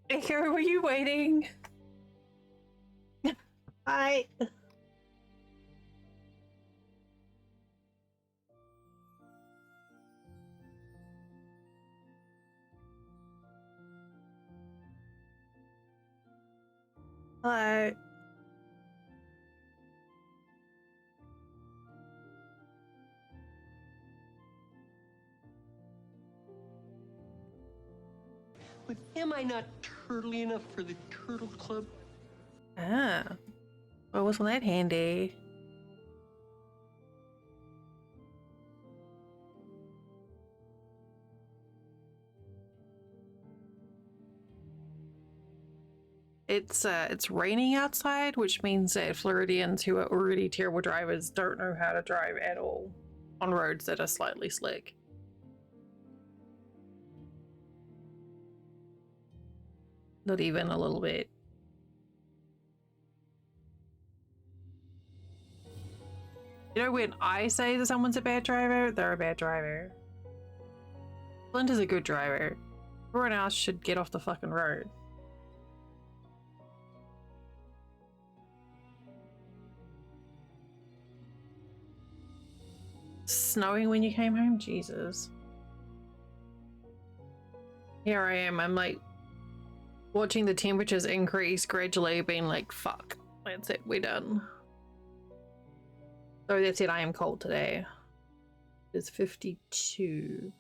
Echo, were you waiting? Hi. Hello. But am I not turtly enough for the Turtle Club? Ah. Well, wasn't that handy? It's raining outside, which means that Floridians who are already terrible drivers don't know how to drive at all on roads that are slightly slick. Not even a little bit. You know, when I say that someone's a bad driver, they're a bad driver. Flint is a good driver. Everyone else should get off the fucking road. Snowing when you came home? Jesus. Here I am, I'm like watching the temperatures increase gradually, being like, fuck, that's it, we're done. So that's it, I am cold today. It's 52.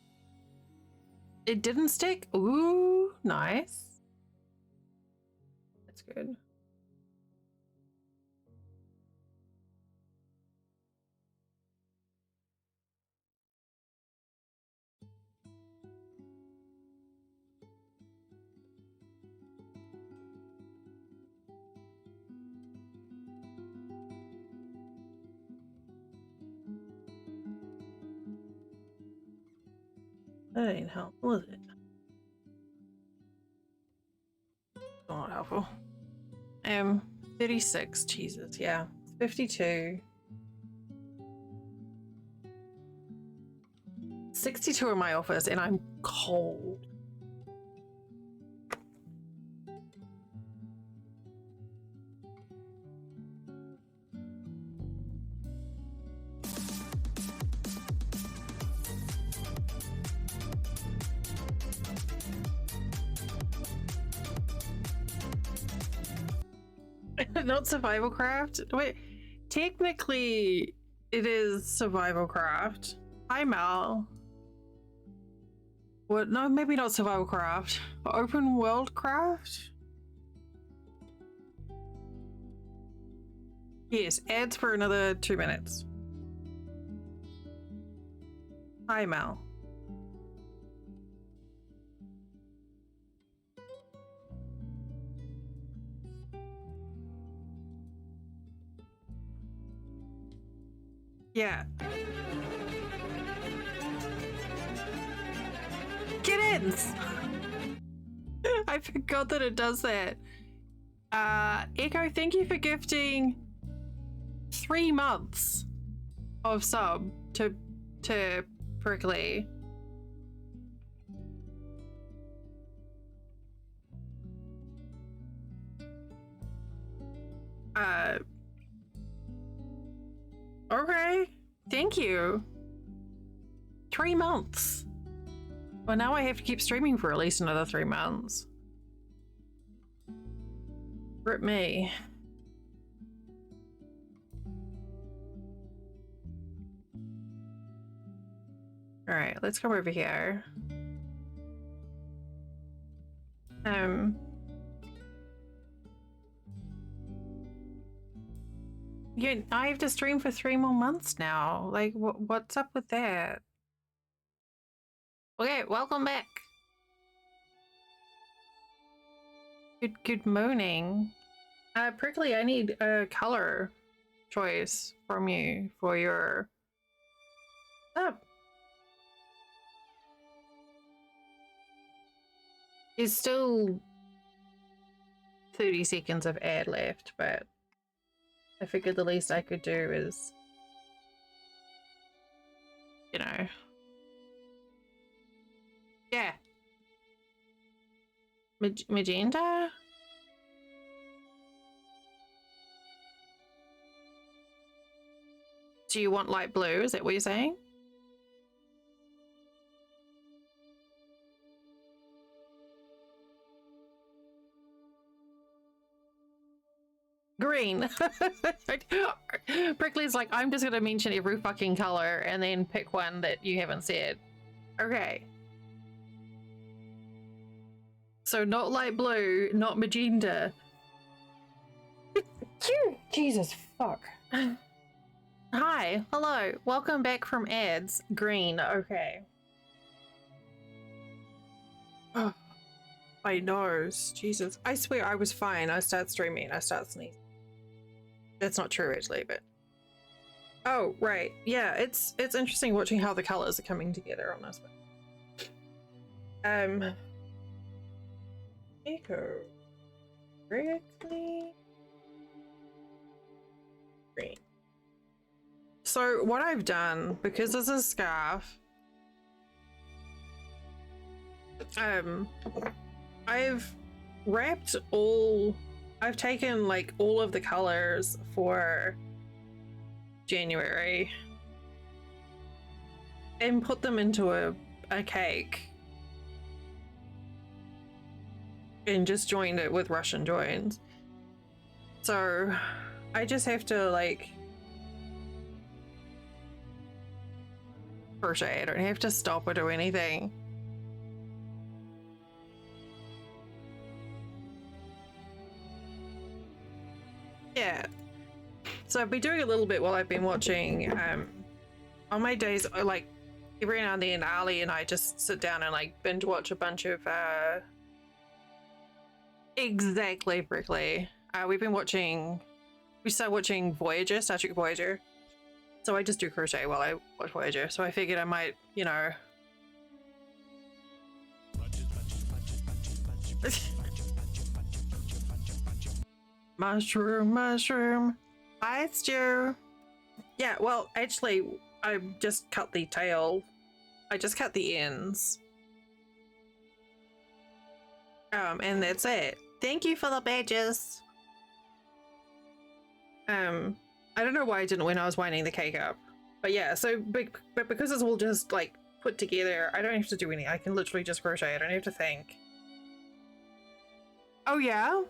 It didn't stick? Ooh, nice. That's good. That ain't helpful, is it? Not helpful. 36, Jesus, yeah. 52. 62 in my office and I'm cold. Not survival craft? Wait, technically it is survival craft. Hi Mal. What? No, maybe not survival craft. Open world craft? Yes, ads for another 2 minutes. Hi Mal. Yeah. Get in! I forgot that it does that. Echo, thank you for gifting 3 months of sub to Prickly. Okay. Thank you. 3 months. Well, now I have to keep streaming for at least another 3 months. Rip me. Alright, let's come over here. Yeah, I have to stream for 3 more months now. Like, what's up with that? Okay, welcome back. Good morning. Prickly, I need a color choice from you for your sub. There's still 30 seconds of ad left, but I figured the least I could do is, you know. Yeah. Magenta? Do you want light blue? Is that what you're saying? Green. Prickly's like, I'm just gonna mention every fucking color and then pick one that you haven't said. Okay. So not light blue, not magenta. Jesus fuck. Hi, hello, welcome back from ads. Green, okay. Oh, my nose, Jesus. I swear I was fine. I start streaming, I start sneezing. That's not true actually, but. Oh, right. Yeah, it's interesting watching how the colors are coming together on this one. Echo. Correctly. Green. So what I've done, because this is scarf, I've wrapped I've taken like all of the colors for January and put them into a cake and just joined it with Russian joins. So I just have to like crochet. I don't have to stop or do anything. Yeah. So I've been doing a little bit while I've been watching. On my days, like every now and then, Ali and I just sit down and like binge watch a bunch of. Exactly, Prickly. We've been watching. We started watching Voyager, Star Trek Voyager. So I just do crochet while I watch Voyager. So I figured I might, you know. Mushroom, mushroom. Hi, Stu. Yeah, well, actually, I just cut the tail. I just cut the ends. And that's it. Thank you for the badges. I don't know why I didn't when I was winding the cake up. But yeah, so, but because it's all just, like, put together, I don't have to do anything. I can literally just crochet. I don't have to think. Oh, yeah?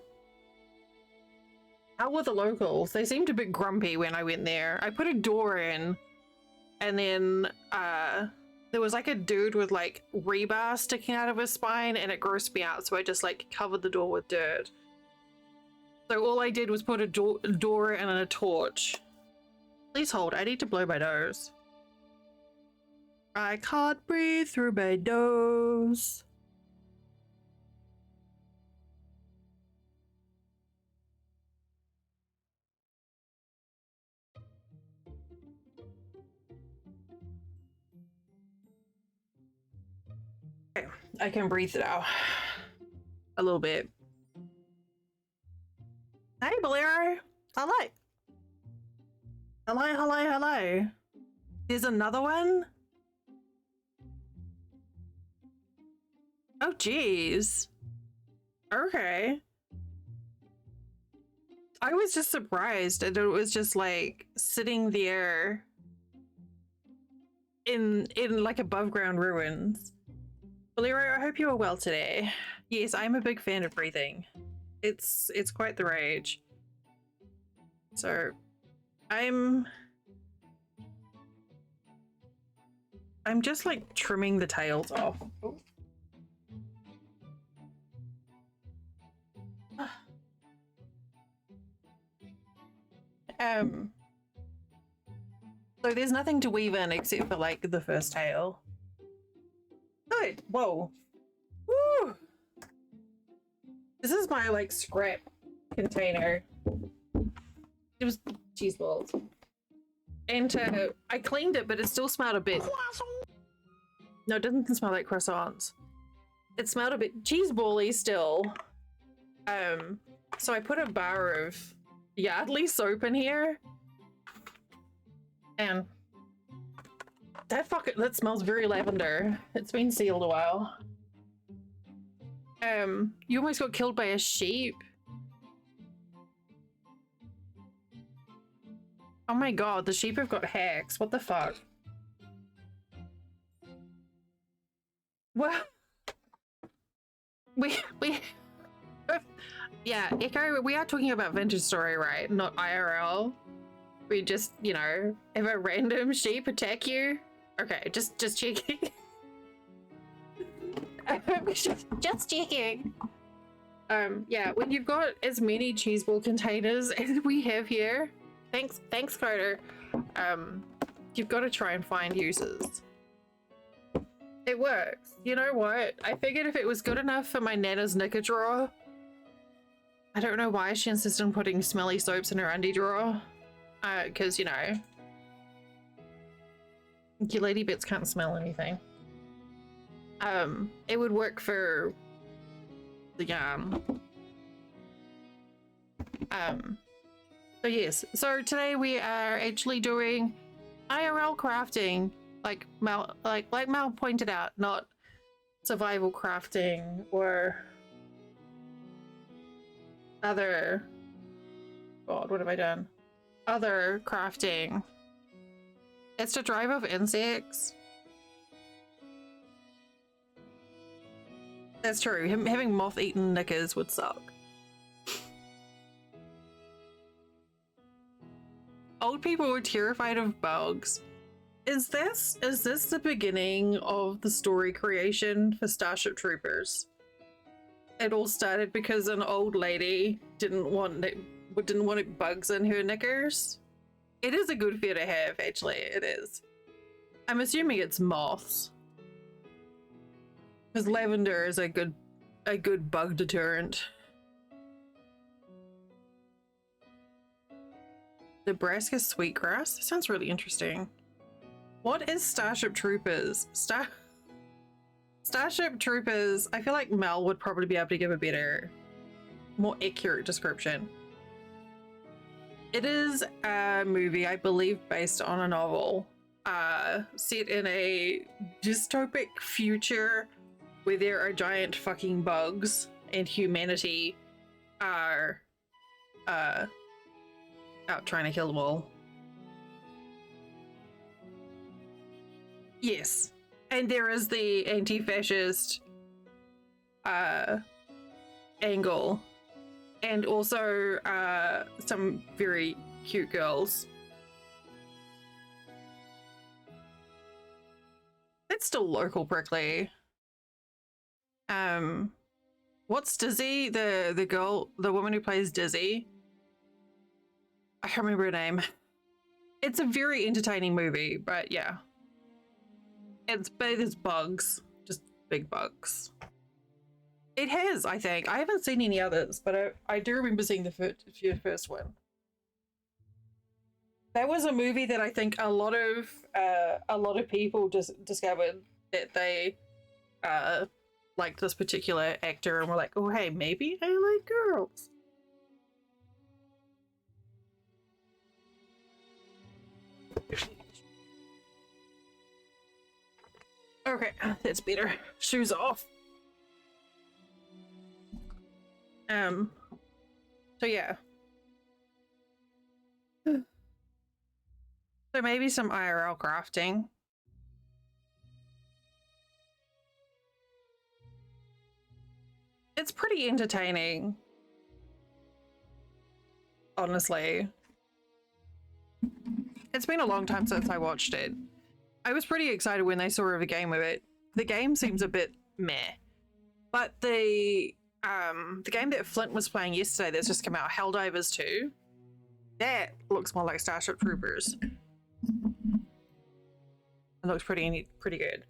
How were the locals? They seemed a bit grumpy when I went there. I put a door in, and then there was like a dude with like rebar sticking out of his spine, and it grossed me out, so I just like covered the door with dirt. So all I did was put a door and a torch. Please hold, I need to blow my nose. I can't breathe through my nose. Okay, I can breathe now. A little bit. Hey, Bolero. Hello. Hello, hello, hello. There's another one? Oh, geez. Okay. I was just surprised and it was just like sitting there in like above ground ruins. Bolero, I hope you are well today. Yes, I'm a big fan of breathing. It's quite the rage. So I'm just like trimming the tails off. Ooh. So there's nothing to weave in except for like the first tail. Good. Whoa. Woo! This is my like scrap container. It was cheese balls. And I cleaned it, but it still smelled a bit. No, it doesn't smell like croissants. It smelled a bit cheese bally still. So I put a bar of Yardley soap in here. And that smells very lavender. It's been sealed a while. You almost got killed by a sheep. Oh my god, the sheep have got hacks. What the fuck? Well, we yeah, Echo, we are talking about vintage story, right? Not IRL. We just, you know, have a random sheep attack you. Okay, just checking. just checking. Yeah, when you've got as many cheeseball containers as we have here, thanks Coder, you've got to try and find uses. It works. You know what? I figured if it was good enough for my Nana's knicker drawer, I don't know why she insists on putting smelly soaps in her undie drawer. Because, you know, your lady bits can't smell anything. It would work for the so yes, so today we are actually doing IRL crafting, like Mal pointed out, not survival crafting or other, god, what have I done? Other crafting. It's to drive off insects. That's true. Having moth-eaten knickers would suck. Old people were terrified of bugs. Is this the beginning of the story creation for Starship Troopers? It all started because an old lady didn't want bugs in her knickers. It is a good fear to have, actually. It is. I'm assuming it's moths. Because lavender is a good bug deterrent. Nebraska sweetgrass? That sounds really interesting. What is Starship Troopers? Starship Troopers, I feel like Mel would probably be able to give a better, more accurate description. It is a movie, I believe, based on a novel, set in a dystopic future where there are giant fucking bugs and humanity are out trying to kill them all. Yes, and there is the anti-fascist angle, and also some very cute girls. It's still local prickly. What's Dizzy? The girl, the woman who plays Dizzy? I can't remember her name. It's a very entertaining movie, but yeah. It's bugs. Just big bugs. It has, I think. I haven't seen any others, but I do remember seeing the first one. That was a movie that I think a lot of people just discovered that they liked this particular actor and were like, oh hey, maybe I like girls. Okay, that's better. Shoes off. So yeah. So maybe some IRL crafting. It's pretty entertaining. Honestly. It's been a long time since I watched it. I was pretty excited when they saw a game of it. The game seems a bit meh. But the game that Flint was playing yesterday that's just come out, Helldivers 2, that looks more like Starship Troopers. It looks pretty good.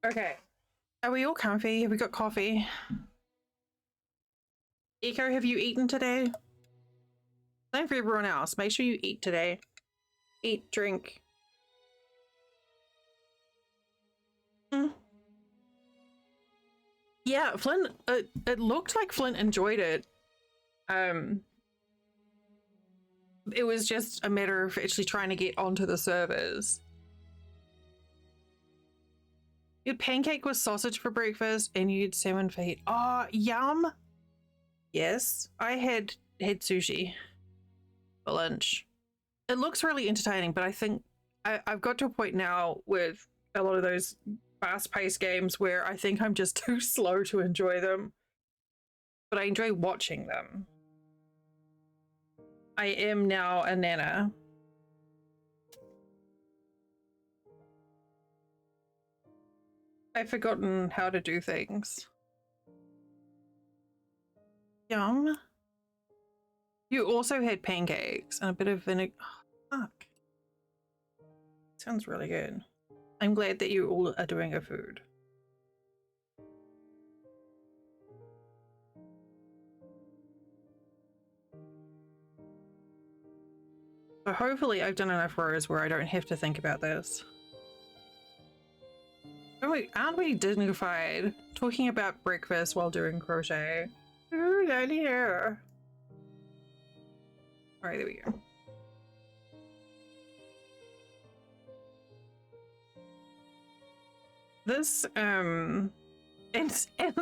Okay. Are we all comfy? Have we got coffee? Eco, have you eaten today? Same for everyone else. Make sure you eat today. Eat, drink. Yeah, Flint, it looked like Flint enjoyed it. It was just a matter of actually trying to get onto the servers. You had pancake with sausage for breakfast and you had salmon feet. Oh, yum. Yes, I had sushi for lunch. It looks really entertaining, but I think I've got to a point now with a lot of those fast-paced games where I think I'm just too slow to enjoy them. But I enjoy watching them. I am now a nana. I've forgotten how to do things. Yum. You also had pancakes and a bit of vinegar. Oh, fuck. Sounds really good. I'm glad that you all are doing a food. So hopefully I've done enough rows where I don't have to think about this. Aren't we dignified talking about breakfast while doing crochet? Ooh, yeah. Alright, there we go. This, and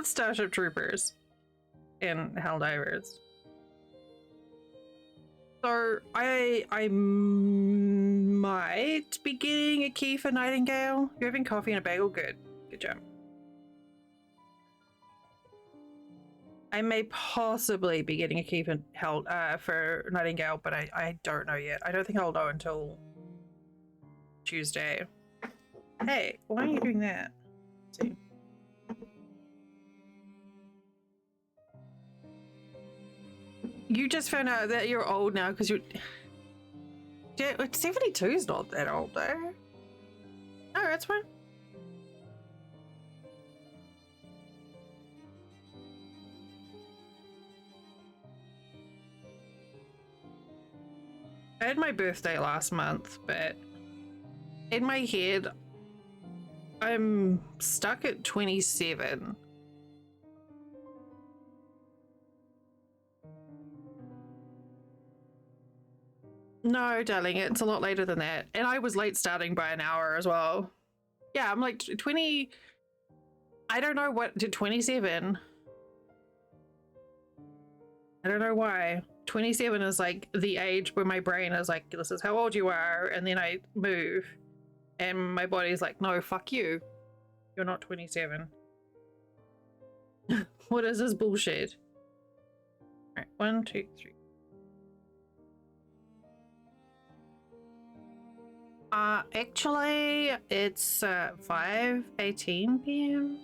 Starship Troopers and Helldivers. So I might be getting a key for Nightingale. You're having coffee and a bagel? Good. Good job. I may possibly be getting a key for Nightingale, but I don't know yet. I don't think I'll know until Tuesday. Hey, why are you doing that? Let's see. You just found out that you're old now because you're... Yeah, 72 is not that old though. No, that's fine. I had my birthday last month, but in my head, I'm stuck at 27. No, darling, it's a lot later than that. And I was late starting by an hour as well. Yeah, I'm like 20... I don't know what... 27. I don't know why. 27 is like the age where my brain is like, this is how old you are. And then I move. And my body's like, no, fuck you. You're not 27. What is this bullshit? Alright, 1, 2, 3. Actually, it's 5:18 p.m.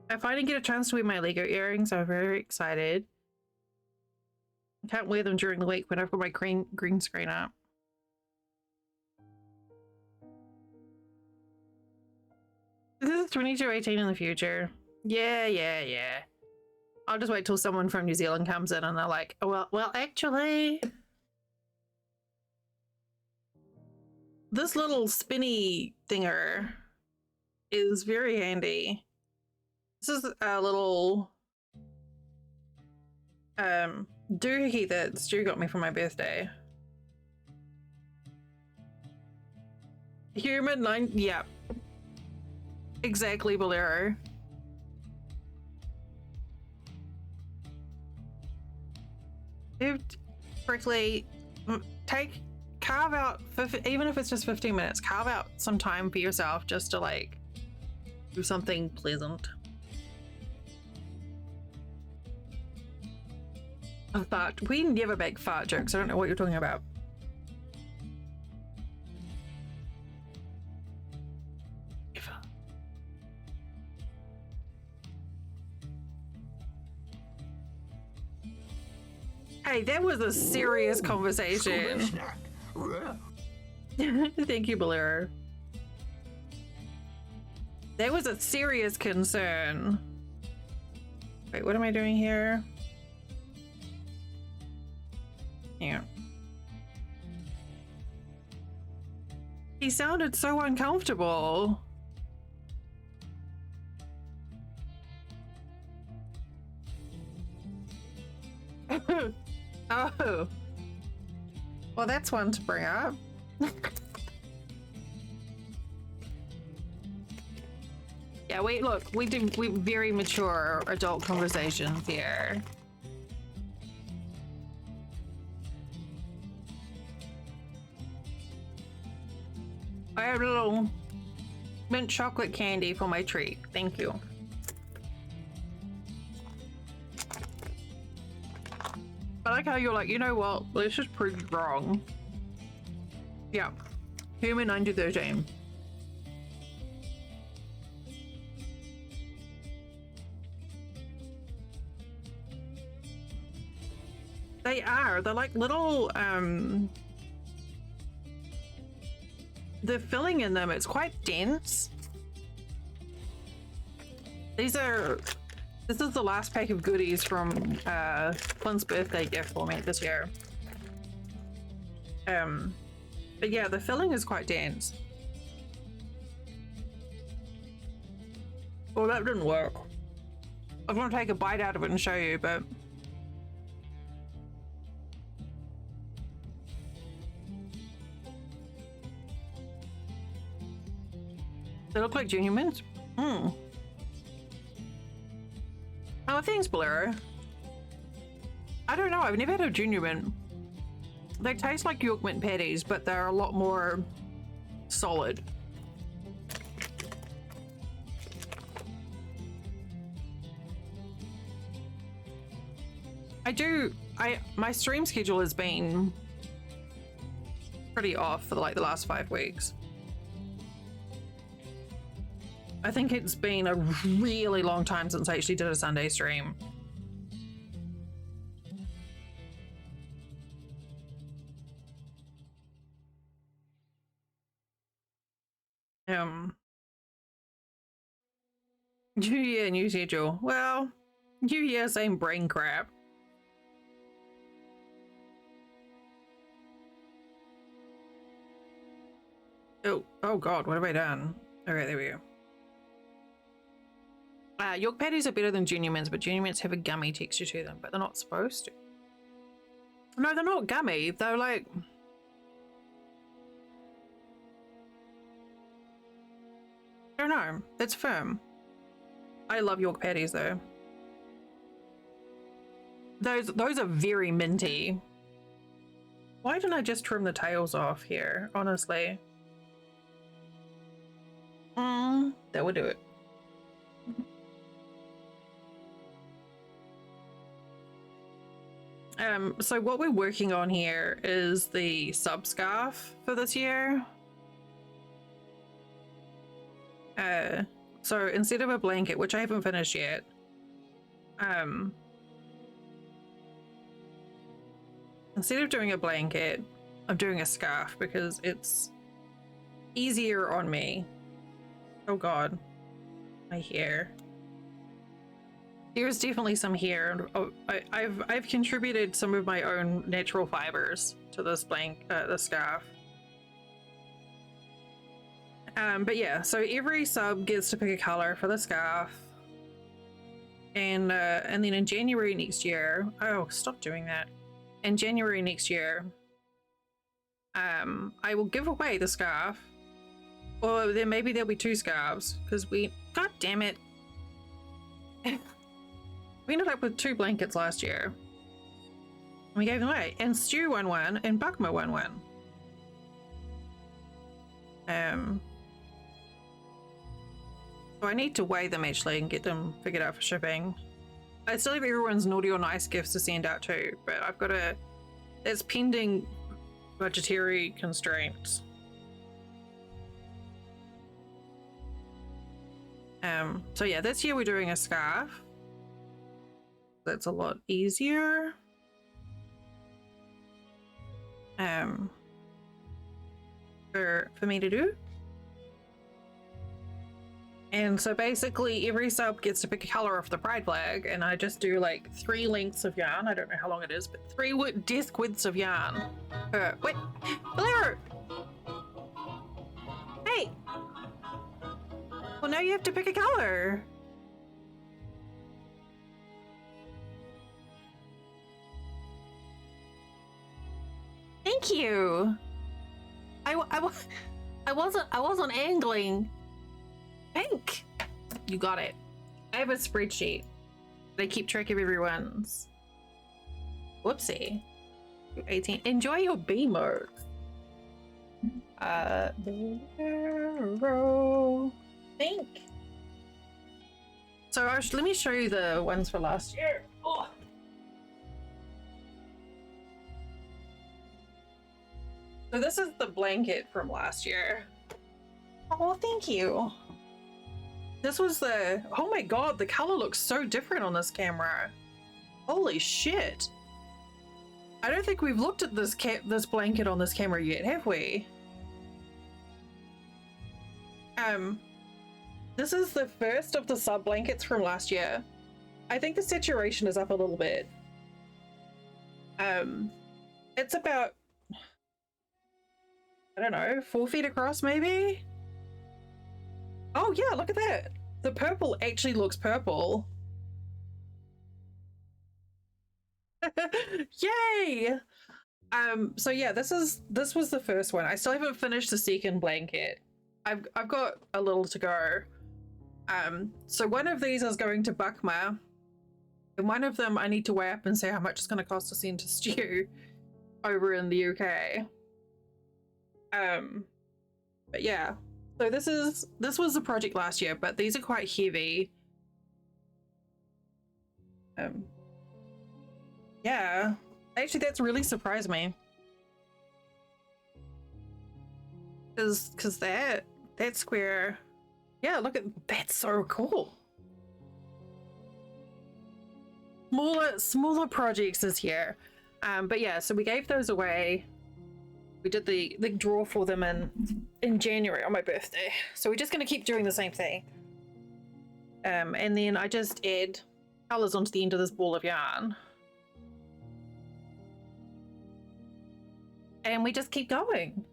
I finally get a chance to wear my Lego earrings. I'm very excited. I can't wear them during the week when I've got my green screen up. This is 2218 in the future. Yeah. I'll just wait till someone from New Zealand comes in and they're like, oh, well, actually, this little spinny thinger is very handy. This is a little doohickey that Stu got me for my birthday. Human 9, yeah. Exactly, Bolero. Correctly, carve out, even if it's just 15 minutes, carve out some time for yourself just to like do something pleasant. A fart. We never make fart jokes. I don't know what you're talking about. Hey, that was a serious conversation. Thank you, Bolero. That was a serious concern. Wait, what am I doing here? Yeah. He sounded so uncomfortable. Oh, Well, that's one to bring up. Yeah, we do very mature adult conversations here. I have a little mint chocolate candy for my treat. Thank you. I like how you're like, you know what? Let's just prove you wrong. Yeah. Human 9-13. They are. They're like little, the filling in them, it's quite dense. This is the last pack of goodies from Flynn's birthday gift for me this year. But yeah, the filling is quite dense. Well, that didn't work. I was gonna take a bite out of it and show you, but they look like Junior Mints. Oh, thanks, Bolero. I don't know. I've never had a Junior Mint. They taste like York Mint patties, but they're a lot more solid. My stream schedule has been pretty off for like the last 5 weeks. I think it's been a really long time since I actually did a Sunday stream. New Year, new schedule. Well, New Year, same brain crap. Oh God, what have I done? Okay, there we go. York patties are better than Junior Mints, but Junior Mints have a gummy texture to them, but they're not supposed to. No, they're not gummy. They're like... I don't know. It's firm. I love York patties though. Those are very minty. Why didn't I just trim the tails off here, honestly? That would do it. So what we're working on here is the sub scarf for this year. So instead of a blanket, which I haven't finished yet, instead of doing a blanket, I'm doing a scarf because it's easier on me. Oh God, my hair. There's definitely some hair. Oh, I've contributed some of my own natural fibers to this the scarf. But yeah, so every sub gets to pick a color for the scarf, and then in January next year, oh, stop doing that. In January next year, I will give away the scarf, or then maybe there'll be 2 scarves because God damn it. We ended up with 2 blankets last year. We gave them away, and Stu won one, and Buckma won one. So I need to weigh them actually and get them figured out for shipping. I still have everyone's naughty or nice gifts to send out too, but I've got it's pending budgetary constraints. So yeah, this year we're doing a scarf. That's a lot easier. For me to do. And so basically every sub gets to pick a color off the pride flag, and I just do like 3 lengths of yarn. I don't know how long it is, but 3 disc widths of yarn. Wait, Valero! Hey! Well, now you have to pick a color. Thank you. I wasn't angling. Pink. You got it. I have a spreadsheet. They keep track of everyone's. Whoopsie. 18. Enjoy your B mode. Pink. So let me show you the ones for last year. Oh. So this is the blanket from last year. Oh, thank you. This was the, oh my god, the color looks so different on this camera. Holy shit. I don't think we've looked at this blanket on this camera yet, have we? This is the first of the sub blankets from last year. I think the saturation is up a little bit. It's about, I don't know, 4 feet across maybe? Oh yeah, look at that. The purple actually looks purple. Yay! So yeah, this was the first one. I still haven't finished the second blanket. I've got a little to go. So one of these is going to Buckma, and one of them I need to weigh up and see how much it's going to cost to send to Stu over in the UK. But yeah, so this was the project last year, but these are quite heavy. Yeah, actually that's really surprised me. Cause that square, yeah, look at, that's so cool. Smaller projects this year. But yeah, so we gave those away. We did the draw for them in January on my birthday. So we're just gonna keep doing the same thing. And then I just add colors onto the end of this ball of yarn. And we just keep going.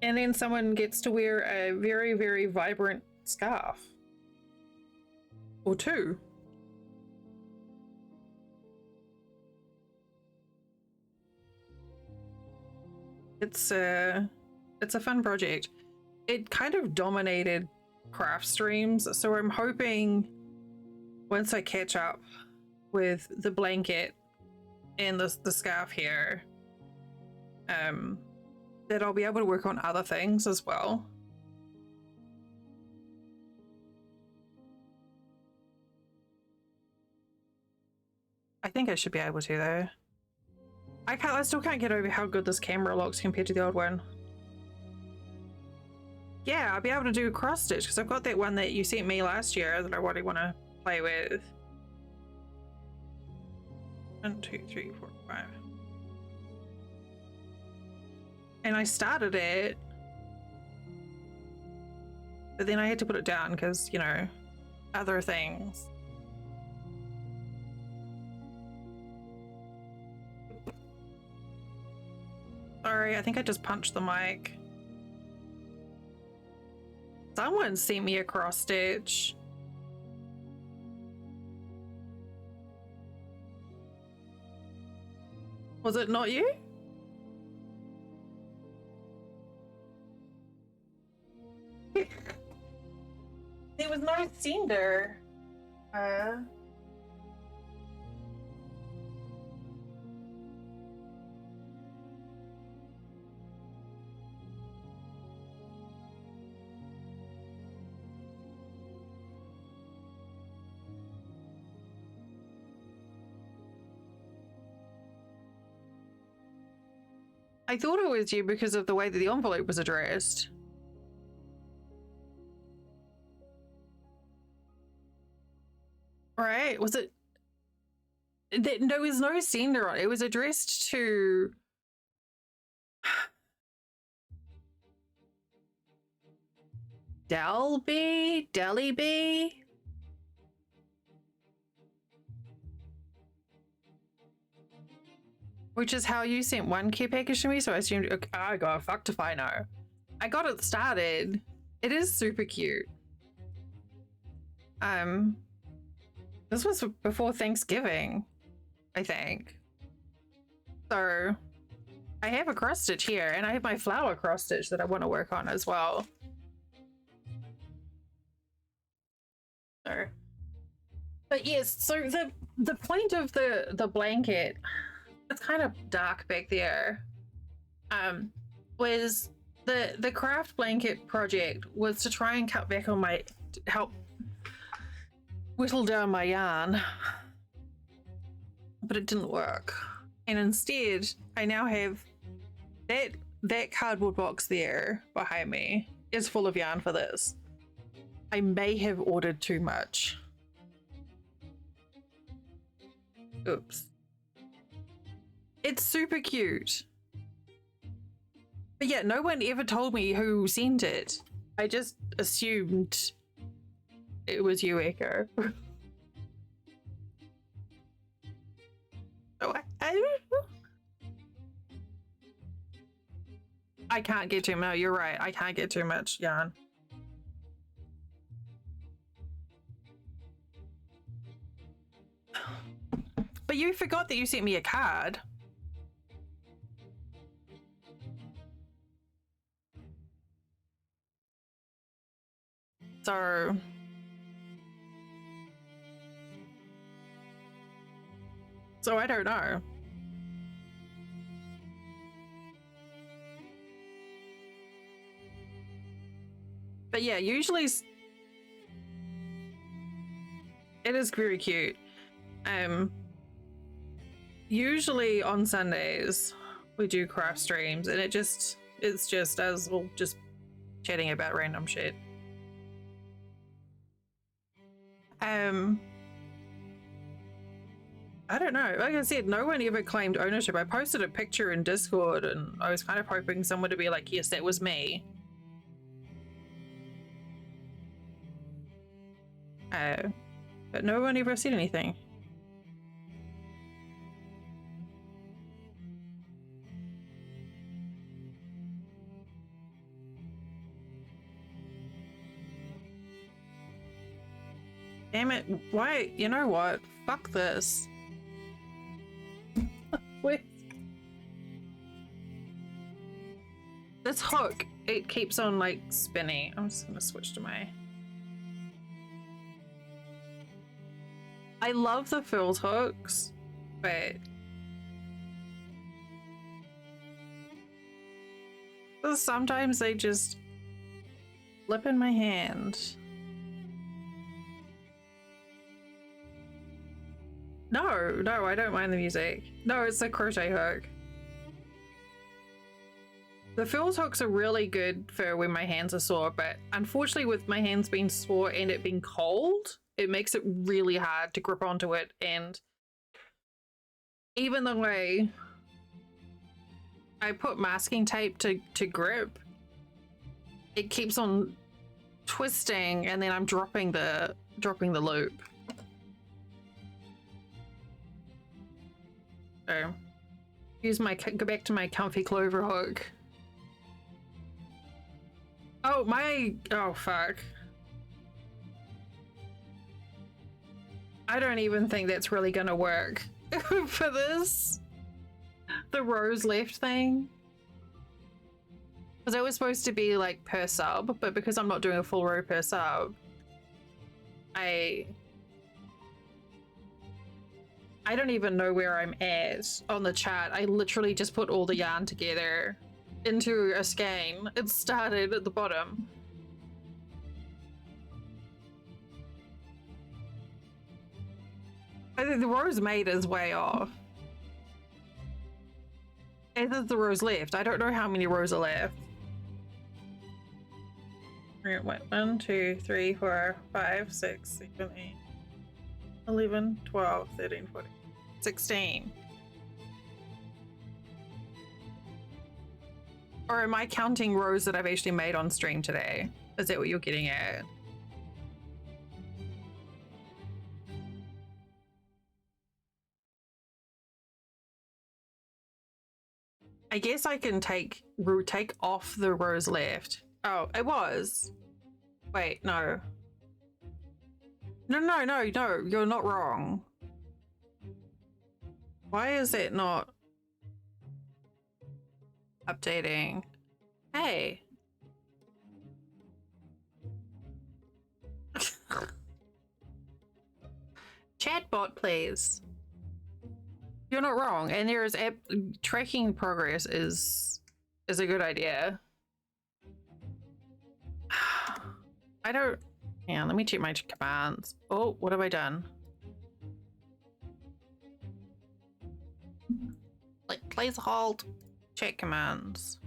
And then someone gets to wear a very, very vibrant scarf. Or two. It's a fun project. It kind of dominated craft streams, so I'm hoping once I catch up with the blanket and the scarf here, that I'll be able to work on other things as well. I think I should be able to though. I still can't get over how good this camera looks compared to the old one. Yeah, I'll be able to do cross stitch because I've got that one that you sent me last year that I really want to play with. 1, 2, 3, 4, 5. And I started it, but then I had to put it down because, you know, other things. Sorry, I think I just punched the mic. Someone sent me a cross stitch. Was it not you? There was no sender. I thought it was you because of the way that the envelope was addressed. Right? Was it? There was no sender on it. It was addressed to Delby B. Which is how you sent one care package to me, so I assumed, okay, I got fucked if I know. I got it started. It is super cute. This was before Thanksgiving, I think. So I have a cross stitch here, and I have my flower cross stitch that I want to work on as well. So, but yes, so the point of the blanket, it's kind of dark back there, was the craft blanket project was to try and cut back on my, help whittle down my yarn, but it didn't work. And instead, I now have that cardboard box there behind me is full of yarn for this. I may have ordered too much. Oops. It's super cute. But yeah, no one ever told me who sent it. I just assumed it was you, Echo. Oh, I can't get too much. No, you're right. I can't get too much yarn. But you forgot that you sent me a card. So I don't know. But yeah, usually it is very cute. Usually on Sundays we do craft streams, and it's just us all just chatting about random shit. I don't know. Like I said, no one ever claimed ownership. I posted a picture in Discord, and I was kind of hoping someone to be like, yes, that was me. But no one ever said anything. Damn it. Why? You know what? Fuck this. Wait. This hook, it keeps on like spinning. I'm just gonna switch to my... I love the filled hooks, but sometimes they just flip in my hand. No, I don't mind the music. No, it's the crochet hook. The filled hooks are really good for when my hands are sore, but unfortunately with my hands being sore and it being cold, it makes it really hard to grip onto it. And even though I put masking tape to grip, it keeps on twisting, and then I'm dropping the loop. So go back to my comfy clover hook. Oh fuck. I don't even think that's really gonna work for this. The rows left thing. Because it was supposed to be like per sub, but because I'm not doing a full row per sub, I don't even know where I'm at on the chart. I literally just put all the yarn together into a skein. It started at the bottom. I think the rows made is way off. As is the rows left. I don't know how many rows are left. 1, 2, 3, 4, 5, 6, 7, 8, 11, 12, 13, 14, 16. Or am I counting rows that I've actually made on stream today? Is that what you're getting at? I guess I can take off the rows left. Oh, it was. Wait, no. No, you're not wrong. Why is it not? Updating. Hey. Chatbot, please. You're not wrong, and there is tracking progress is a good idea. I don't. Yeah, let me check my commands. Oh, what have I done? Like, please hold. Check commands.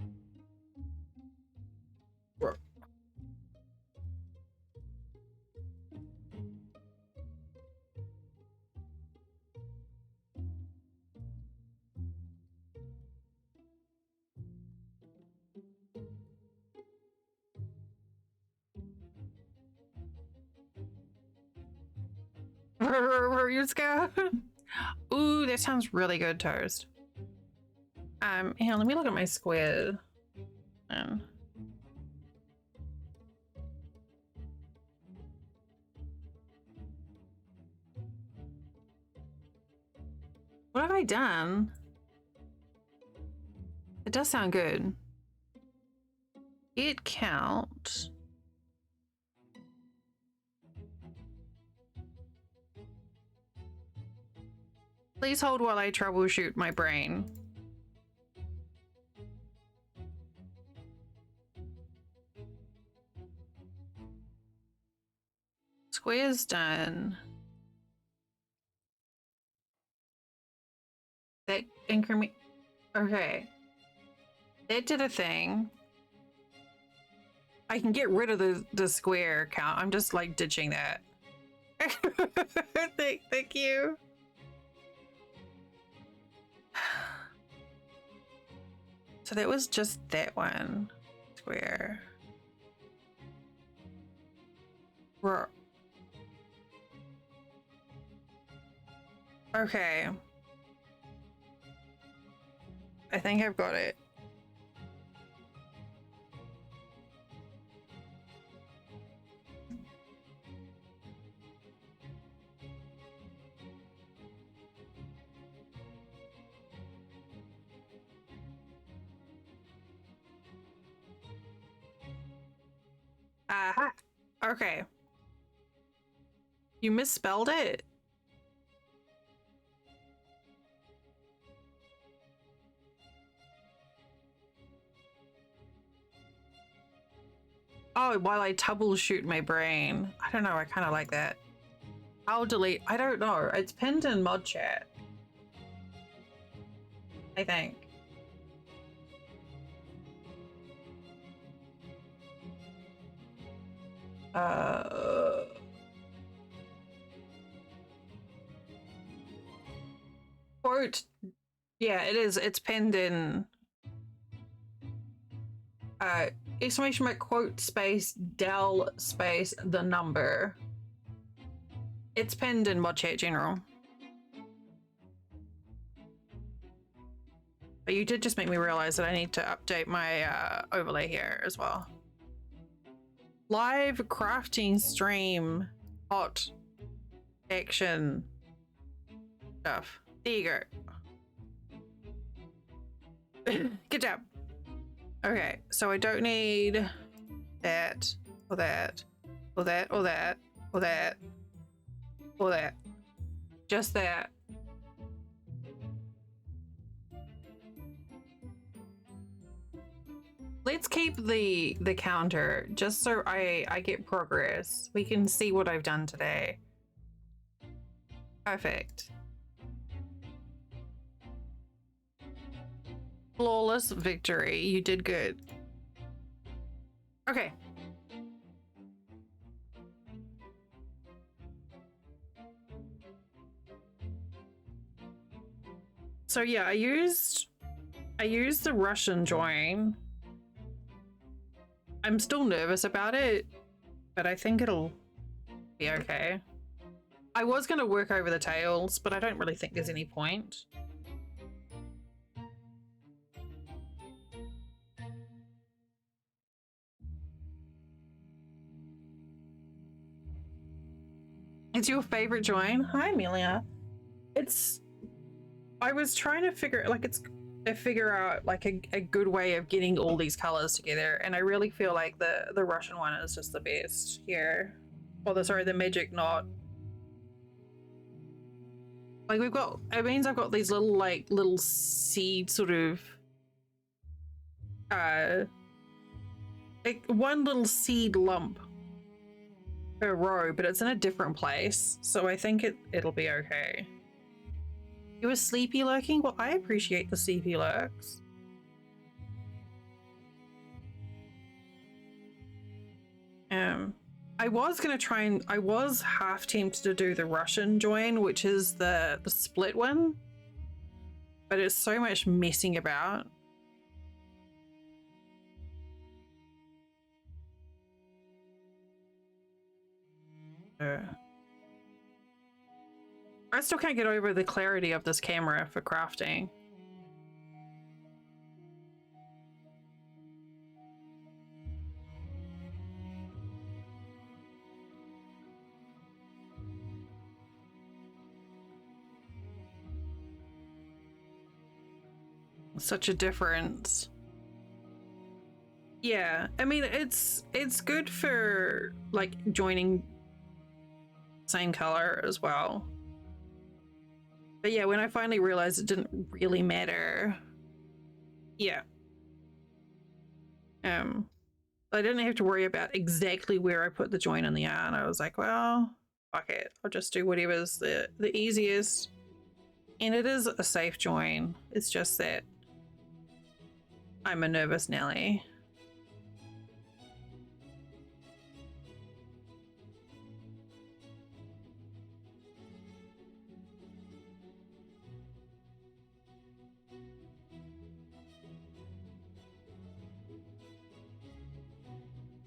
Ooh, that sounds really good, Toast. Hang on, let me look at my squid. What have I done? It does sound good. It count. Please hold while I troubleshoot my brain. Square's done. That increment. Okay. That did a thing. I can get rid of the square count. I'm just like ditching that. Thank you. So that was just that one square. Okay. I think I've got it. Aha. Okay. You misspelled it? Oh, while I troubleshoot my brain. I don't know, I kind of like that. I'll delete. I don't know. It's pinned in mod chat, I think. Quote. Yeah, it is. It's pinned in. Exclamation mark quote space del space the number. It's pinned in mod chat general. But you did just make me realize that I need to update my overlay here as well. Live crafting stream hot action stuff. There you go. Good job. Okay, so I don't need that or that or that or that or that or that. Just that. Let's keep the counter just so I get progress. We can see what I've done today. Perfect. Flawless victory. You did good. Okay. So yeah, I used the Russian join. I'm still nervous about it, but I think it'll be okay. I was going to work over the tails, but I don't really think there's any point. It's your favorite join? Hi, Amelia. I was trying to figure, like, to figure out like a good way of getting all these colors together, and I really feel like the Russian one is just the best here. Or the magic knot. Like it means I've got these little seed sort of like one little seed lump per row, but it's in a different place, so I think it'll be okay. You were sleepy lurking? Well, I appreciate the sleepy lurks. I was gonna try and I was half tempted to do the Russian join, which is the split one, but it's so much messing about. I still can't get over the clarity of this camera for crafting. Such a difference. Yeah, I mean it's good for like joining same color as well. But yeah, when I finally realized it didn't really matter, yeah. I didn't have to worry about exactly where I put the join in the yarn. I was like, well, fuck it. I'll just do whatever's the easiest. And it is a safe join. It's just that I'm a nervous Nelly.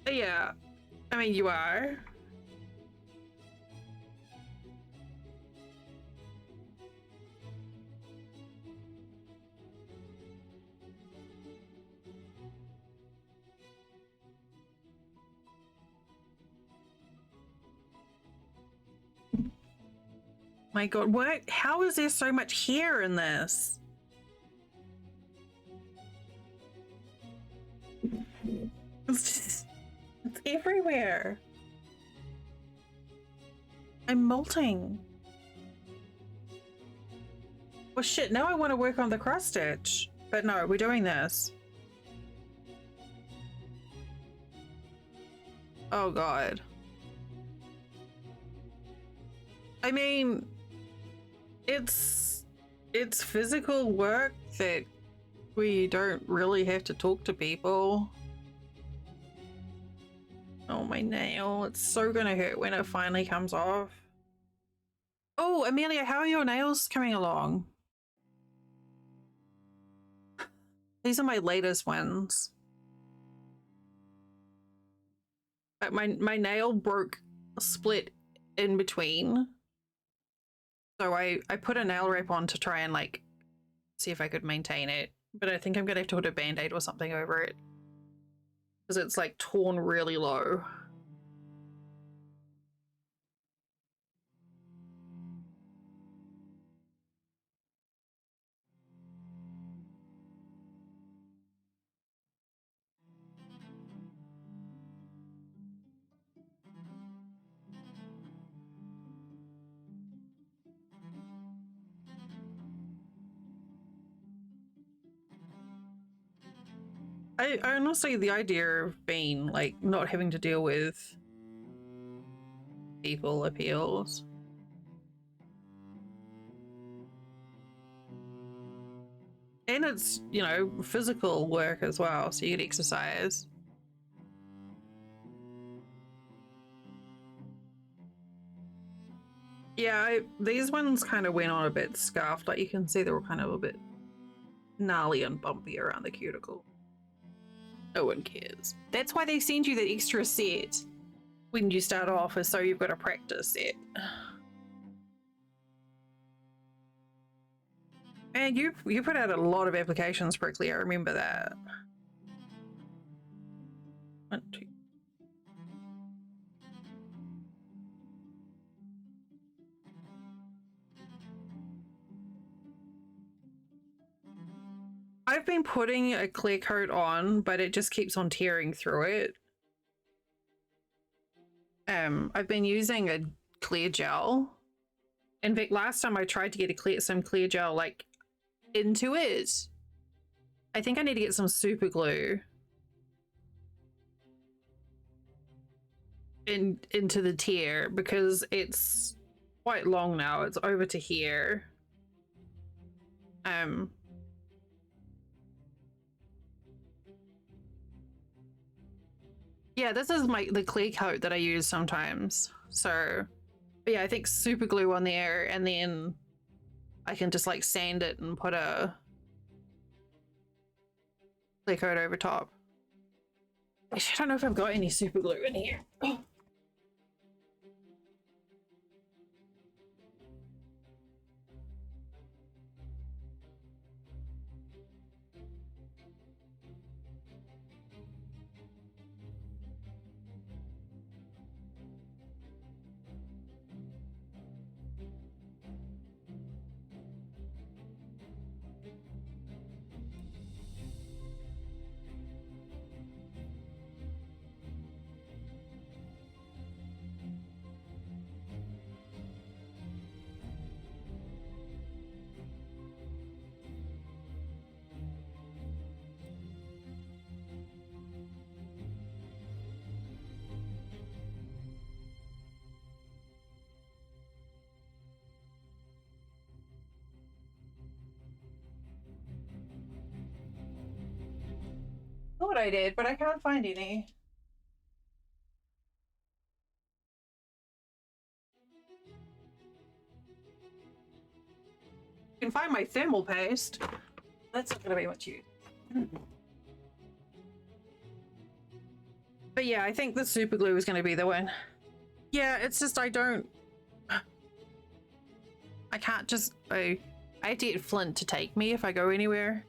Yeah, I mean, you are. My god, what? How is there so much hair in this? It's everywhere. I'm molting. Well, shit, now I want to work on the cross stitch. But no, we're doing this. Oh god. I mean, it's physical work that we don't really have to talk to people. Oh, my nail. It's so gonna hurt when it finally comes off. Oh, Amelia, how are your nails coming along? These are my latest ones. My nail broke, split in between. So I put a nail wrap on to try and like see if I could maintain it. But I think I'm gonna have to put a band-aid or something over it. Because it's like torn really low. I honestly, the idea of being like not having to deal with people appeals. And it's, you know, physical work as well, so you get exercise. Yeah, these ones kind of went on a bit scuffed. Like you can see they were kind of a bit gnarly and bumpy around the cuticle. No one cares. That's why they send you the extra set when you start off, is so you've got a practice set. And you put out a lot of applications, Prickly. I remember that. 1, 2. I've been putting a clear coat on, but it just keeps on tearing through it. I've been using a clear gel. In fact, last time I tried to get some clear gel like into it. I think I need to get some super glue into the tear because it's quite long now. It's over to here. Yeah, this is the clear coat that I use sometimes. So, but yeah, I think super glue on there, and then I can just like sand it and put a clear coat over top. I don't know if I've got any super glue in here. Oh. Thought I did, but I can't find any. I can find my thermal paste. That's not gonna be much use. But yeah, I think the super glue is gonna be the one. Yeah, it's just I can't just I have to get Flint to take me if I go anywhere.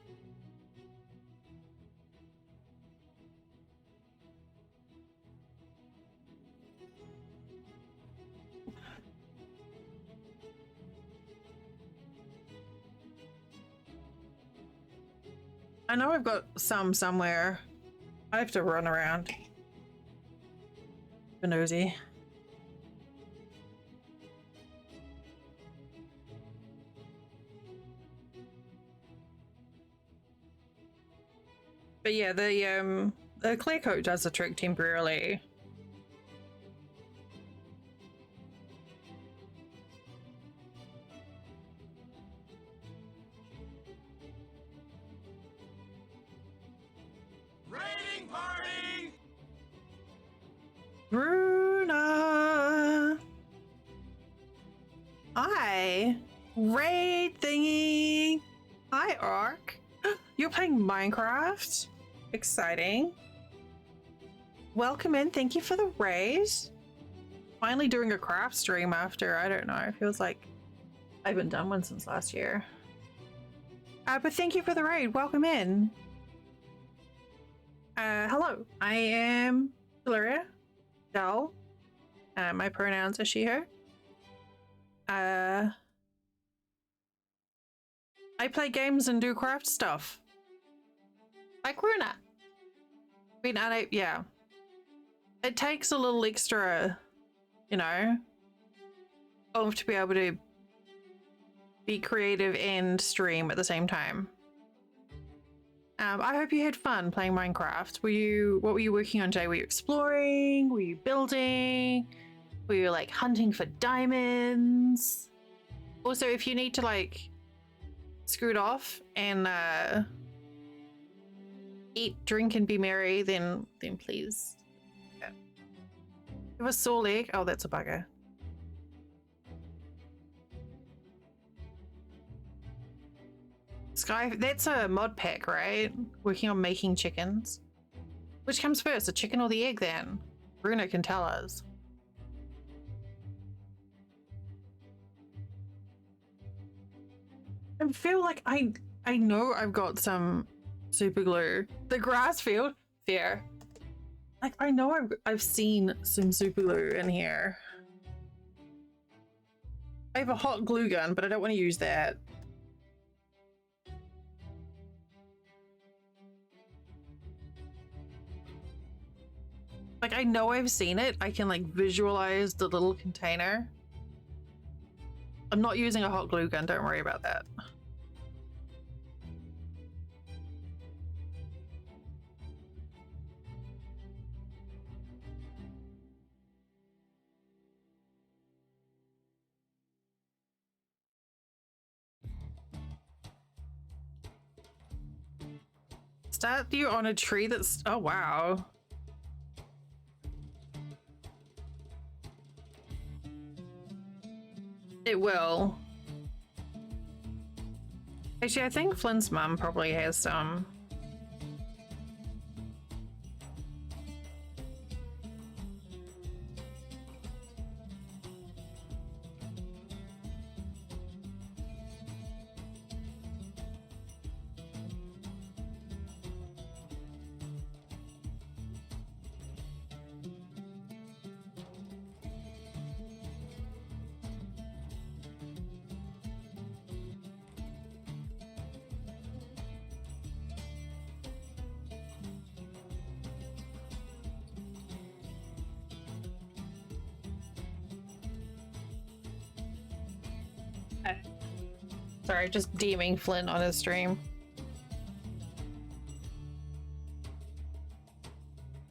I know I've got some somewhere. I have to run around. Nosy. But yeah, the clear coat does the trick temporarily. Raiding party! Bruna! Hi! Raid thingy! Hi, Ark! You're playing Minecraft? Exciting. Welcome in, thank you for the raid. Finally doing a craft stream after, I don't know, it feels like I haven't done one since last year. But thank you for the raid, welcome in. Hello, I am Valeria Dell. My pronouns are she, her. I play games and do craft stuff. Like Runa. Been at it, yeah. It takes a little extra, you know, to be able to be creative and stream at the same time. I hope you had fun playing Minecraft. What were you working on today? Were you exploring? Were you building? Were you like hunting for diamonds? Also, if you need to like scoot off and eat, drink, and be merry, then please. Yeah. You have a sore leg? Oh, that's a bugger. Sky, that's a mod pack, right? Working on making chickens. Which comes first, the chicken or the egg then? Bruno can tell us. I feel like I know I've got some super glue. The grass field? Fair. Like, I know I've seen some super glue in here. I have a hot glue gun, but I don't want to use that. Like, I know I've seen it. I can like visualize the little container. I'm not using a hot glue gun, don't worry about that. Start you on a tree that's, oh wow. It will. Actually, I think Flynn's mum probably has some. Sorry, just DMing Flynn on his stream.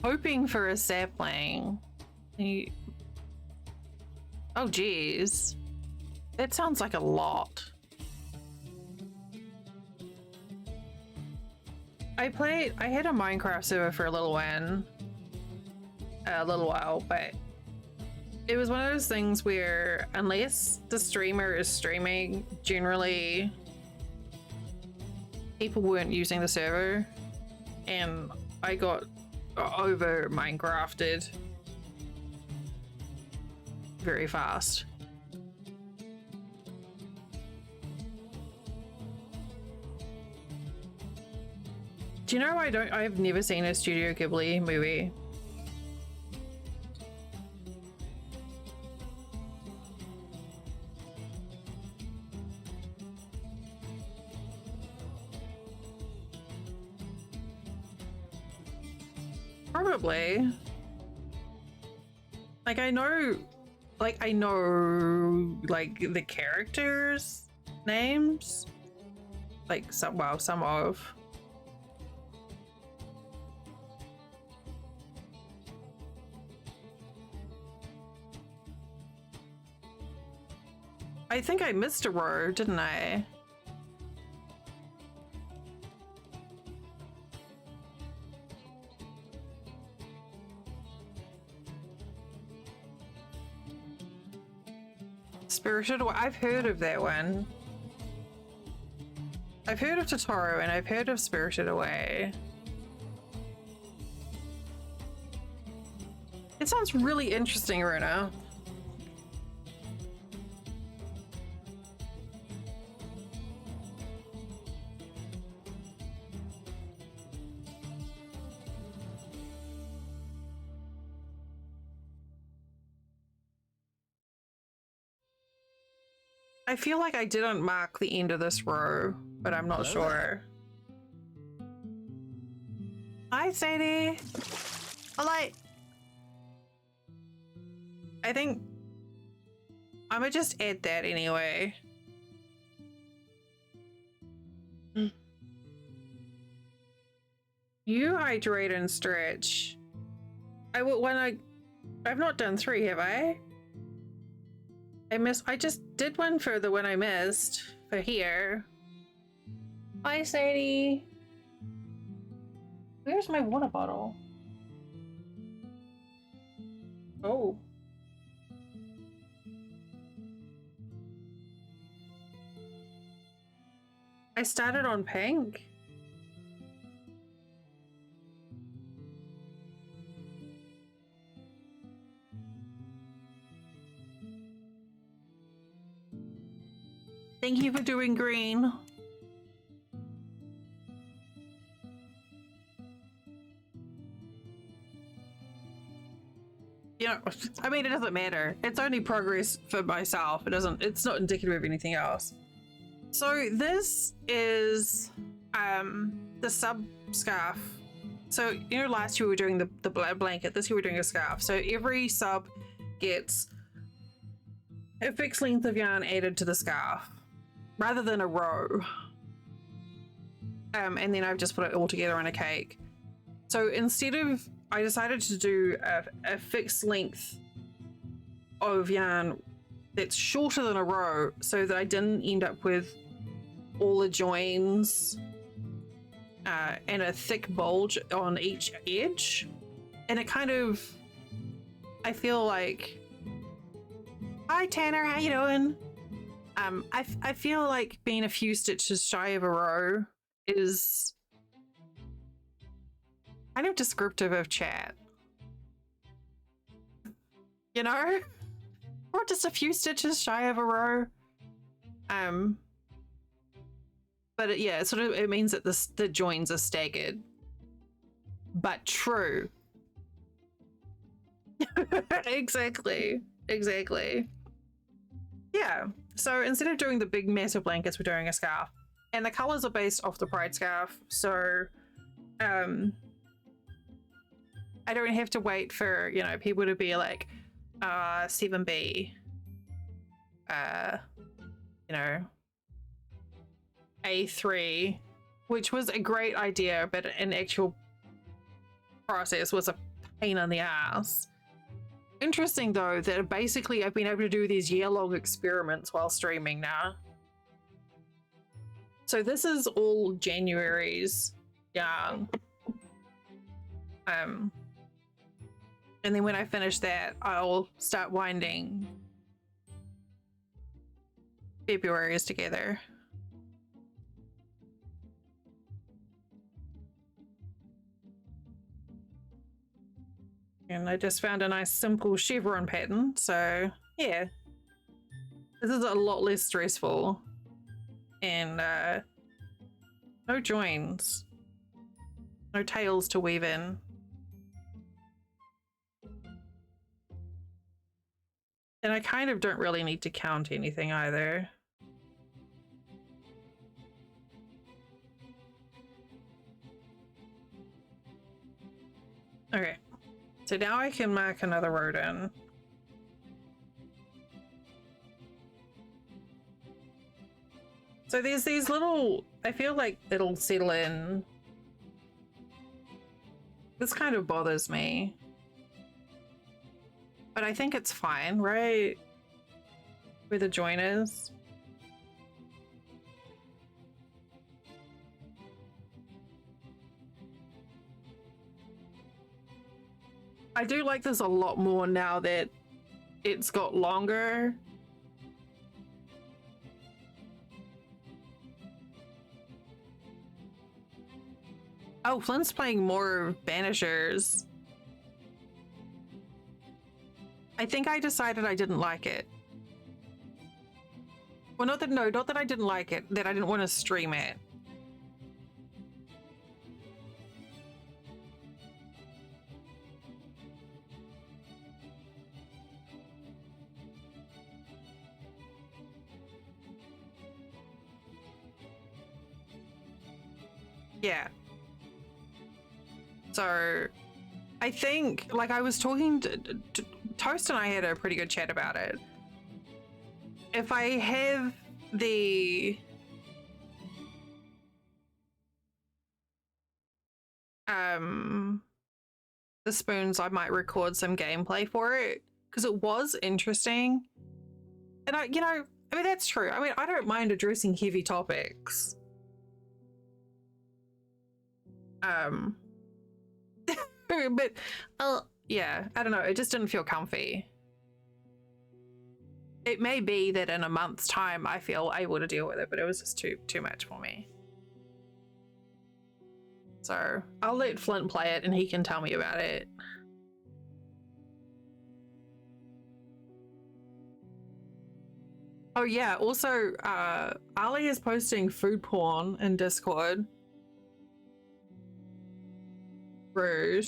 Hoping for a sapling. Oh geez. That sounds like a lot. I had a Minecraft server for a little while, but it was one of those things where unless the streamer is streaming, generally people weren't using the server, and I got over Minecrafted very fast. Do you know I've never seen a Studio Ghibli movie. Probably. Like I know like the characters' names. Like some of. I think I missed a row, didn't I? Spirited Away. I've heard of that one. I've heard of Totoro and I've heard of Spirited Away. It sounds really interesting, Runa. I feel like I didn't mark the end of this row, but I'm not sure. Hi, Sadie. I think I'm gonna just add that anyway. You hydrate and stretch. I've not done 3, have I? I just did one for the one I missed for here. Hi, Sadie. Where's my water bottle? Oh. I started on pink. Thank you for doing green. You know, I mean, it doesn't matter. It's only progress for myself. It's not indicative of anything else. So this is the sub scarf So, you know, last year we were doing the blanket, this year we're doing a scarf. So every sub gets a fixed length of yarn added to the scarf rather than a row. And then I've just put it all together on a cake. So instead of, I decided to do a fixed length of yarn that's shorter than a row so that I didn't end up with all the joins and a thick bulge on each edge. And it kind of, I feel like, hi Tanner, how you doing? I feel like being a few stitches shy of a row is kind of descriptive of chat. You know? Or just a few stitches shy of a row. But it means that the joins are staggered. But true. Exactly. Yeah. So instead of doing the big massive blankets, we're doing a scarf. And the colors are based off the pride scarf. So I don't have to wait for, you know, people to be like 7B. You know, A3, which was a great idea, but an actual process was a pain in the ass. Interesting though that basically I've been able to do these year-long experiments while streaming now. So this is all January's yarn. And then when I finish that, I'll start winding February's together. And I just found a nice simple chevron pattern, so yeah. This is a lot less stressful. And no joins. No tails to weave in. And I kind of don't really need to count anything either. Okay. So now I can mark another word in. So there's these little, I feel like it'll settle in. This kind of bothers me. But I think it's fine, right? Where the join is. I do like this a lot more now that it's got longer. Oh, Flint's playing more Banishers. I think I decided I didn't like it. Well, not that I didn't like it, that I didn't want to stream it. Yeah. So I think, like, I was talking to Toast and I had a pretty good chat about it. If I have the spoons, I might record some gameplay for it because it was interesting. And I mean, that's true. I mean, I don't mind addressing heavy topics. But yeah, I don't know, it just didn't feel comfy. It may be that in a month's time I feel able to deal with it, but it was just too much for me. So I'll let Flint play it and he can tell me about it. Oh yeah, also Ali is posting food porn in Discord. Rude.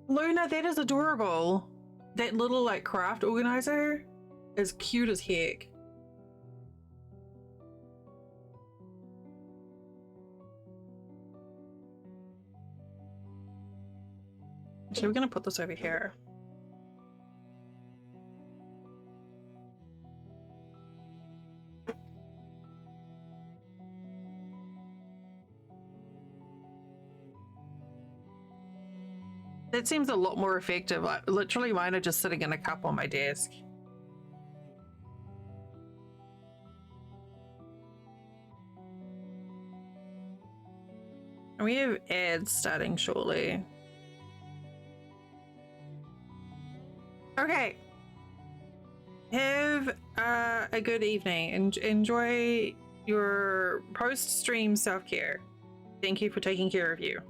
Luna, that is adorable. That little like craft organizer is cute as heck. So we're gonna put this over here. That seems a lot more effective. Literally, mine are just sitting in a cup on my desk. And we have ads starting shortly. Okay. Have a good evening and enjoy your post-stream self-care. Thank you for taking care of you.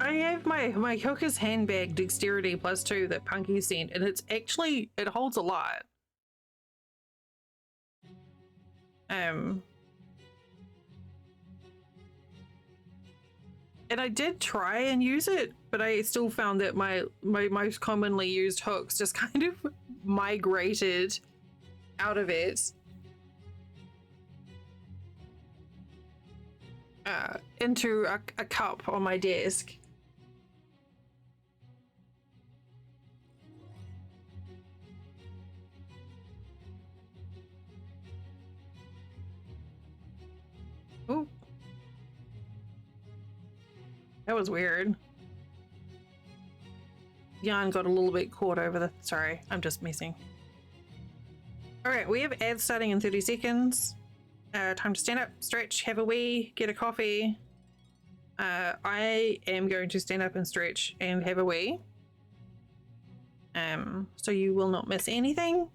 I have my Hooker's handbag dexterity +2 that Punky sent, and it's actually, it holds a lot. And I did try and use it, but I still found that my most commonly used hooks just kind of migrated out of it into a cup on my desk. Ooh. That was weird. Yarn got a little bit caught over the... Sorry, I'm just messing. Alright, we have ads starting in 30 seconds. Time to stand up, stretch, have a wee, get a coffee. I am going to stand up and stretch and have a wee. So you will not miss anything.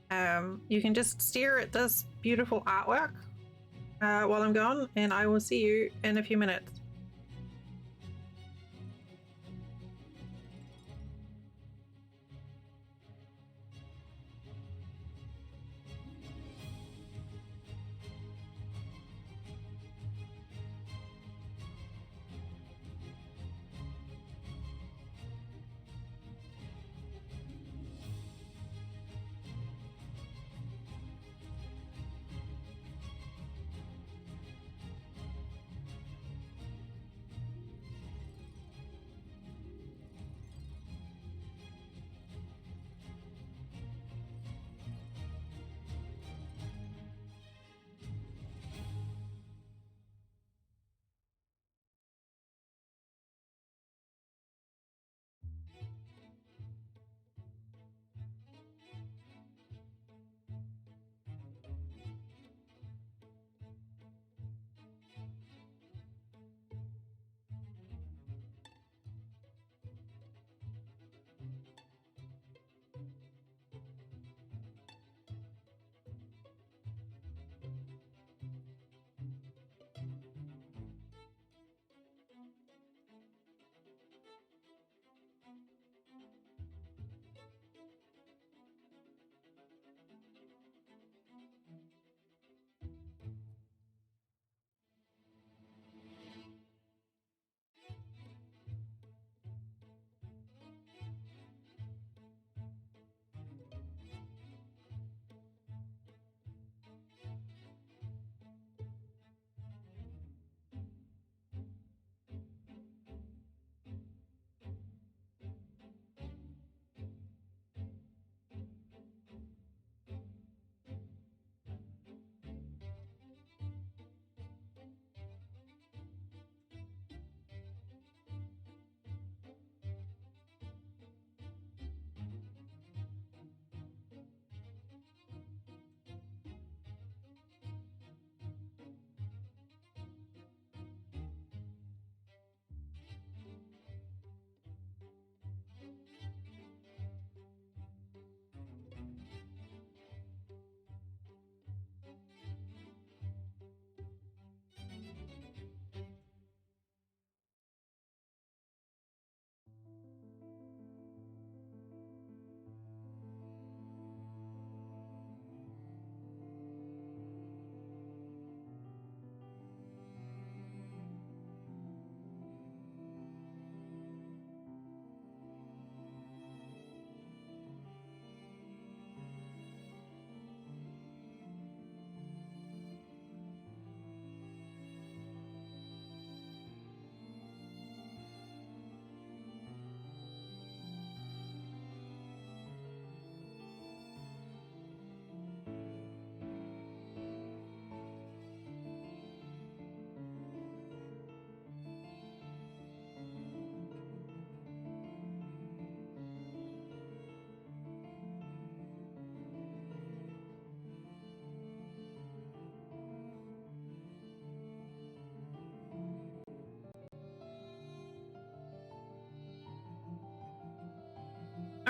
You can just stare at this beautiful artwork while I'm gone, and I will see you in a few minutes.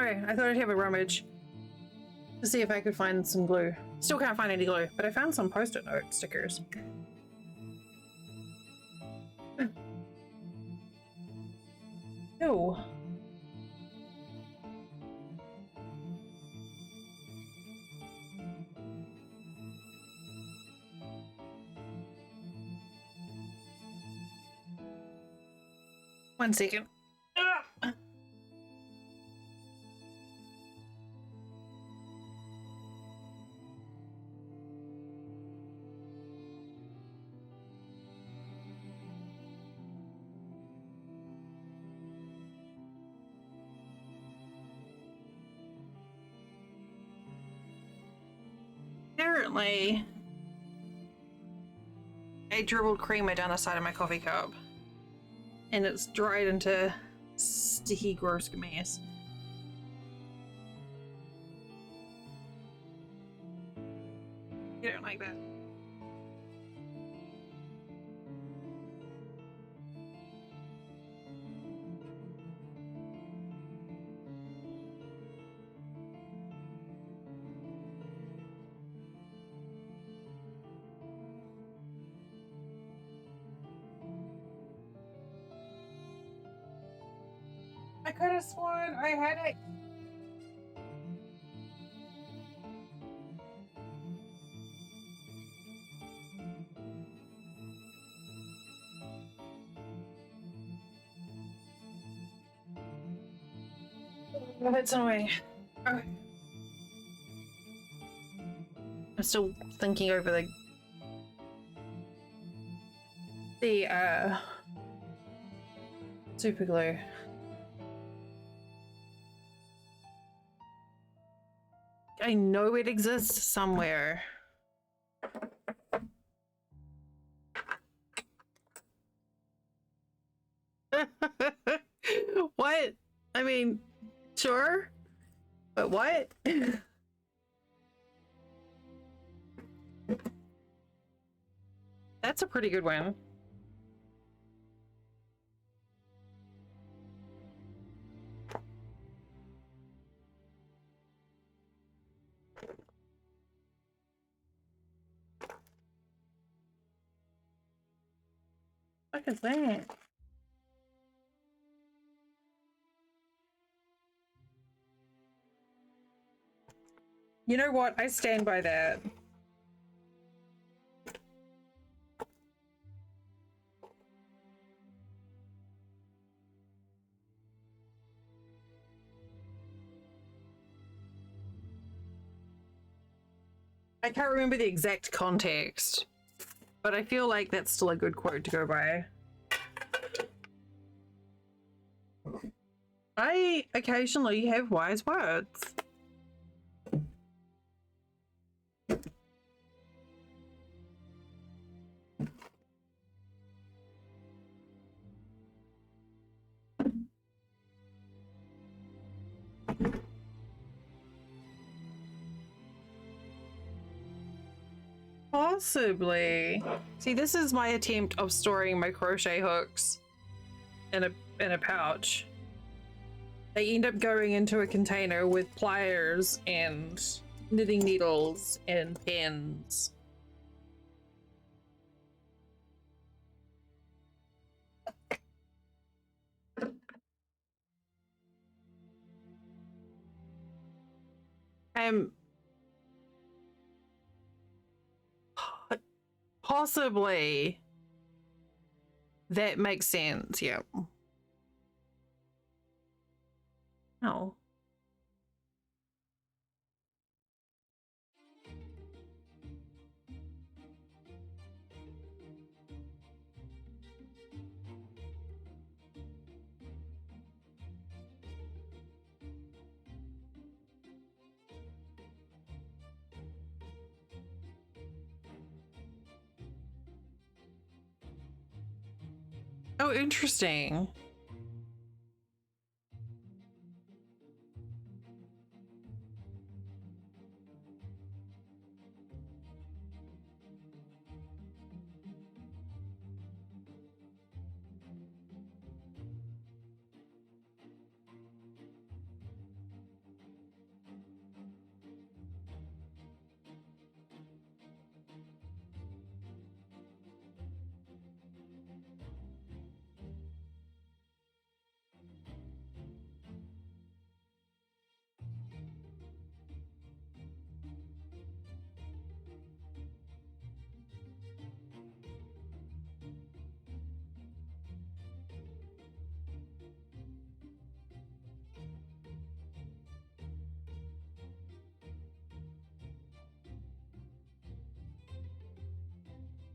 Okay, I thought I'd have a rummage to see if I could find some glue. Still can't find any glue, but I found some post-it note stickers. Ew. One second. Ah! Apparently, I dribbled creamer down the side of my coffee cup, and it's dried into sticky, gross mess. You don't like that? I could have sworn I had it. Oh, that's annoying. Okay. I'm still thinking over the super glue. I know it exists somewhere. What? I mean, sure, but what? That's a pretty good one. What is that? You know what? I stand by that. I can't remember the exact context, but I feel like that's still a good quote to go by. I occasionally have wise words. Possibly. See, this is my attempt of storing my crochet hooks in a pouch. They end up going into a container with pliers and knitting needles and pins. Um, possibly. That makes sense, yeah. Oh. Oh, interesting.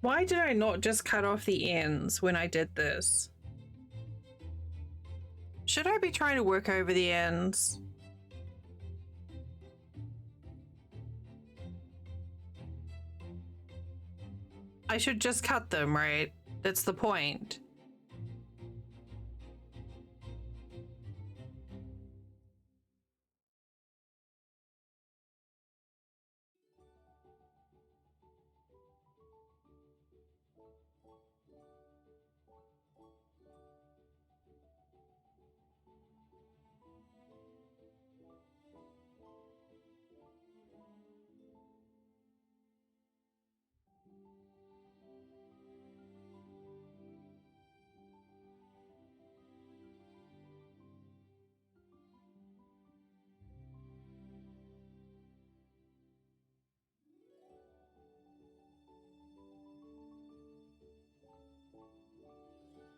Why did I not just cut off the ends when I did this? Should I be trying to work over the ends? I should just cut them, right? That's the point.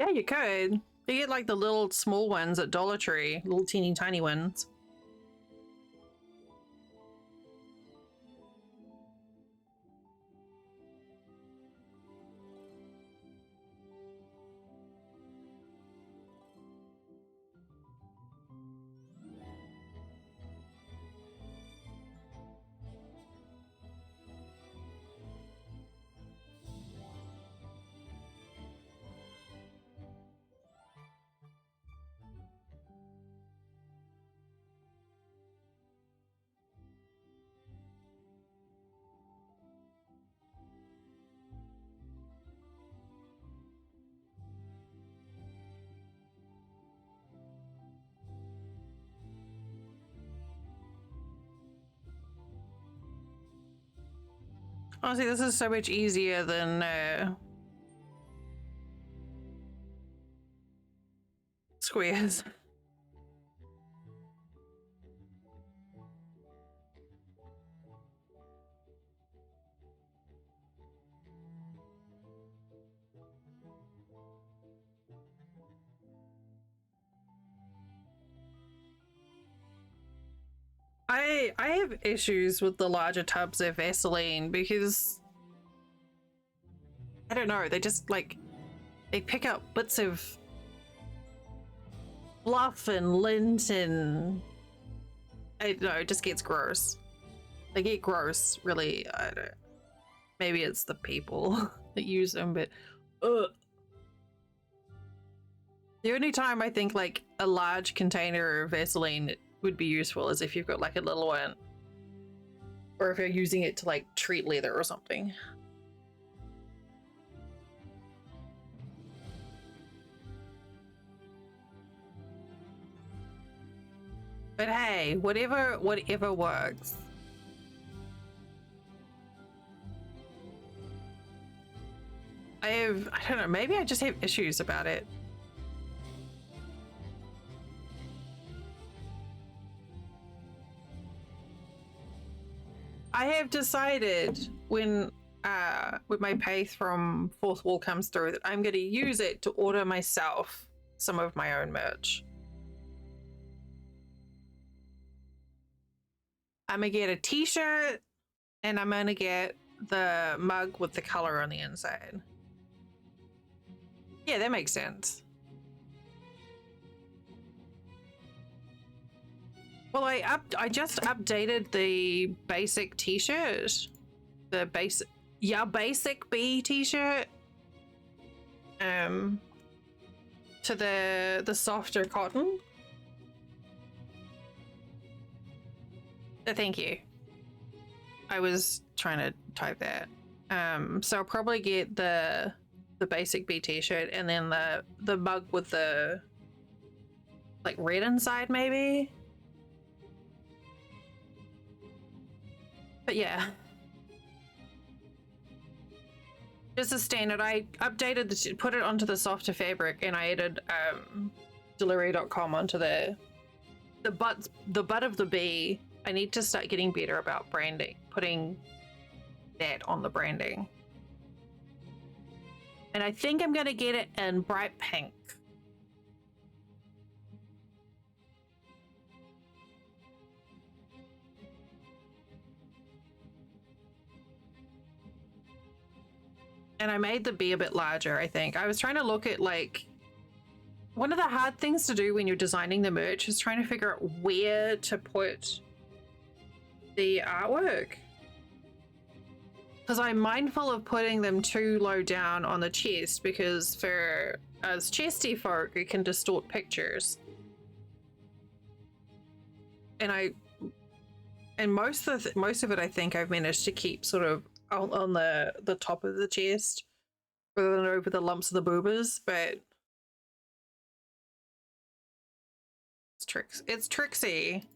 Yeah, you could. You get like the little small ones at Dollar Tree, little teeny tiny ones. Honestly, this is so much easier than squares. I have issues with the larger tubs of Vaseline because I don't know, they just like they pick up bits of fluff and lint and I don't know, it just gets gross. They get gross, really. I don't. Maybe it's the people that use them, but ugh. The only time I think like a large container of Vaseline would be useful is if you've got like a little one, or if you're using it to like treat leather or something. But hey, whatever works. I don't know, maybe I just have issues about it. I have decided when my pay from Fourth Wall comes through that I'm going to use it to order myself some of my own merch. I'm gonna get a t-shirt and I'm gonna get the mug with the color on the inside. Yeah, that makes sense. Well, I just updated the basic t-shirt. The basic B t-shirt. To the softer cotton. Thank you. I was trying to type that. So I'll probably get the basic B t-shirt and then the mug with the like red inside maybe. But yeah. Just a standard. I updated put it onto the softer fabric and I added delivery.com onto the butt of the B. I need to start getting better about branding, putting that on the branding. And I think I'm gonna get it in bright pink. And I made the B a bit larger, I think. I was trying to look at like, one of the hard things to do when you're designing the merch is trying to figure out where to put the artwork. Because I'm mindful of putting them too low down on the chest, because for us chesty folk, it can distort pictures. And most of it, I think I've managed to keep sort of on the top of the chest rather than over the lumps of the boobas, but it's tricksy.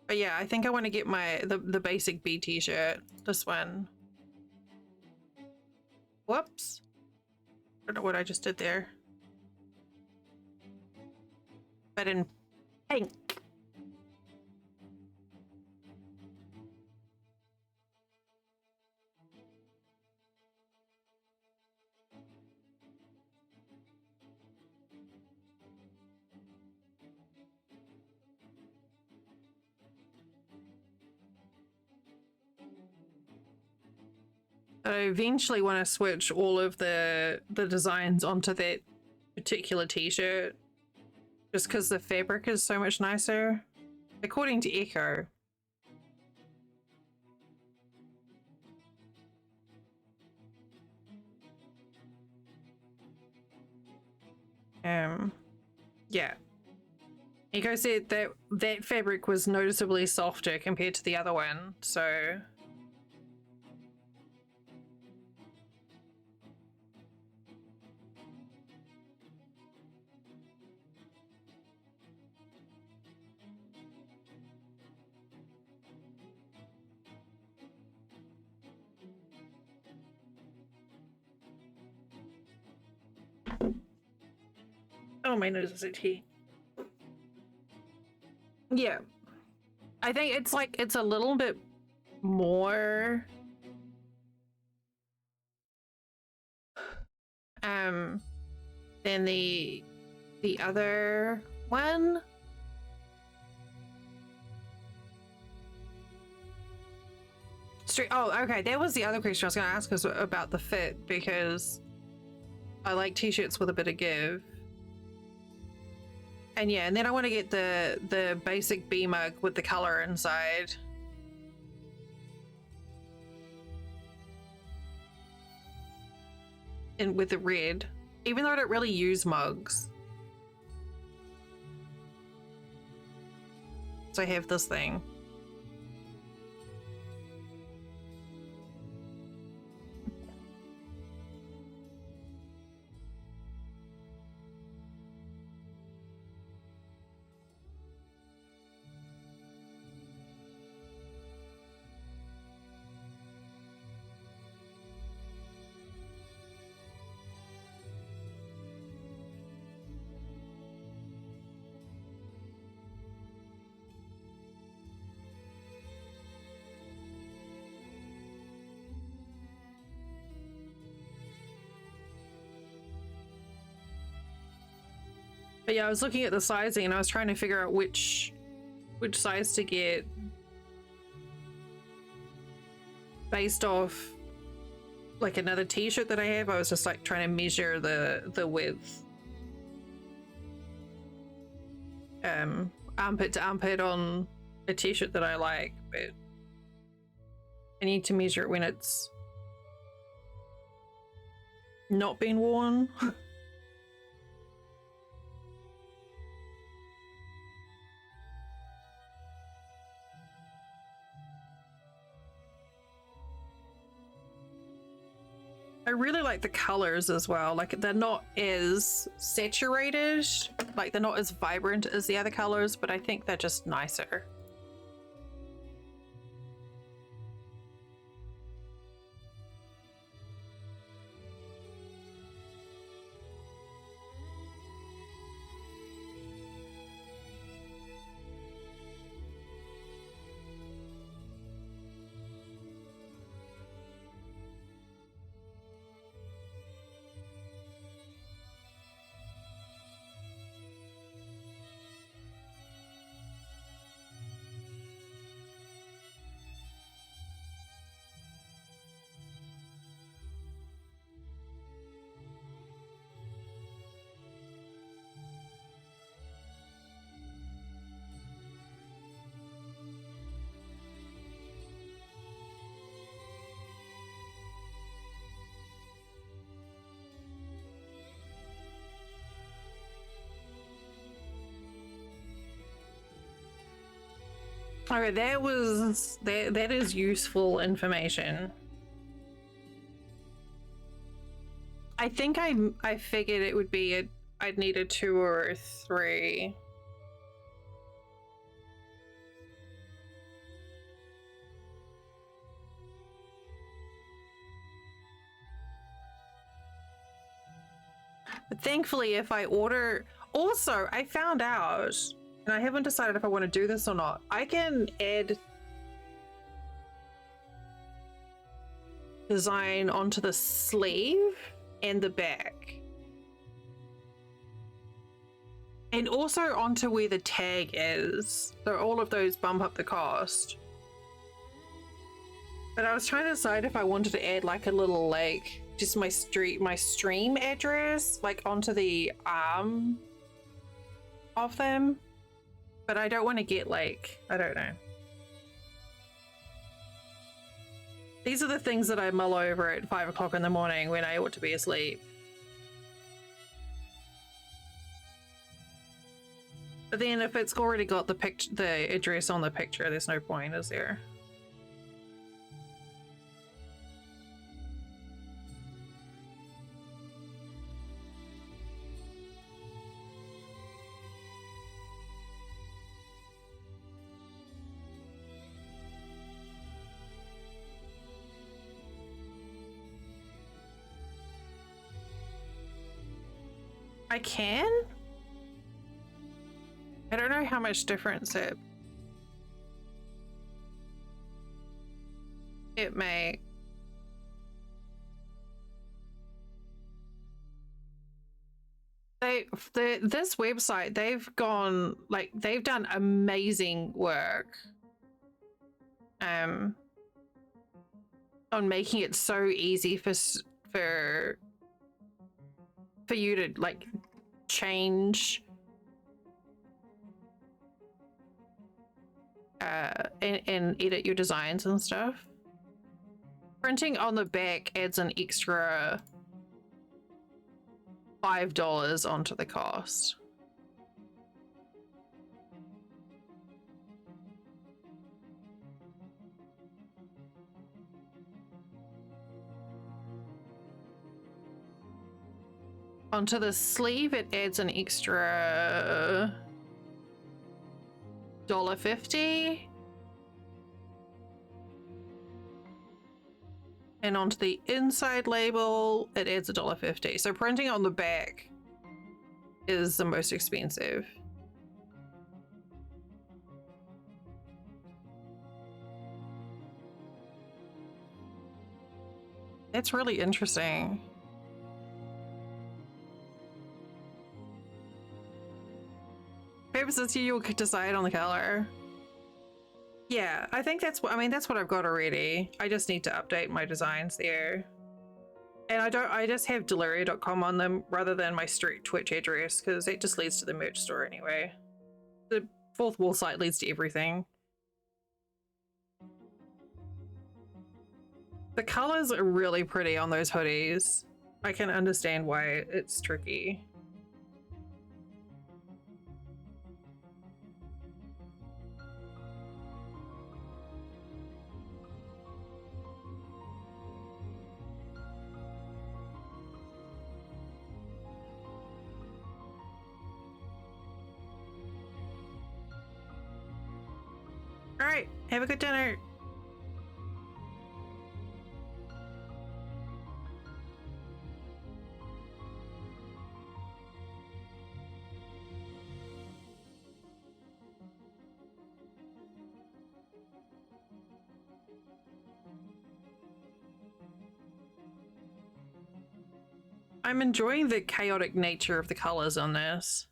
But yeah, I think I want to get the basic B t-shirt. This one. Whoops. I don't know what I just did there. But in pink. I eventually want to switch all of the designs onto that particular t-shirt, just because the fabric is so much nicer, according to Echo. Yeah. Echo said that that fabric was noticeably softer compared to the other one, so oh, my nose is itchy. Yeah. I think it's like, it's a little bit more than the other one. Oh, okay, that was the other question I was going to ask, us about the fit, because I like t-shirts with a bit of give. And yeah, and then I want to get the basic B mug with the color inside. And with the red, even though I don't really use mugs. So I have this thing. But yeah, I was looking at the sizing and I was trying to figure out which size to get based off like another t-shirt that I have. I was just like trying to measure the width. Armpit to armpit on a t-shirt that I like, but I need to measure it when it's not been worn. I really like the colors as well. Like, they're not as saturated, like they're not as vibrant as the other colors, but I think they're just nicer. Okay, that is useful information. I think I figured it would be I'd need a 2 or a 3. But thankfully, if I order... Also, I found out, and I haven't decided if I want to do this or not, I can add design onto the sleeve and the back. And also onto where the tag is. So all of those bump up the cost. But I was trying to decide if I wanted to add like a little like just my stream address like onto the arm of them. But I don't want to get like, I don't know. These are the things that I mull over at 5 o'clock in the morning when I ought to be asleep. But then if it's already got the address on the picture, there's no point, is there? I can? I don't know how much difference it may. This website, they've done amazing work on making it so easy for you to like change and edit your designs and stuff. Printing on the back adds an extra $5 onto the cost. Onto the sleeve, it adds an extra $1.50. And onto the inside label, it adds $1.50. So printing on the back is the most expensive. It's really interesting. Perhaps it's you'll decide on the color. Yeah, I think that's what I've got already. I just need to update my designs there. And I just have deliria.com on them rather than my straight Twitch address because it just leads to the merch store anyway. The fourth wall site leads to everything. The colors are really pretty on those hoodies. I can understand why it's tricky. All right, have a good dinner. I'm enjoying the chaotic nature of the colors on this.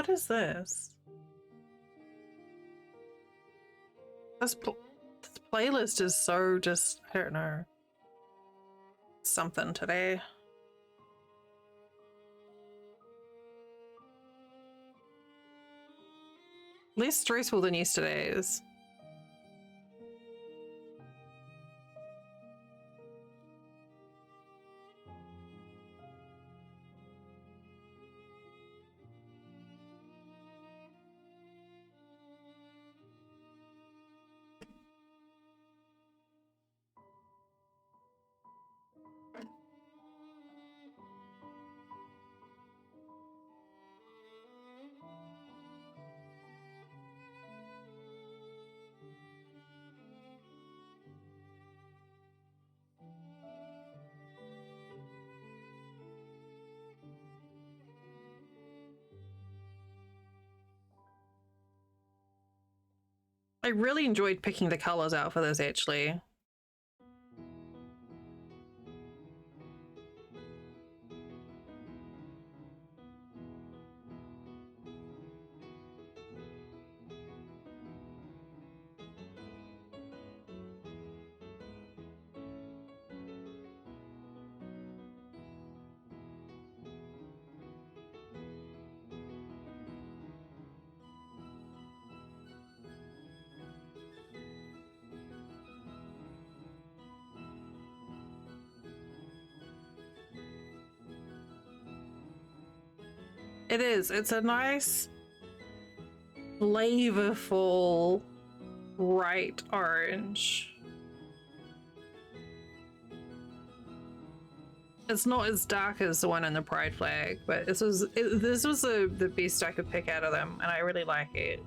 What is this? This playlist is so just, I don't know, something today. Less stressful than yesterday's. I really enjoyed picking the colors out for this, actually. It is. It's a nice, flavorful, bright orange. It's not as dark as the one in the Pride flag, but this was the best I could pick out of them, and I really like it.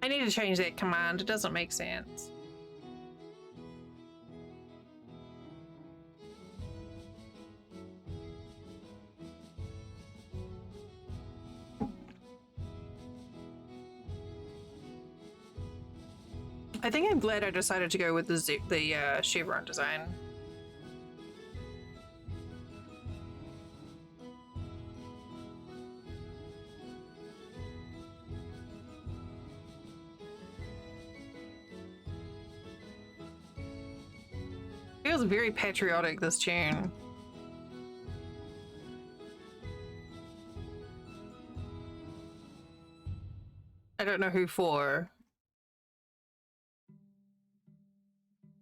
I need to change that command. It doesn't make sense. I think I'm glad I decided to go with the chevron design. Feels very patriotic, this tune. I don't know who for.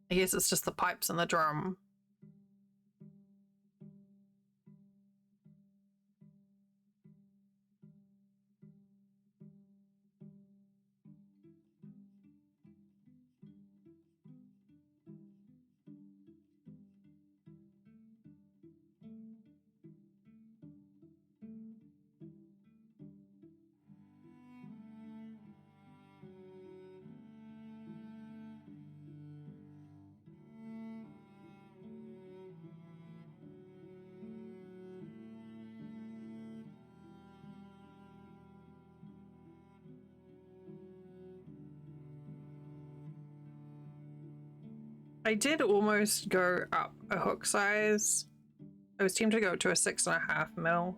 I guess it's just the pipes and the drum. I did almost go up a hook size. I was tempted to go to a 6.5 mil.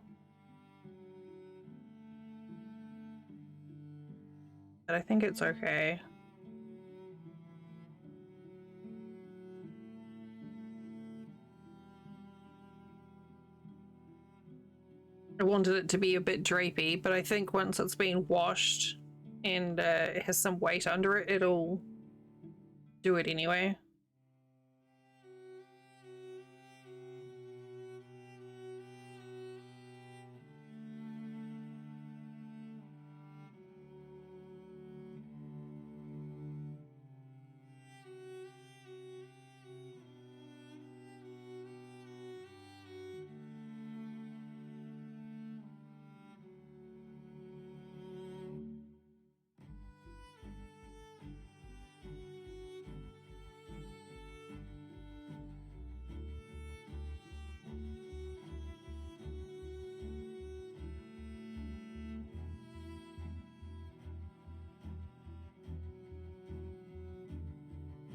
But I think it's okay. I wanted it to be a bit drapey, but I think once it's been washed and it has some weight under it, it'll do it anyway.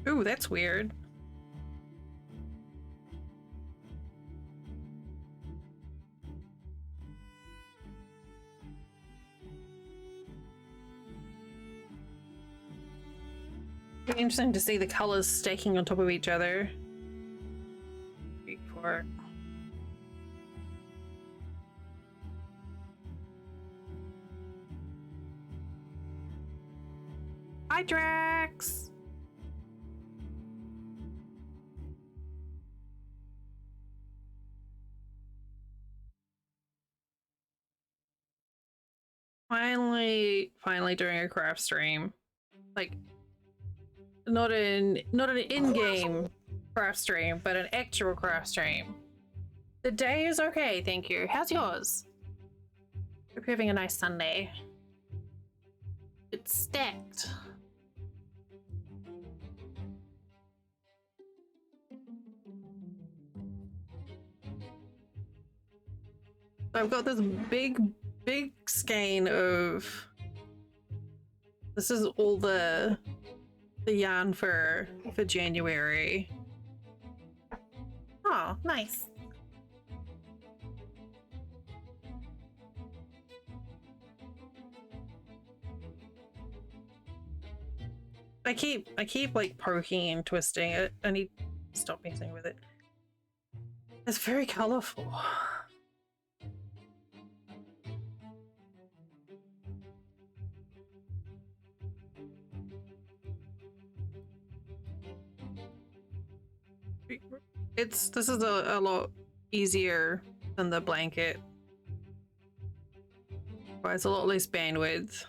Ooh, that's weird. It'd be interesting to see the colors staking on top of each other. 3, 4. Hi, Drax! Finally doing a craft stream. Like, not an in-game craft stream, but an actual craft stream. The day is okay, thank you. How's yours? Hope you're having a nice Sunday. It's stacked. So I've got this big skein of. This is all the yarn for January. Oh, nice. I keep like poking and twisting it. I need to stop messing with it. It's very colorful. This is a lot easier than the blanket. But it's a lot less bandwidth.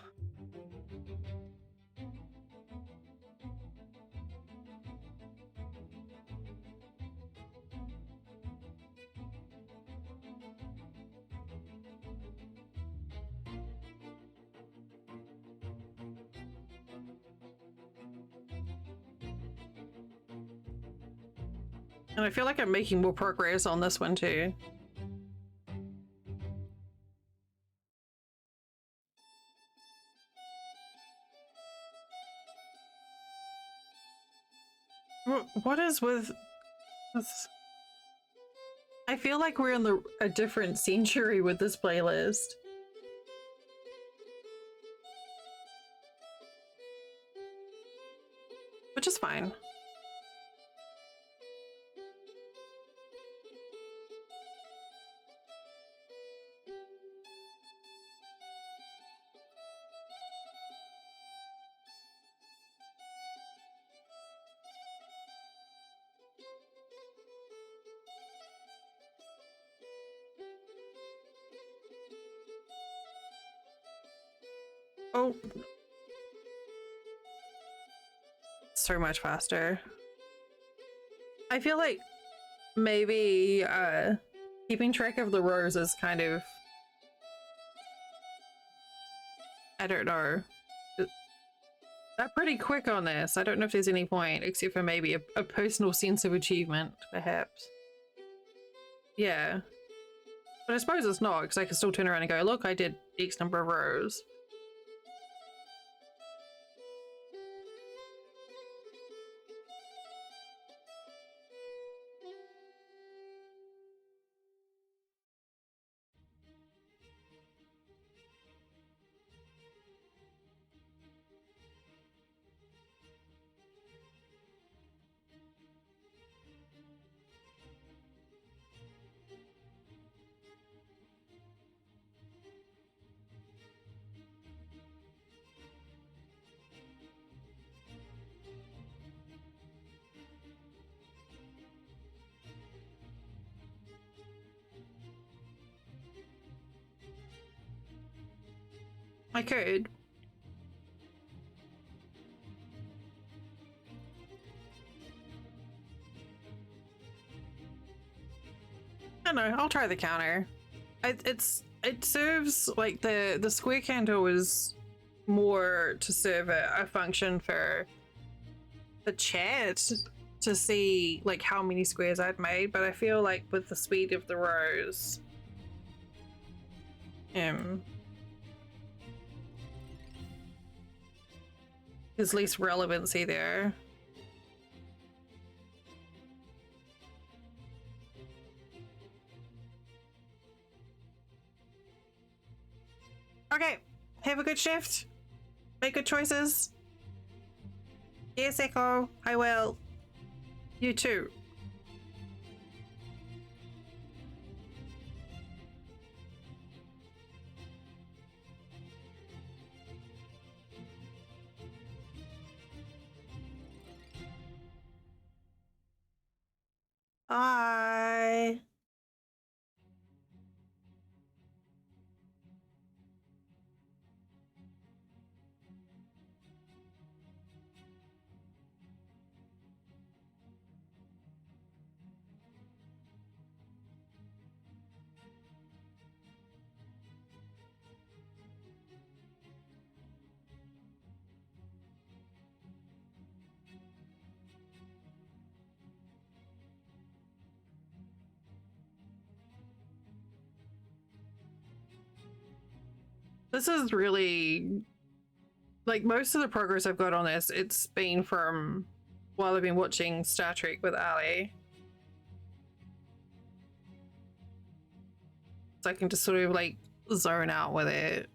And I feel like I'm making more progress on this one too. What is with this? I feel like we're in a different century with this playlist. Which is fine. Oh. So much faster. I feel like maybe keeping track of the rows is kind of, I don't know. They're pretty quick on this. I don't know if there's any point, except for maybe a personal sense of achievement, perhaps. Yeah. But I suppose it's not, because I can still turn around and go, look, I did X number of rows. I could. I don't know, I'll try the counter. It serves, like, the square candle is more to serve a function for the chat to see like how many squares I'd made, but I feel like with the speed of the rows, there's less relevancy there. Okay, have a good shift. Make good choices. Yes, Echo, I will. You too. Bye. This is really, like, most of the progress I've got on this, it's been from while I've been watching Star Trek with Ali. So I can just sort of like zone out with it.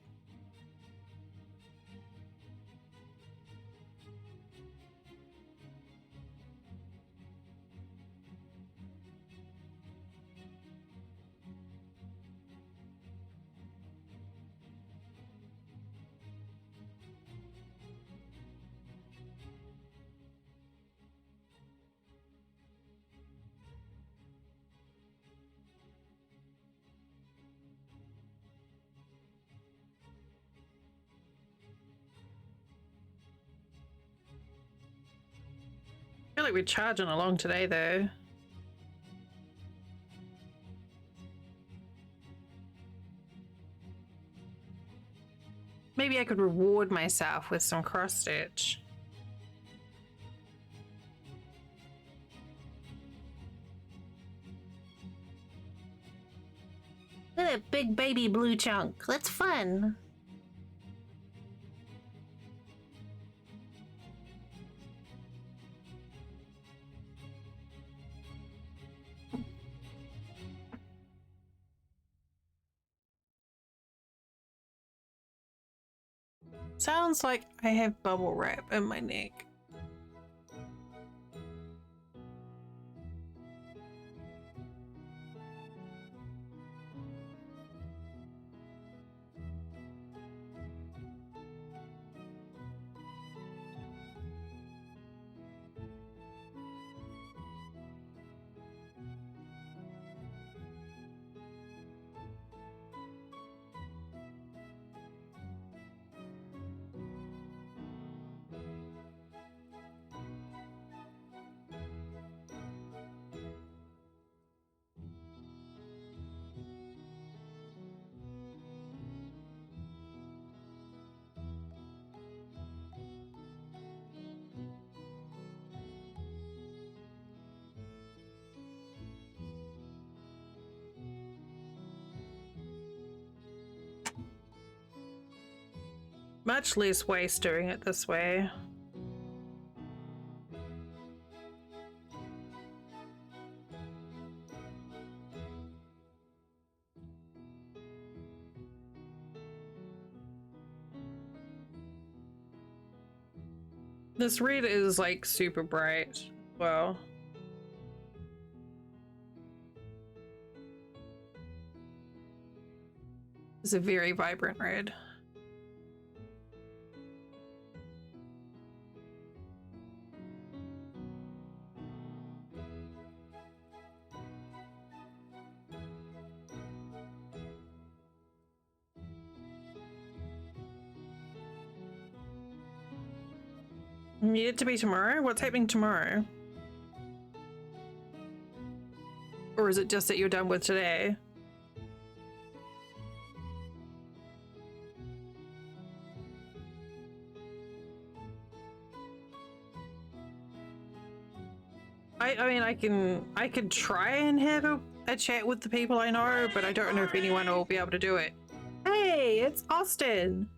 I feel like we're charging along today though. Maybe I could reward myself with some cross stitch. Look at that big baby blue chunk. That's fun. Sounds like I have bubble wrap in my neck. Much less waste doing it this way. This red is like super bright. Well, it's a very vibrant red. Need it to be tomorrow? What's happening tomorrow? Or is it just that you're done with today? I mean, I could try and have a chat with the people I know, but I don't know if anyone will be able to do it. Hey, it's Austin.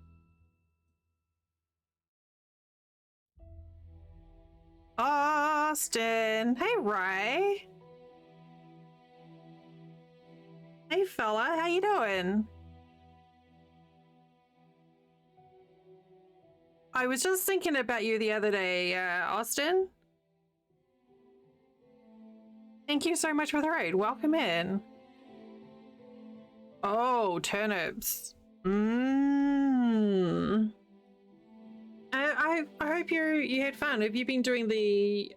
Austin. Hey, Ray. Hey, fella. How you doing? I was just thinking about you the other day, Austin. Thank you so much for the raid. Welcome in. Oh, turnips. Mmm. I hope you had fun. Have you been doing the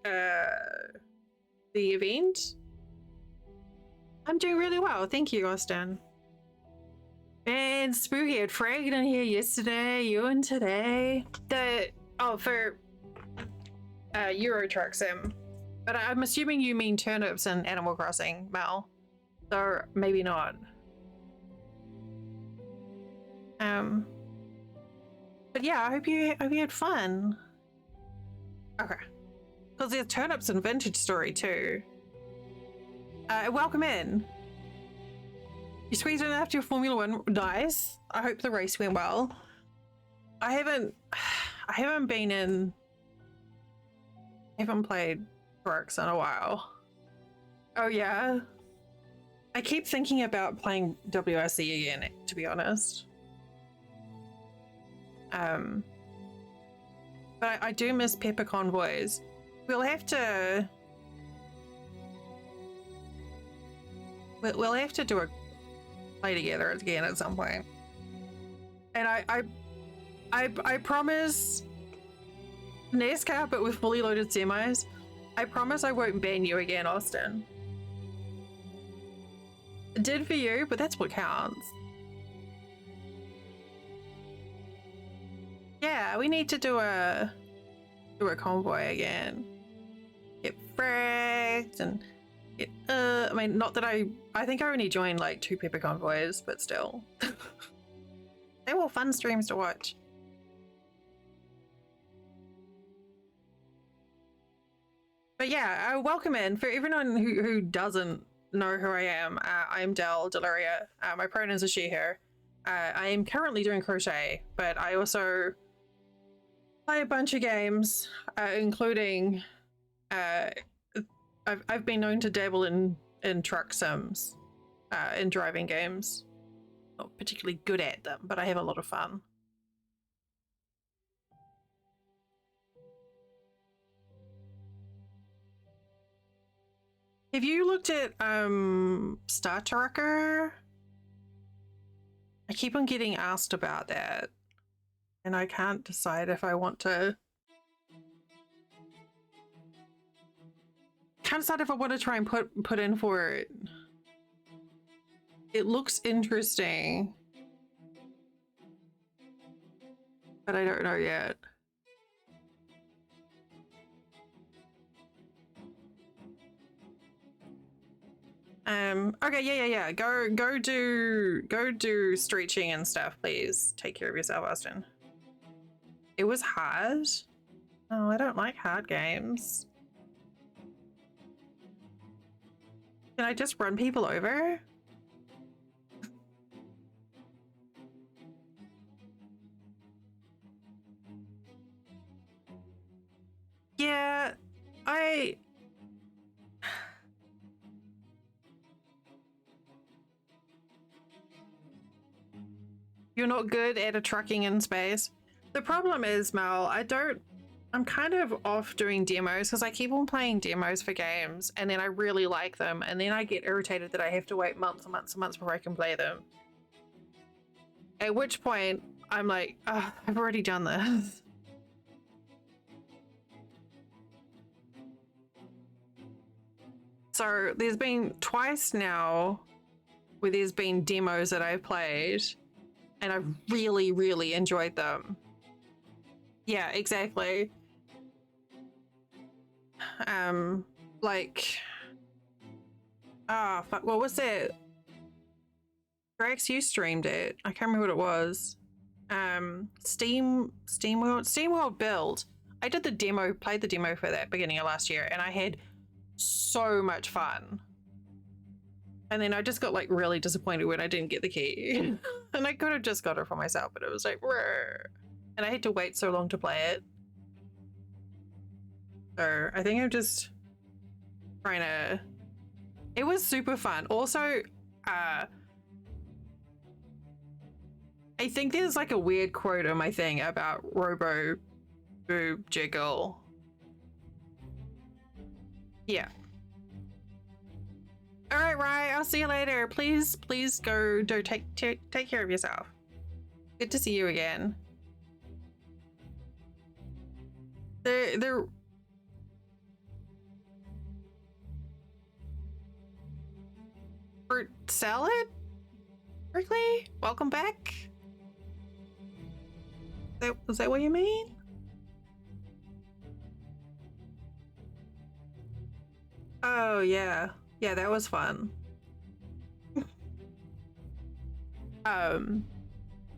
event? I'm doing really well, thank you, Austin. And Spooky had fragged in here yesterday, you and today. For Euro Truck Sim. But I'm assuming you mean turnips and Animal Crossing, Mel. So maybe not. But yeah, I hope you had fun. Okay. Because there's turnips in Vintage Story too. Welcome in. You squeezed in after your Formula One. Nice. I hope the race went well. I haven't played trucks in a while. Oh yeah. I keep thinking about playing WRC again, to be honest. But I do miss Pepper Convoys. We'll have to do a play together again at some point. And I promise, NASCAR but with fully loaded semis, I promise I won't ban you again, Austin. It did for you, but that's what counts. Yeah, we need to do a convoy again. Get fragged and get I mean, not that I think I only joined like 2 Pepper convoys, but still. They were fun streams to watch. But yeah, welcome in. For everyone who doesn't know who I am, I am Del Delaria. My pronouns are she, her. I am currently doing crochet, but I also play a bunch of games, including I've been known to dabble in truck sims, in driving games. Not particularly good at them, but I have a lot of fun. Have you looked at Star Trekker? I keep on getting asked about that, and I can't decide if I want to. Can't decide if I want to try and put in for it. It looks interesting, but I don't know yet. Okay, yeah. Go do stretching and stuff, please. Take care of yourself, Austin. It was hard. Oh, I don't like hard games. Can I just run people over? Yeah, You're not good at a trucking in space. The problem is, Mel, I'm kind of off doing demos because I keep on playing demos for games and then I really like them and then I get irritated that I have to wait months and months and months before I can play them. At which point I'm like, oh, I've already done this. So there's been twice now where there's been demos that I've played and I've really, really enjoyed them. Yeah, exactly. Like, fuck, what was that? Drax, you streamed it. I can't remember what it was. SteamWorld Build. I did the demo, played the demo for that beginning of last year, and I had so much fun. And then I just got like really disappointed when I didn't get the key. And I could have just got it for myself, but it was like, rrr. And I had to wait so long to play it. So I think I'm just trying to. It was super fun. Also, I think there's like a weird quote on my thing about Robo Boob Jiggle. Yeah. All right, Rye. I'll see you later. Please go. Do take care of yourself. Good to see you again. The fruit salad? Berkeley? Welcome back. Was that what you mean? Oh yeah. Yeah, that was fun.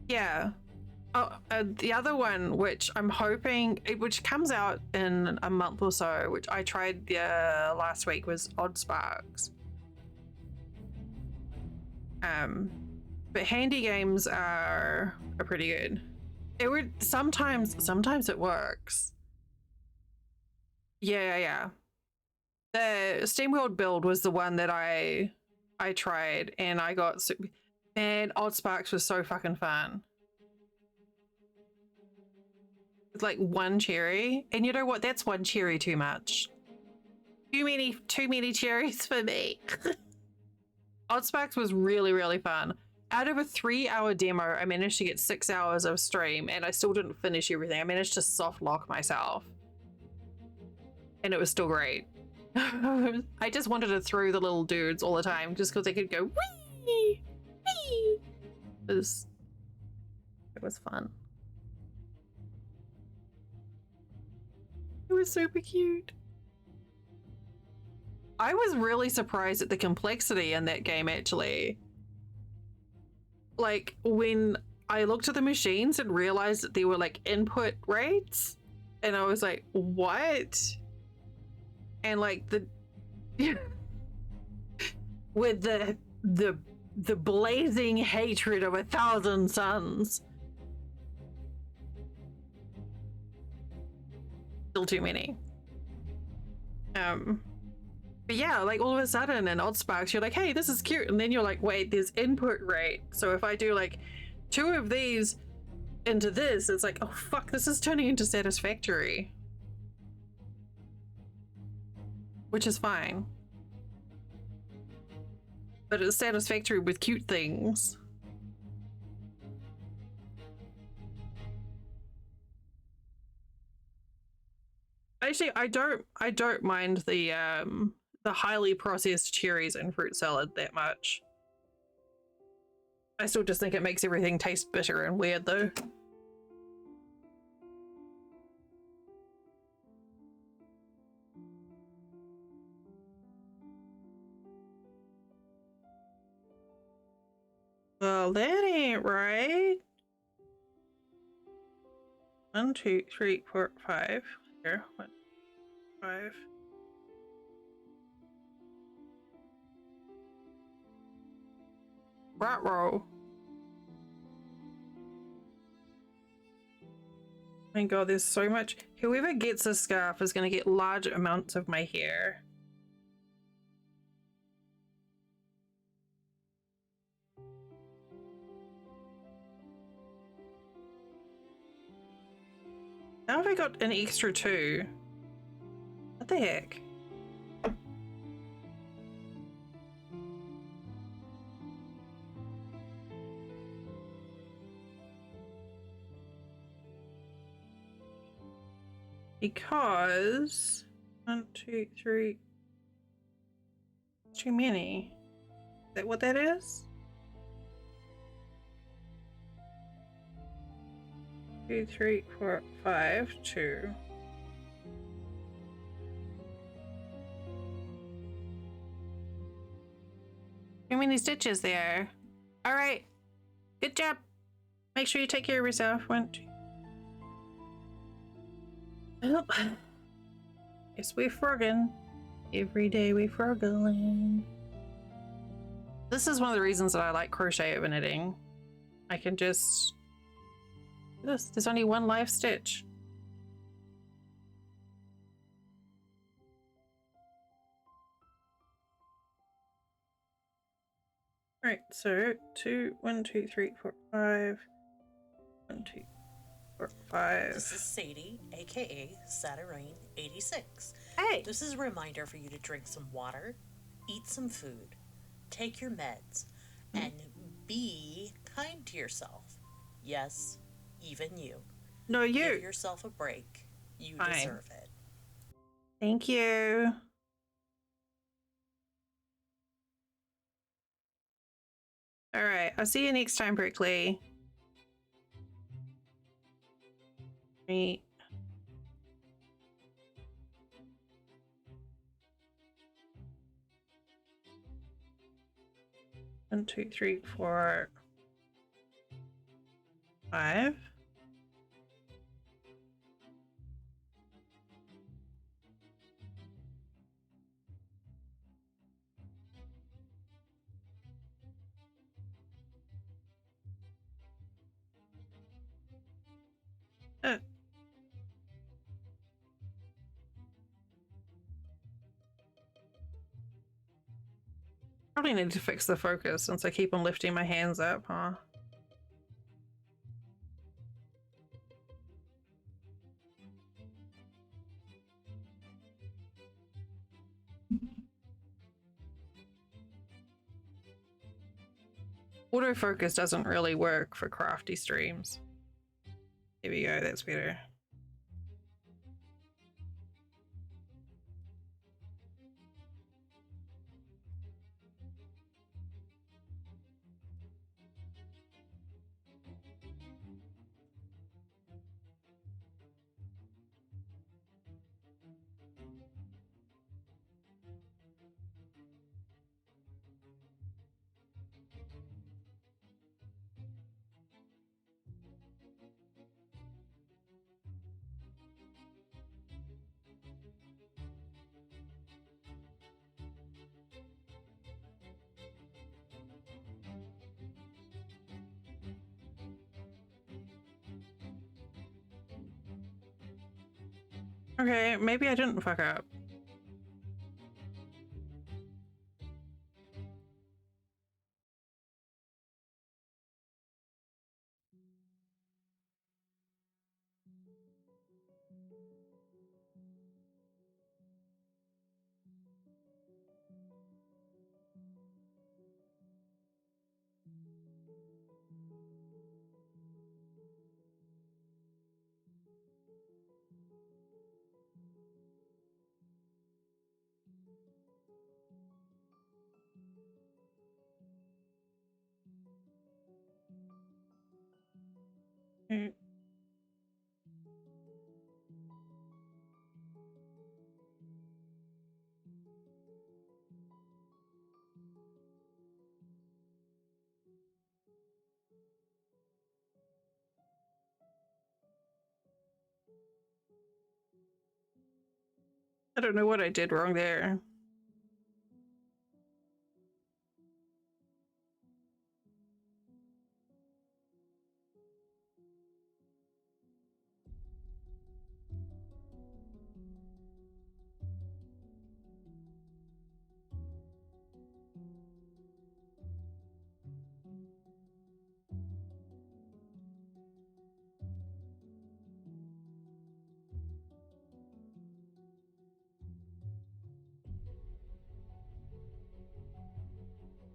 Yeah. Oh, the other one, which I'm hoping, which comes out in a month or so, which I tried last week, was Odd Sparks. But handy games are pretty good. It would sometimes it works. Yeah. The SteamWorld build was the one that I tried, and I got, and Odd Sparks was so fucking fun. It's like one cherry, and you know what? That's one cherry too much. Too many cherries for me. Odd Sparks was really fun. Out of a 3-hour demo, I managed to get 6 hours of stream, and I still didn't finish everything. I managed to soft lock myself, and it was still great. I just wanted to throw the little dudes all the time just because they could go wee, wee. It was fun. It was super cute. I was really surprised at the complexity in that game, actually. Like, when I looked at the machines and realized that there were like input rates, and I was like, what? And like with the blazing hatred of 1,000 suns. Still too many. But yeah, like all of a sudden in Odd Sparks, you're like, hey, this is cute. And then you're like, wait, there's input rate. So if I do like 2 of these into this, it's like, oh fuck, this is turning into Satisfactory. Which is fine. But it's Satisfactory with cute things. Actually, I don't mind the highly processed cherries in fruit salad that much. I still just think it makes everything taste bitter and weird though. Well, that ain't right. 1, 2, 3, 4, 5. Here, 1, 5. Rot row. My god, there's so much. Whoever gets this scarf is going to get large amounts of my hair. How have I got an extra 2? What the heck? Because 1, 2, 3. Too many. Is that what that is? 2, 3, 4, 5, 2. Too many stitches there. All right. Good job. Make sure you take care of yourself. 1, 2. Well, guess we're frogging. Every day we froggling. This is one of the reasons that I like crochet over knitting. I can just... There's only one live stitch. Alright, so 2, 1, 2, 3, 4, 5. 1, 2, 4, 5. This is Sadie, aka Saturain86. Hey! This is a reminder for you to drink some water, eat some food, take your meds, and be kind to yourself. Yes, even you. No, you! Give yourself a break. You Fine. deserve it. Thank you. Alright, I'll see you next time, Brickley. Right. One, 2, 3, 4, 5. Probably need to fix the focus since I keep on lifting my hands up, huh? Autofocus doesn't really work for crafty streams. Here we go, that's better. Okay, maybe I didn't fuck up. Mm. I don't know what I did wrong there.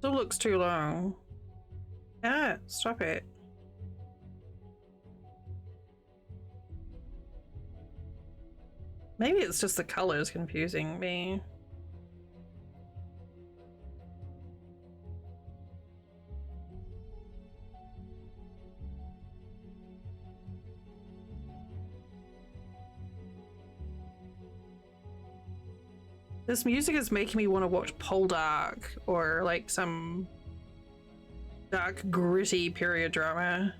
Still looks too long. Ah, stop it. Maybe it's just the colors confusing me. This music is making me want to watch Poldark or like some dark, gritty period drama.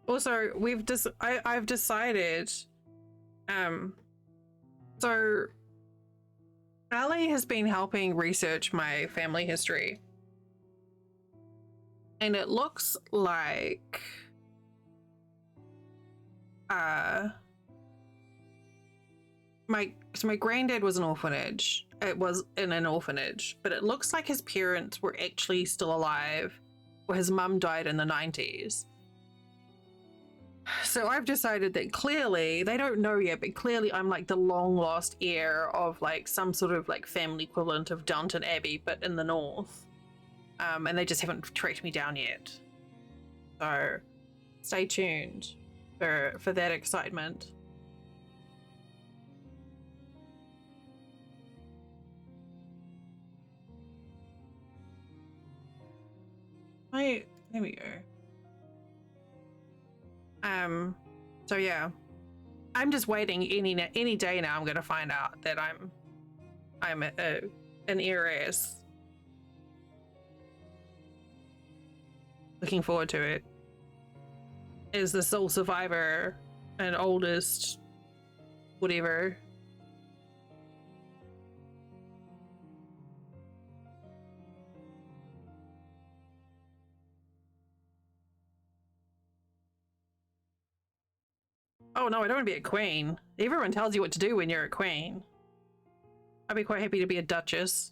Also, I've decided, so Ali has been helping research my family history. And it looks like my granddad was an orphanage. It was in an orphanage, but it looks like his parents were actually still alive, or his mum died in the 90s. So I've decided that clearly, they don't know yet, but clearly I'm like the long lost heir of like some sort of like family equivalent of Downton Abbey, but in the north. And they just haven't tracked me down yet. So stay tuned for that excitement. There we go. So yeah, I'm just waiting. Any day now, I'm gonna find out that I'm an heiress. Looking forward to it. Is the sole survivor and oldest, whatever. Oh no, I don't want to be a queen. Everyone tells you what to do when you're a queen. I'd be quite happy to be a duchess.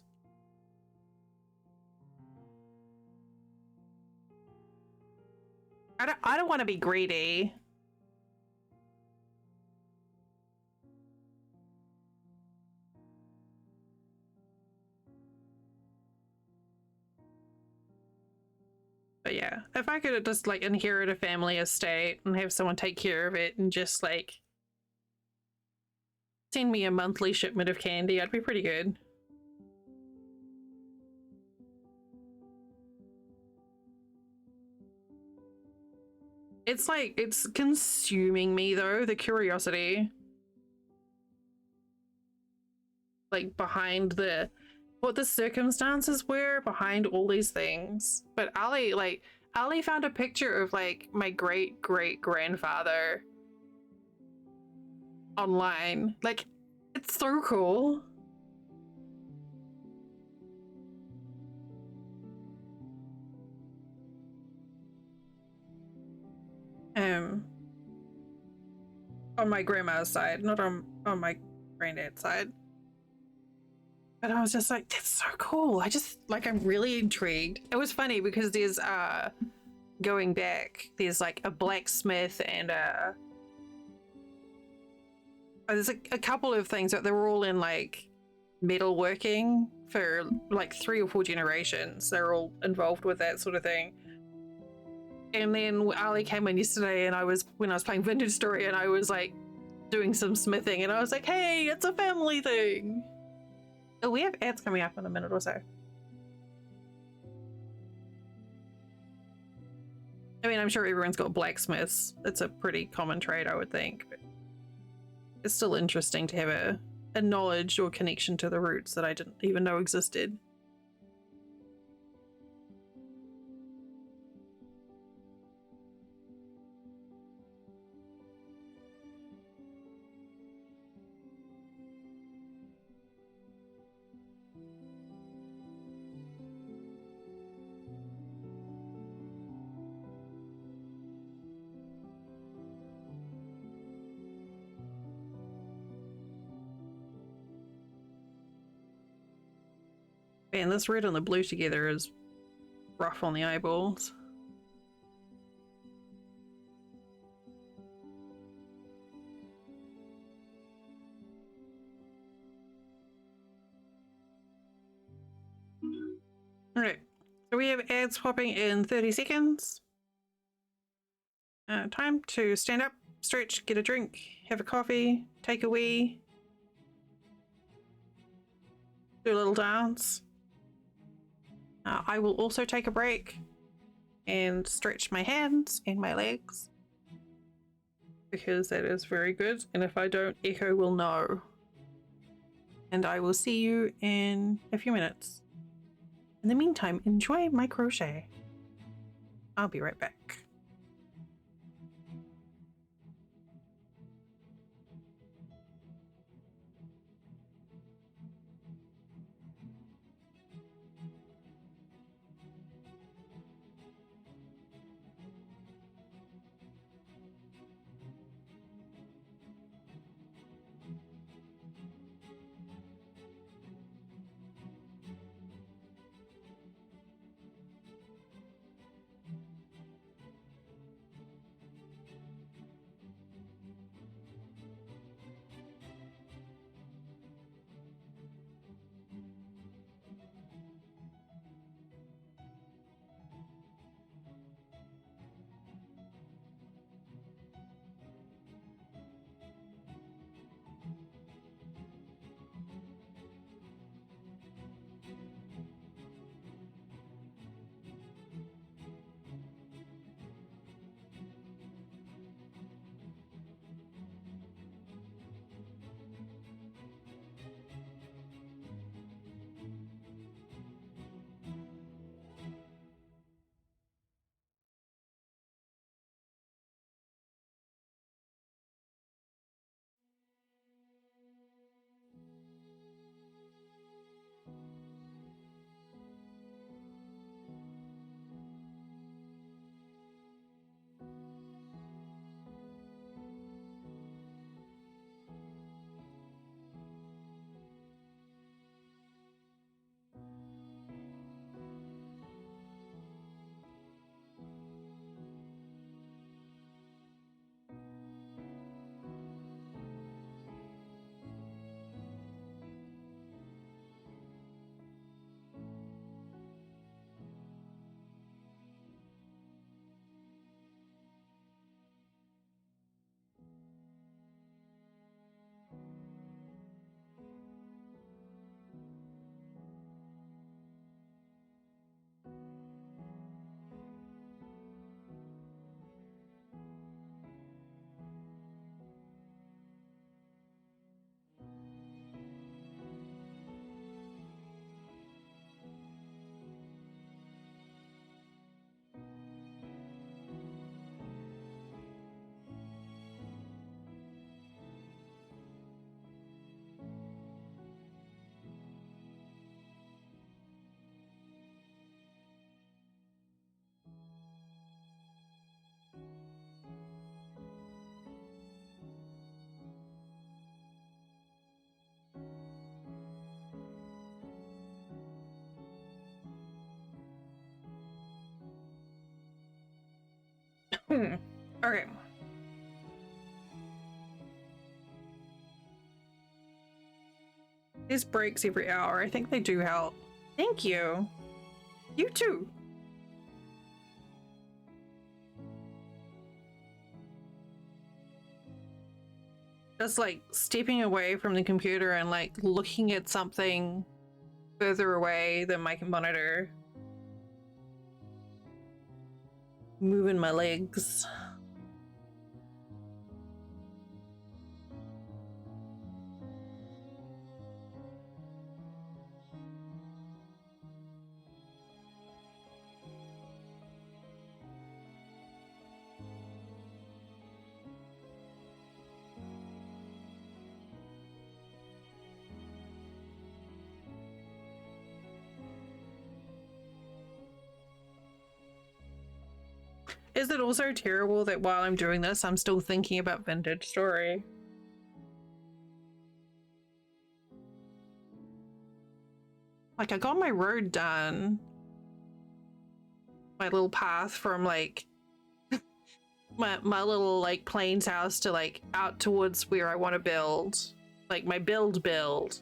I don't want to be greedy. But yeah, if I could just like inherit a family estate and have someone take care of it and just like send me a monthly shipment of candy, I'd be pretty good. It's like, it's consuming me though, the curiosity. Like behind what the circumstances were behind all these things. But Ali found a picture of like my great grandfather online. Like, it's so cool. On my grandma's side, not on my granddad's side. But I was just like, that's so cool. I'm really intrigued. It was funny because there's going back, there's like a blacksmith and there's a couple of things that they were all in like metalworking for like 3 or 4 generations. They're all involved with that sort of thing. And then Ali came in yesterday, and when I was playing Vintage Story, and I was like doing some smithing, and I was like, hey, it's a family thing. Oh, we have ads coming up in a minute or so. I mean, I'm sure everyone's got blacksmiths. It's a pretty common trade, I would think. But it's still interesting to have a knowledge or connection to the roots that I didn't even know existed. Man, this red and the blue together is rough on the eyeballs. Alright, so we have ads popping in 30 seconds. Time to stand up, stretch, get a drink, have a coffee, take a wee, do a little dance. I will also take a break and stretch my hands and my legs, because that is very good, and if I don't, Echo will know. And I will see you in a few minutes. In the meantime, enjoy my crochet. I'll be right back. Okay. There's breaks every hour. I think they do help. Thank you. You too. Just like stepping away from the computer and like looking at something further away than my monitor. Moving my legs. Is it also terrible that while I'm doing this, I'm still thinking about Vintage Story? Like, I got my road done. My little path from, like, my little, like, plains house to, like, out towards where I want to build. Like, my build.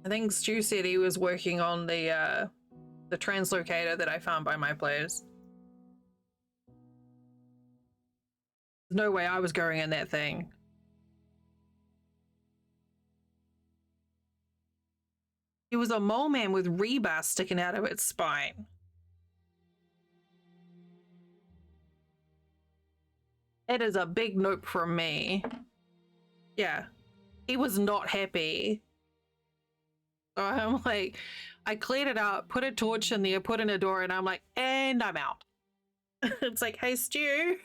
I think Stu said he was working on the translocator that I found by my place. There's no way I was going in that thing. It was a mole man with rebar sticking out of its spine. It is a big nope from me. Yeah. He was not happy. So I'm like, I cleared it out, put a torch in there, put in a door, and I'm like, and I'm out. It's like, hey, Stu,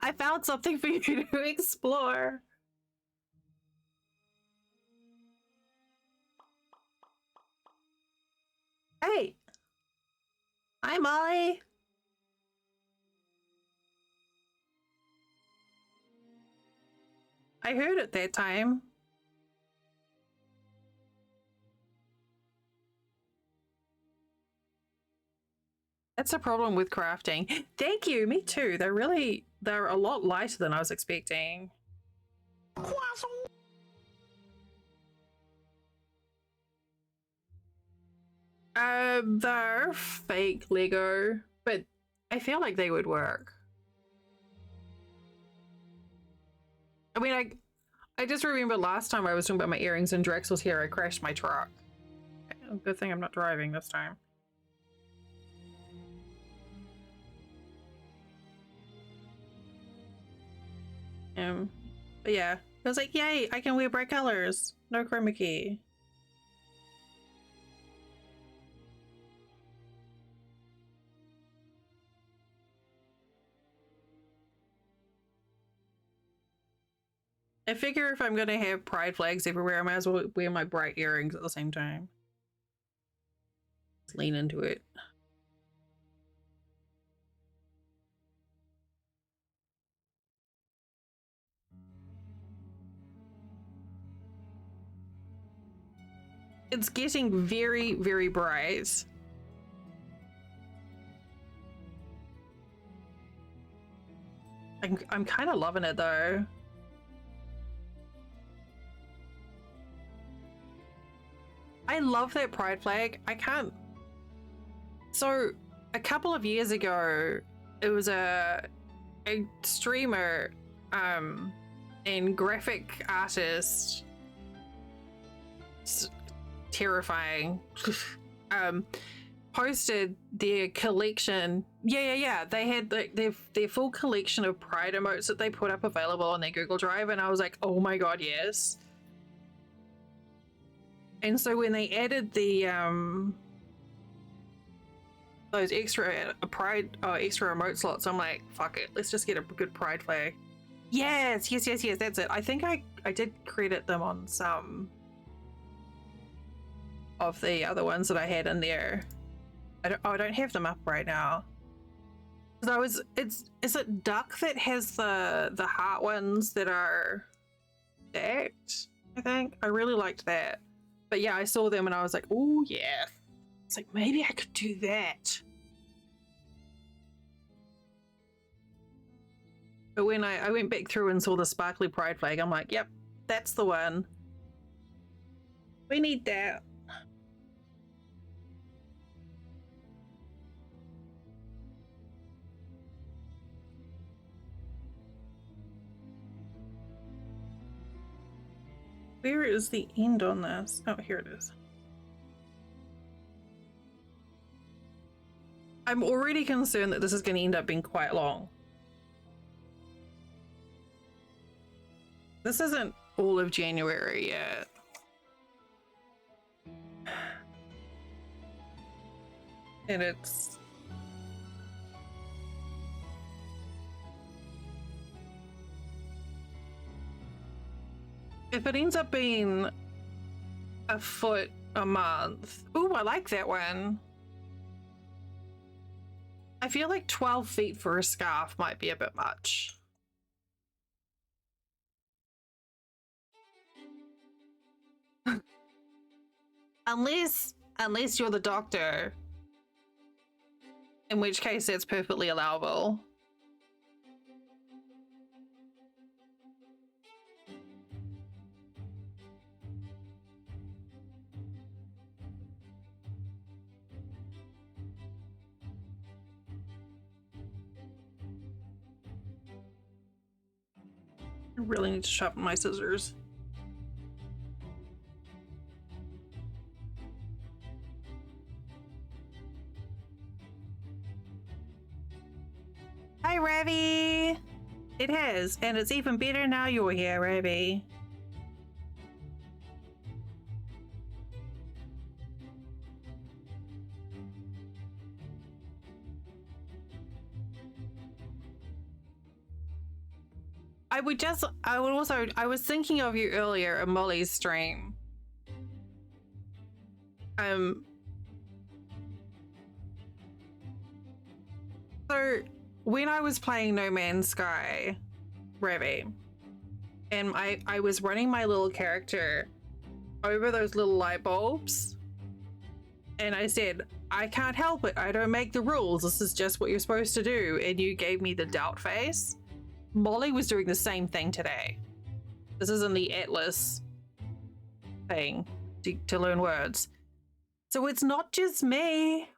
I found something for you to explore. Hey. Hi, Molly. I heard it that time. That's a problem with crafting. Thank you, me too. They're a lot lighter than I was expecting. They're fake Lego, but I feel like they would work. I mean, I just remember last time I was talking about my earrings and Drex was here, I crashed my truck. Good thing I'm not driving this time. But yeah, I was like, yay, I can wear bright colors. No chroma key. I figure if I'm gonna have pride flags everywhere, I might as well wear my bright earrings at the same time. Let's lean into it. It's getting very, very bright. I'm kind of loving it though. I love that pride flag. I can't. So a couple of years ago, it was a streamer and graphic artist. Terrifying. Posted their collection. Yeah. They had their full collection of Pride emotes that they put up available on their Google Drive, and I was like, oh my god, yes. And so when they added the those extra Pride extra emote slots, I'm like, fuck it, let's just get a good Pride flag. Yes, that's it. I think I did credit them on some of the other ones that I had in there. I don't have them up right now. Is it Duck that has the heart ones that are stacked? I think. I really liked that. But yeah, I saw them and I was like, oh yeah. It's like, maybe I could do that. But when I went back through and saw the sparkly pride flag, I'm like, yep, that's the one. We need that. Where is the end on this? Oh, here it is. I'm already concerned that this is going to end up being quite long. This isn't all of January yet. And it's... if it ends up being a foot a month... Ooh, I like that one. I feel like 12 feet for a scarf might be a bit much. Unless you're the doctor. In which case it's perfectly allowable. I really need to sharpen my scissors. Hi, Ravi! It has, and it's even better now you're here, Ravi. I was thinking of you earlier in Molly's stream. So when I was playing No Man's Sky, Ravi, and I was running my little character over those little light bulbs, and I said, I can't help it, I don't make the rules, this is just what you're supposed to do, and you gave me the doubt face. Molly was doing the same thing today. This is in the Atlas thing to learn words. So it's not just me.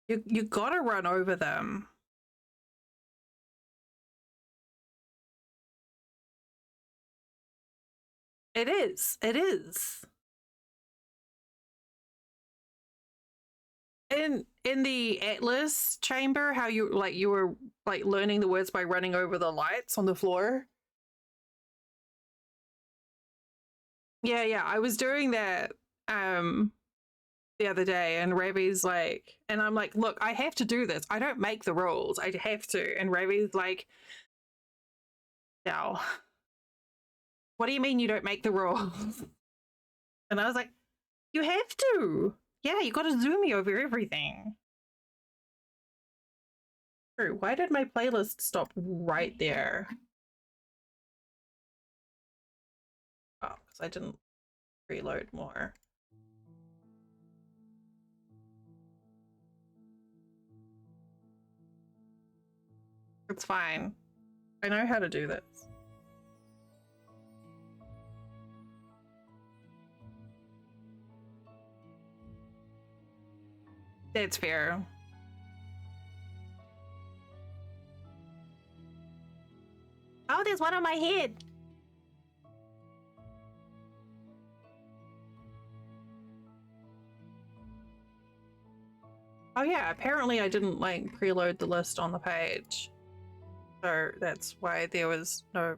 You gotta run over them. It is. It is. In the Atlas chamber, how you were like learning the words by running over the lights on the floor. Yeah, I was doing that the other day, and Ravi's like, and I'm like, look, I have to do this. I don't make the rules. I have to. And Ravi's like, no. What do you mean you don't make the rules? And I was like, you have to. Yeah, you gotta zoom me over everything. True. Why did my playlist stop right there? Oh, because I didn't reload more. It's fine. I know how to do this. That's fair. Oh, there's one on my head. Oh yeah, apparently I didn't like preload the list on the page. So that's why there was no...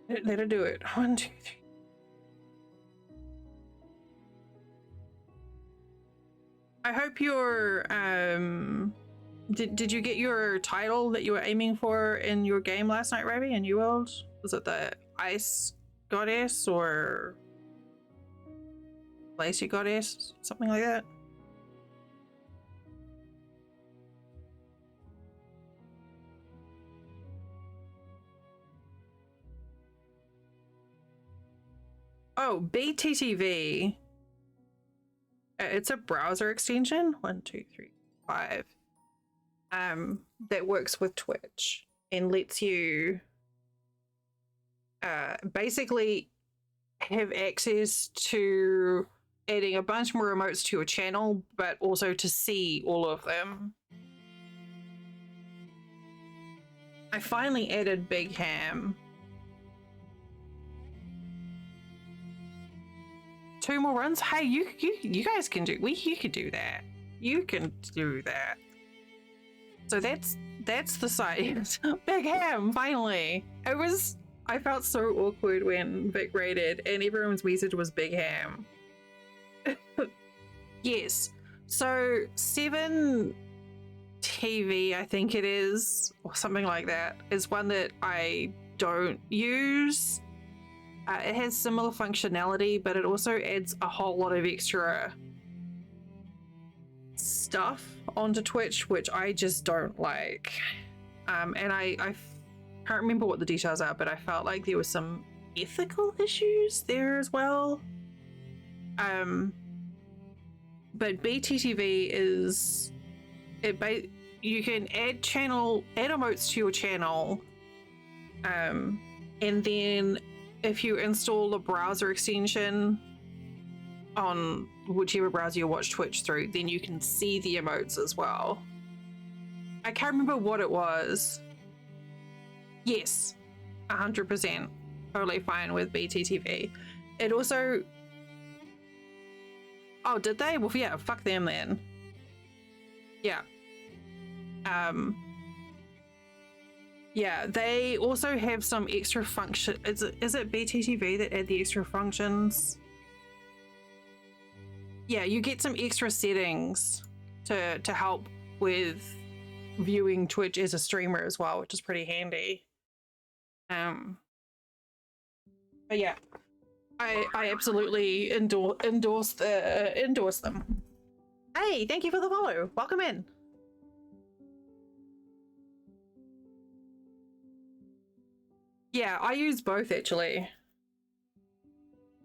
Let her do it. 1, 2, 3. I hope you're did you get your title that you were aiming for in your game last night, Ravi, in New World? Was it the Ice Goddess or Place you goddess, something like that. Oh, BTTV. It's a browser extension. 1, 2, 3, 5. That works with Twitch and lets you basically have access to adding a bunch more emotes to your channel, but also to see all of them. I finally added Big Ham. 2 more runs. Hey, you guys can do. You can do that. You can do that. So that's the site. Big Ham. Finally, I felt so awkward when Vic raided and everyone's message was Big Ham. Yes. So 7 TV, I think it is, or something like that, is one that I don't use. It has similar functionality, but it also adds a whole lot of extra stuff onto Twitch, which I just don't like. And I can't remember what the details are, but I felt like there were some ethical issues there as well. But BTTV is you can add emotes to your channel, and then if you install a browser extension on whichever browser you watch Twitch through, then you can see the emotes as well. I can't remember what it was. Yes, 100%. Totally fine with BTTV. It also... Oh, did they? Well, yeah, fuck them then. Yeah. Yeah, they also have some extra function. Is it BTTV that add the extra functions? Yeah, you get some extra settings to help with viewing Twitch as a streamer as well, which is pretty handy. But yeah, I absolutely endorse them. Hey, thank you for the follow. Welcome in. Yeah, I use both actually.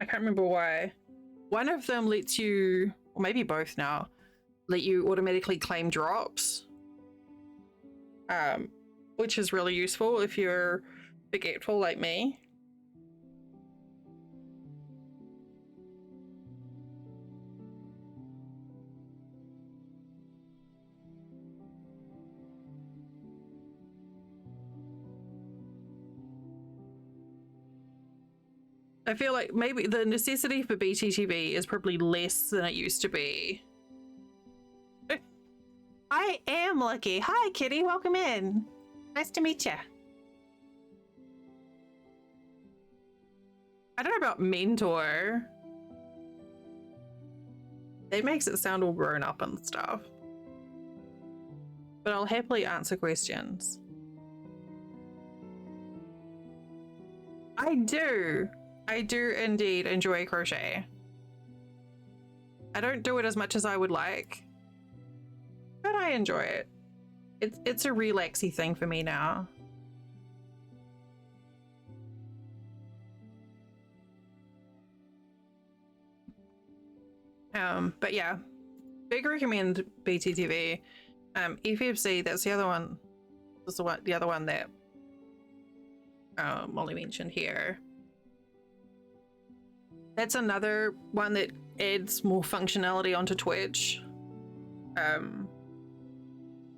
I can't remember why. One of them lets you, or maybe both now, let you automatically claim drops. Which is really useful if you're forgetful like me. I feel like maybe the necessity for BTTV is probably less than it used to be. I am lucky. Hi, Kitty. Welcome in. Nice to meet you. I don't know about mentor. That makes it sound all grown up and stuff. But I'll happily answer questions. I do indeed enjoy crochet. I don't do it as much as I would like, but I enjoy it. It's a relaxy thing for me now. But yeah, big recommend BTTV. FFC, that's the other one. That's the other one that Molly mentioned here. That's another one that adds more functionality onto Twitch.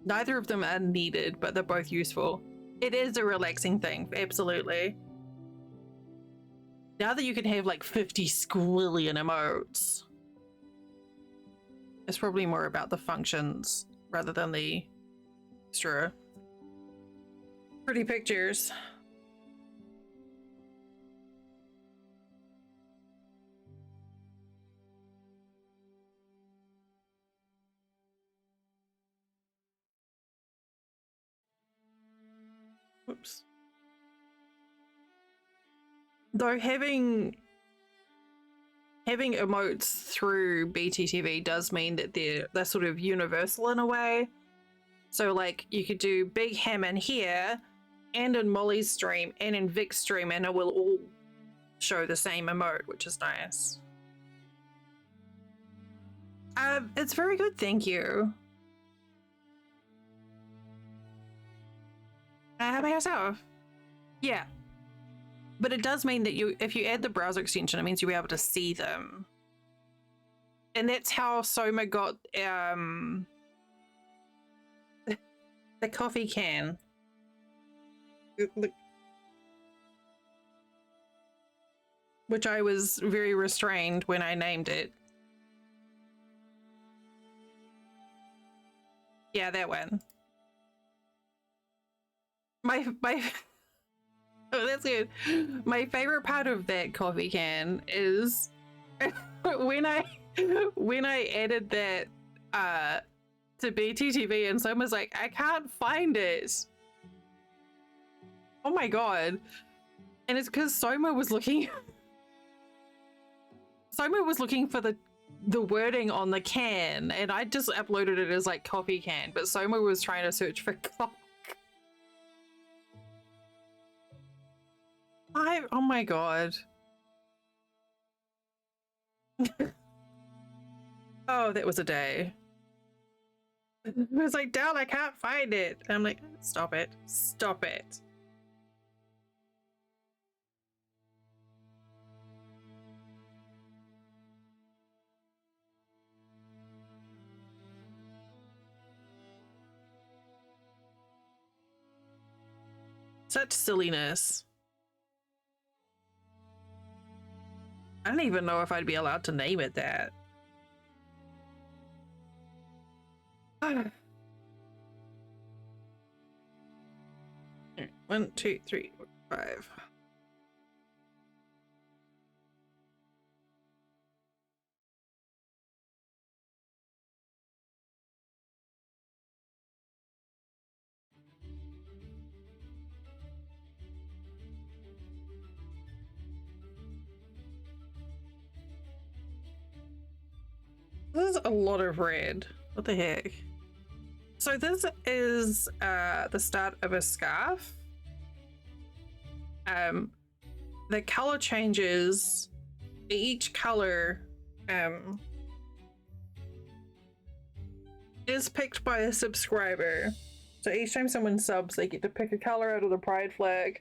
Neither of them are needed, but they're both useful. It is a relaxing thing, absolutely. Now that you can have like 50 squillion emotes, it's probably more about the functions rather than the extra pretty pictures. Whoops. Though having having emotes through BTTV does mean that they're sort of universal in a way. So like you could do Big Ham in here and in Molly's stream and in Vic's stream, and it will all show the same emote, which is nice. It's very good, thank you. How about yourself? Yeah. But it does mean that if you add the browser extension, it means you'll be able to see them. And that's how Soma got the coffee can. Which I was very restrained when I named it. Yeah, that one. My oh, that's good. My favorite part of that coffee can is when I added that to BTTV and someone's like, I can't find it. Oh my god. And it's because Soma was looking for the wording on the can, and I just uploaded it as like coffee can, but Soma was trying to search for cock. Oh my god. Oh, that was a day. It was like, Dal, I can't find it. And I'm like, stop it. Stop it. Such silliness. I don't even know if I'd be allowed to name it that. 1, 2, 3, 4, 5. This is a lot of red. What the heck? So this is the start of a scarf. The color changes. Each color is picked by a subscriber. So each time someone subs, they get to pick a color out of the pride flag.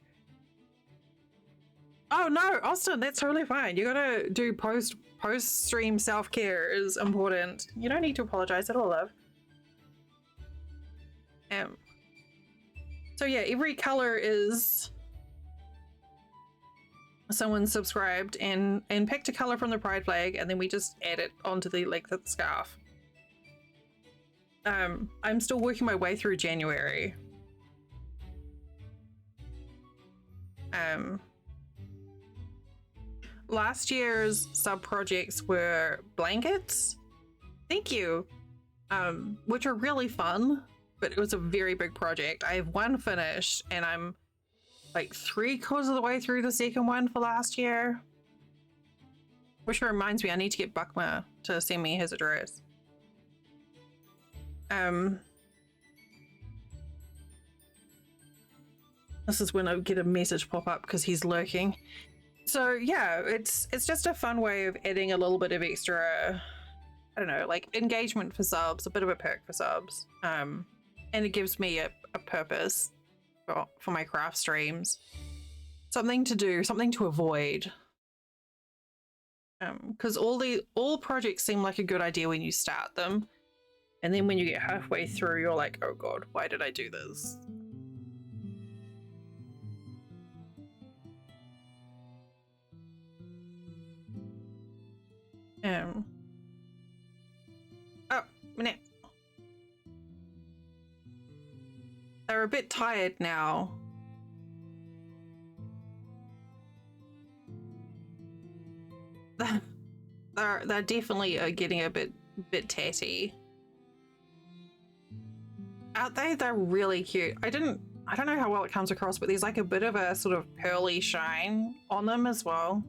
Oh no, Austin, that's totally fine. You gotta do post-stream self-care is important. You don't need to apologize at all, love. So yeah, every color is someone subscribed and picked a color from the pride flag, and then we just add it onto the length of the scarf. I'm still working my way through January. Last year's sub-projects were blankets. Thank you. Which are really fun, but it was a very big project. I have one finished, and I'm like 3/4 of the way through the second one for last year. Which reminds me, I need to get Buckma to send me his address. This is when I get a message pop up because he's lurking. So yeah, it's just a fun way of adding a little bit of extra, I don't know, like engagement for subs, a bit of a perk for subs. And it gives me a purpose for my craft streams. Something to do, something to avoid. Because all projects seem like a good idea when you start them. And then when you get halfway through, you're like, oh god, why did I do this? Oh, minute. They're a bit tired now. They're definitely getting a bit tatty. Aren't they? They're really cute. I don't know how well it comes across, but there's like a bit of a sort of pearly shine on them as well.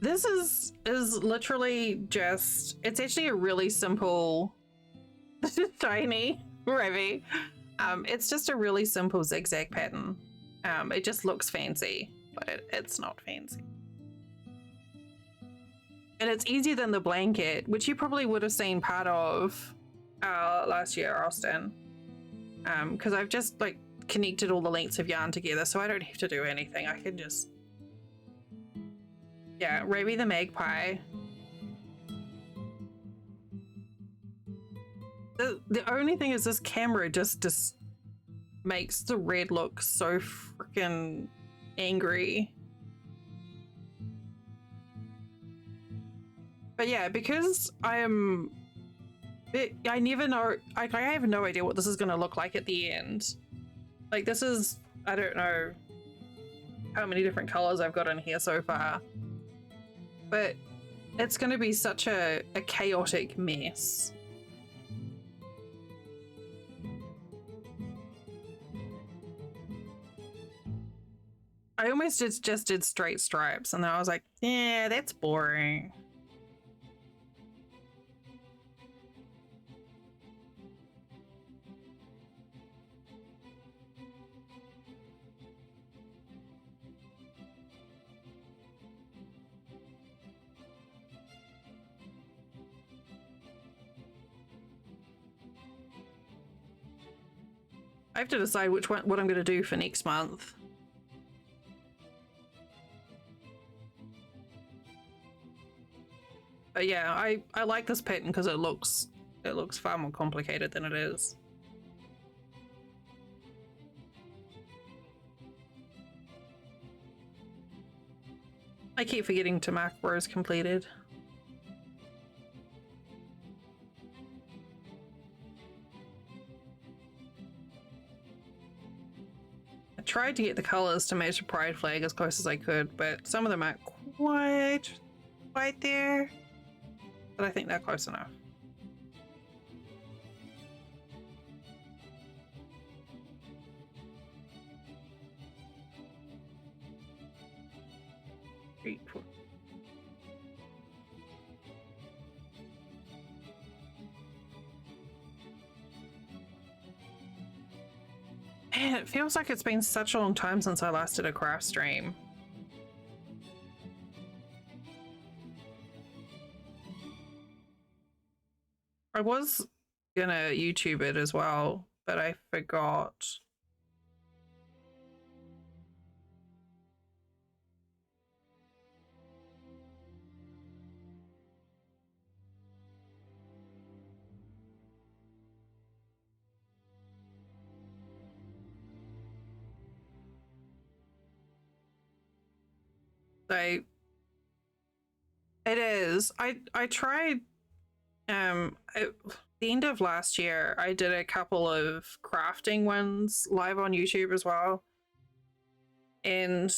This is literally just, it's actually a really simple shiny Revy. It's just a really simple zigzag pattern. It just looks fancy, but it's not fancy. And it's easier than the blanket, which you probably would have seen part of last year, Austin. Because I've just like connected all the lengths of yarn together, so I don't have to do anything. I can just, yeah, Raby the Magpie. The only thing is this camera just makes the red look so freaking angry. But yeah, because I never know, I have no idea what this is going to look like at the end. Like this is, I don't know how many different colors I've got in here so far, but it's going to be such a chaotic mess. I almost just did straight stripes, and then I was like, yeah, that's boring. I have to decide what I'm going to do for next month. But yeah, I like this pattern because it looks far more complicated than it is. I keep forgetting to mark where it's completed. I tried to get the colors to match the pride flag as close as I could, but some of them aren't quite there. But I think they're close enough. Three, four. Man, it feels like it's been such a long time since I last did a craft stream. I was gonna YouTube it as well, but I forgot. So it is. I tried at the end of last year I did a couple of crafting ones live on YouTube as well, and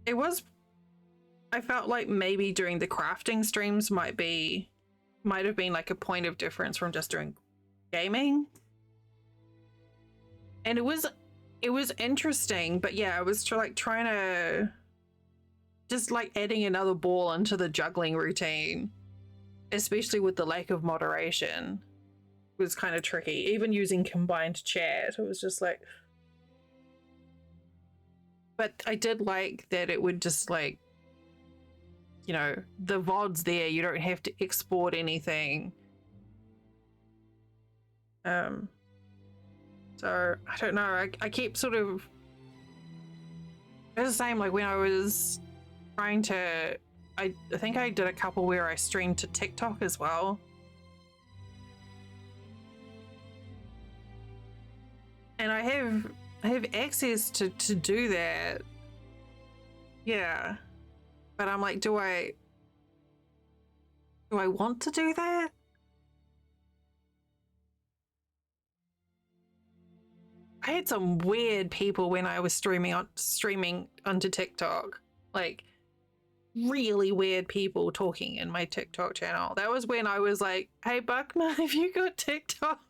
I felt like maybe doing the crafting streams might have been like a point of difference from just doing gaming, and it was interesting, but yeah, I was trying to just like adding another ball into the juggling routine, especially with the lack of moderation, was kind of tricky. Even using combined chat, it was just like, but I did like that it would just like, you know, the VOD's there, you don't have to export anything. So I don't know, I keep sort of, it's the same like when I was trying to, I think I did a couple where I streamed to TikTok as well. And I have access to do that. Yeah. But I'm like, do I want to do that? I had some weird people when I was streaming onto TikTok. Like really weird people talking in my TikTok channel. That was when I was like, hey Buckman, have you got TikTok?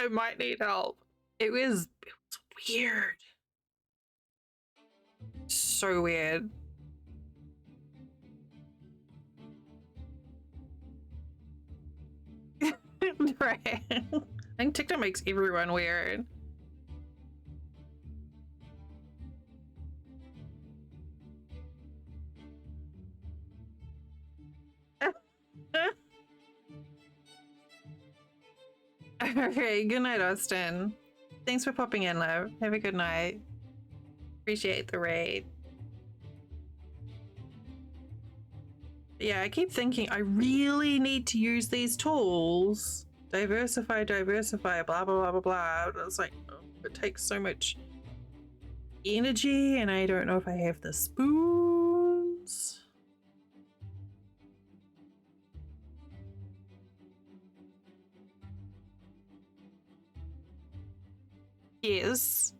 I might need help. It was weird. So weird. Right. I think TikTok makes everyone weird. Okay, good night, Austin. Thanks for popping in, love. Have a good night. Appreciate the raid. Yeah, I keep thinking I really need to use these tools. Diversify, blah, blah, blah, blah, blah. It's like, oh, it takes so much energy, and I don't know if I have the spoons. Yes.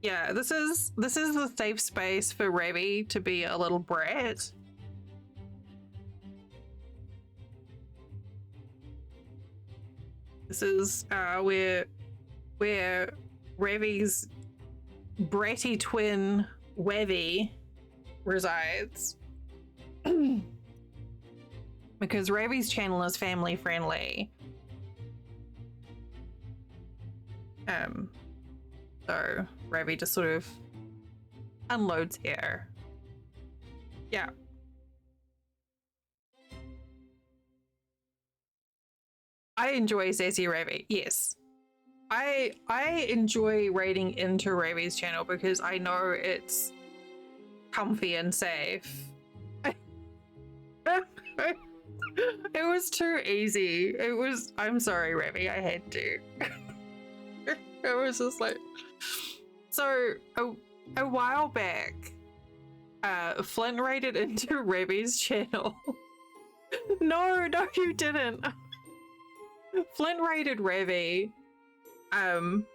Yeah, this is the safe space for Ravi to be a little brat. This is where Ravi's bratty twin Wavy resides. Because Ravi's channel is family friendly. So Ravi just sort of unloads here. Yeah. I enjoy Sassy Ravi, yes. I enjoy raiding into Ravi's channel because I know it's comfy and safe. It was too easy. I'm sorry, Ravi, I had to. It was just like, so a while back, Flint raided into Ravi's channel. No, you didn't. Flint raided Ravi, and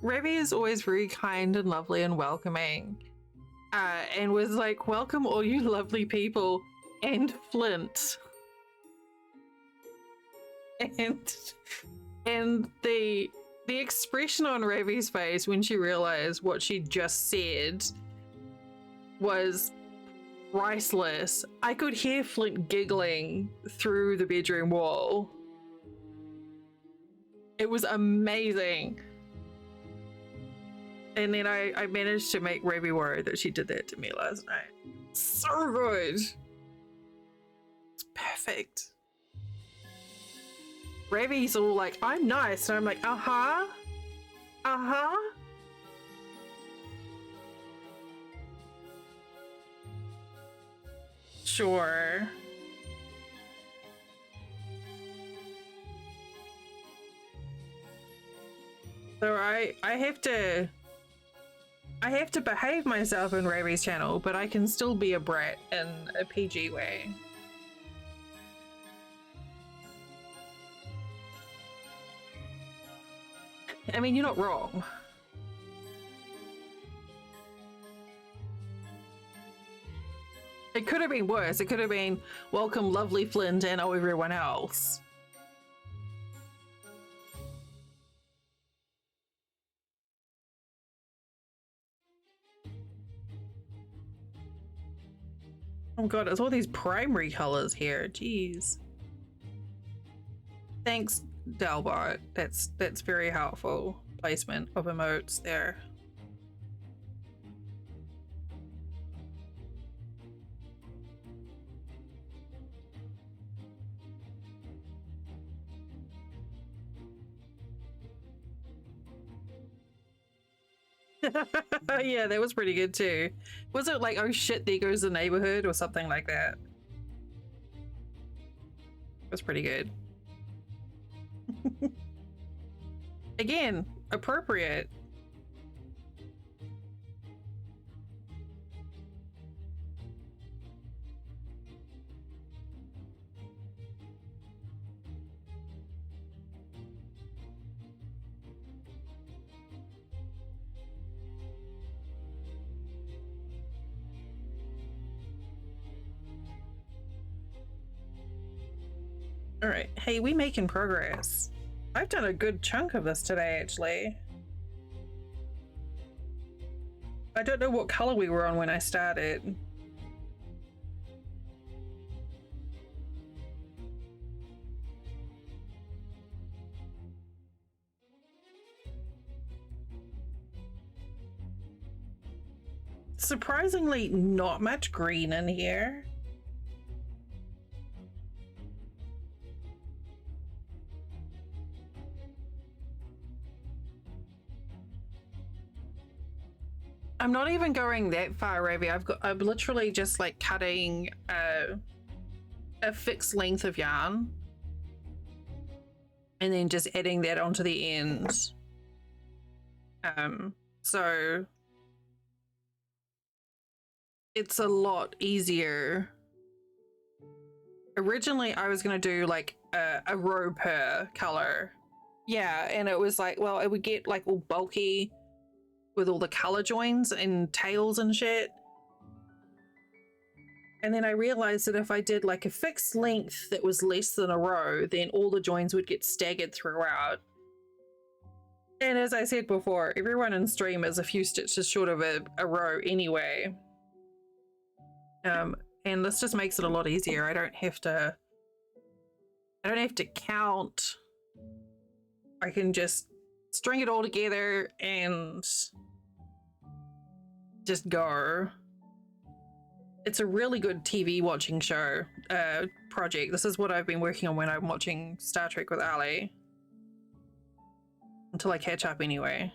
Ravi is always very kind and lovely and welcoming, and was like, welcome all you lovely people, and Flint. And the expression on Ravi's face when she realized what she just said was priceless. I could hear Flint giggling through the bedroom wall. It was amazing. And then I managed to make Ravi worry that she did that to me last night. So good. It's perfect. Ravi's all like, I'm nice. And I'm like, uh-huh. Uh-huh. Sure. So I have to behave myself in Ravi's channel, but I can still be a brat in a PG way. I mean, you're not wrong. It could have been worse. It could have been, welcome lovely Flint and oh everyone else. Oh god, it's all these primary colors here. Jeez. Thanks, Dalbot. That's very helpful placement of emotes there. Yeah, that was pretty good too. Was it like, oh shit, there goes the neighborhood or something like that? It was pretty good. Again, appropriate. All right, hey, we making progress. I've done a good chunk of this today, actually. I don't know what color we were on when I started. Surprisingly, not much green in here. I'm not even going that far, Ravi. I'm literally just like cutting a fixed length of yarn and then just adding that onto the end. So it's a lot easier. Originally, I was going to do like a row per color. Yeah, and it was like, well, it would get like all bulky with all the color joins and tails and shit. And then I realized that if I did like a fixed length that was less than a row, then all the joins would get staggered throughout. And as I said before, everyone in stream is a few stitches short of a row anyway. And this just makes it a lot easier. I don't have to count. I can just string it all together and just go. It's a really good TV watching show project. This is what I've been working on when I'm watching Star Trek with Ali. Until I catch up anyway.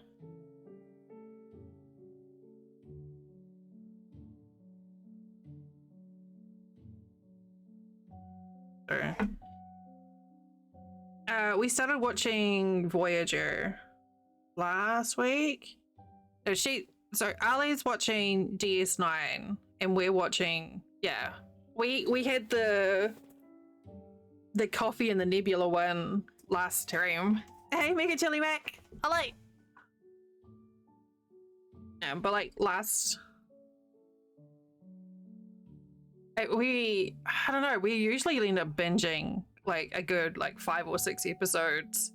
So, we started watching Voyager last week. So Ali's watching DS9 and we're watching, yeah. We had the coffee and the nebula one last stream. Hey, Mega Chili Mac. Hello. But like last, I don't know. We usually end up binging like a good like 5 or 6 episodes.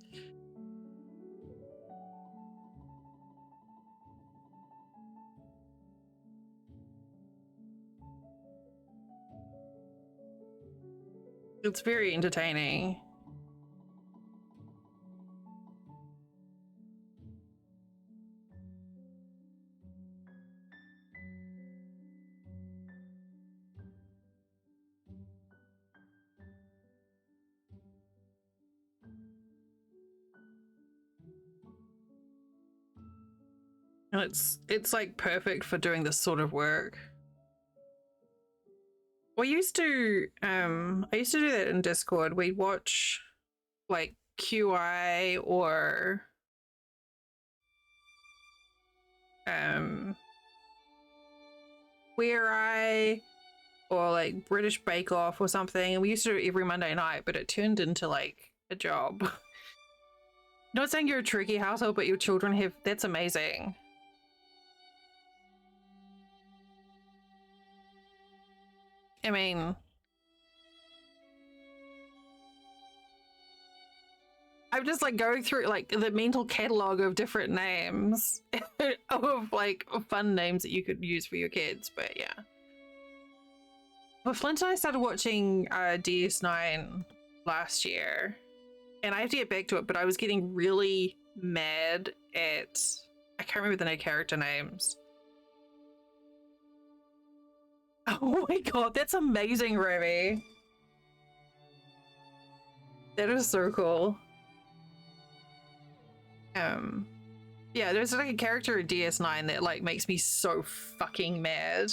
It's very entertaining. And it's like perfect for doing this sort of work. I used to do that in Discord. We'd watch like QI or Queer Eye or like British Bake Off or something, and we used to do it every Monday night, but it turned into like a job. Not saying you're a tricky household, but your children have, that's amazing. I mean, I'm just like going through like the mental catalog of different names of like fun names that you could use for your kids, but yeah. Well, Flint and I started watching DS9 last year, and I have to get back to it, but I was getting really mad at, I can't remember the character names. Oh my god, that's amazing, Ruby. That is so cool. Yeah, there's like a character in DS9 that like makes me so fucking mad.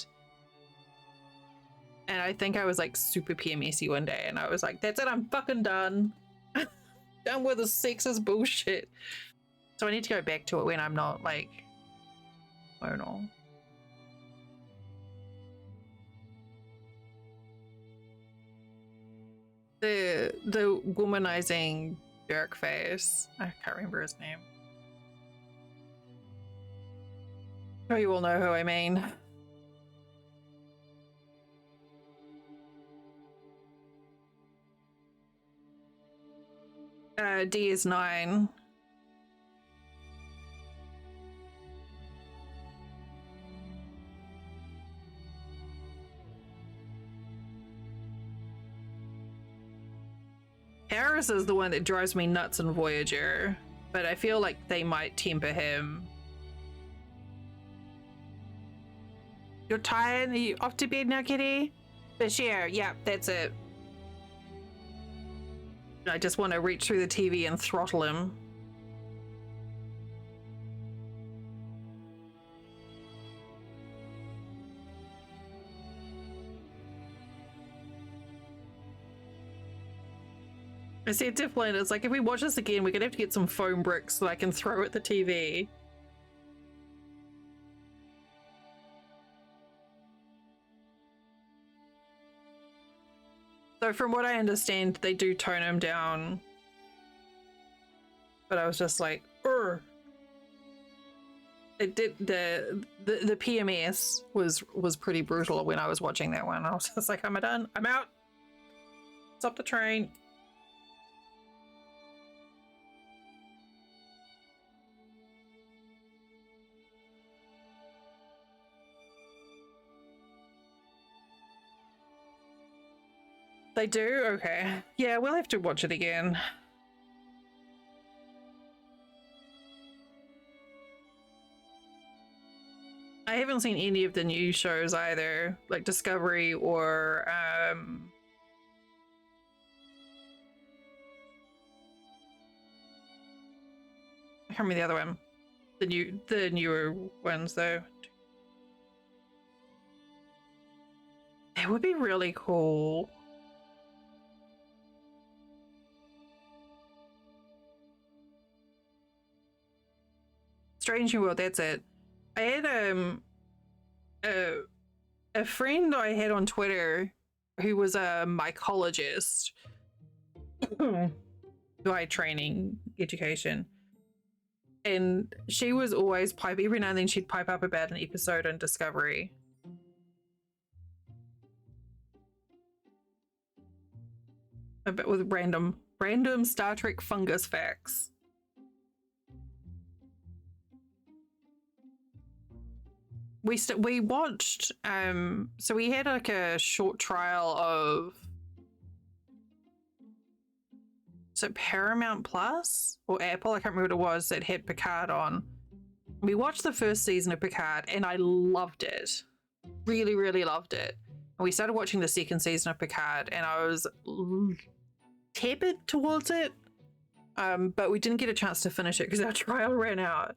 And I think I was like super PMSy one day and I was like, that's it, I'm fucking done. Done with the sexist bullshit. So I need to go back to it when I'm not like, I don't know. The womanizing jerk face. I can't remember his name. Oh, you all know who I mean. D is 9. Harris is the one that drives me nuts in Voyager, but I feel like they might temper him. You're tired? Are you off to bed now, kitty? Bashir, yeah, that's it. I just want to reach through the TV and throttle him. I said to Flynn, it's like, if we watch this again, we're gonna have to get some foam bricks so I can throw at the TV. So from what I understand, they do tone him down. But I was just like, Urgh. It did the PMS was pretty brutal when I was watching that one. I was just like, I'm done. I'm out. Stop the train. They do? Okay. Yeah, we'll have to watch it again. I haven't seen any of the new shows either, like Discovery or I can't remember the other one. The newer ones though. It would be really cool. Strange New World, that's it. I had a friend I had on Twitter who was a mycologist who I had training education, and she was always every now and then she'd pipe up about an episode on Discovery. A bit with random Star Trek fungus facts. We watched so we had like a short trial of, so Paramount Plus or Apple, I can't remember what it was, that had Picard on. We watched the first season of Picard and I loved it. Really, really loved it. And we started watching the second season of Picard and I was tepid towards it. But we didn't get a chance to finish it because our trial ran out.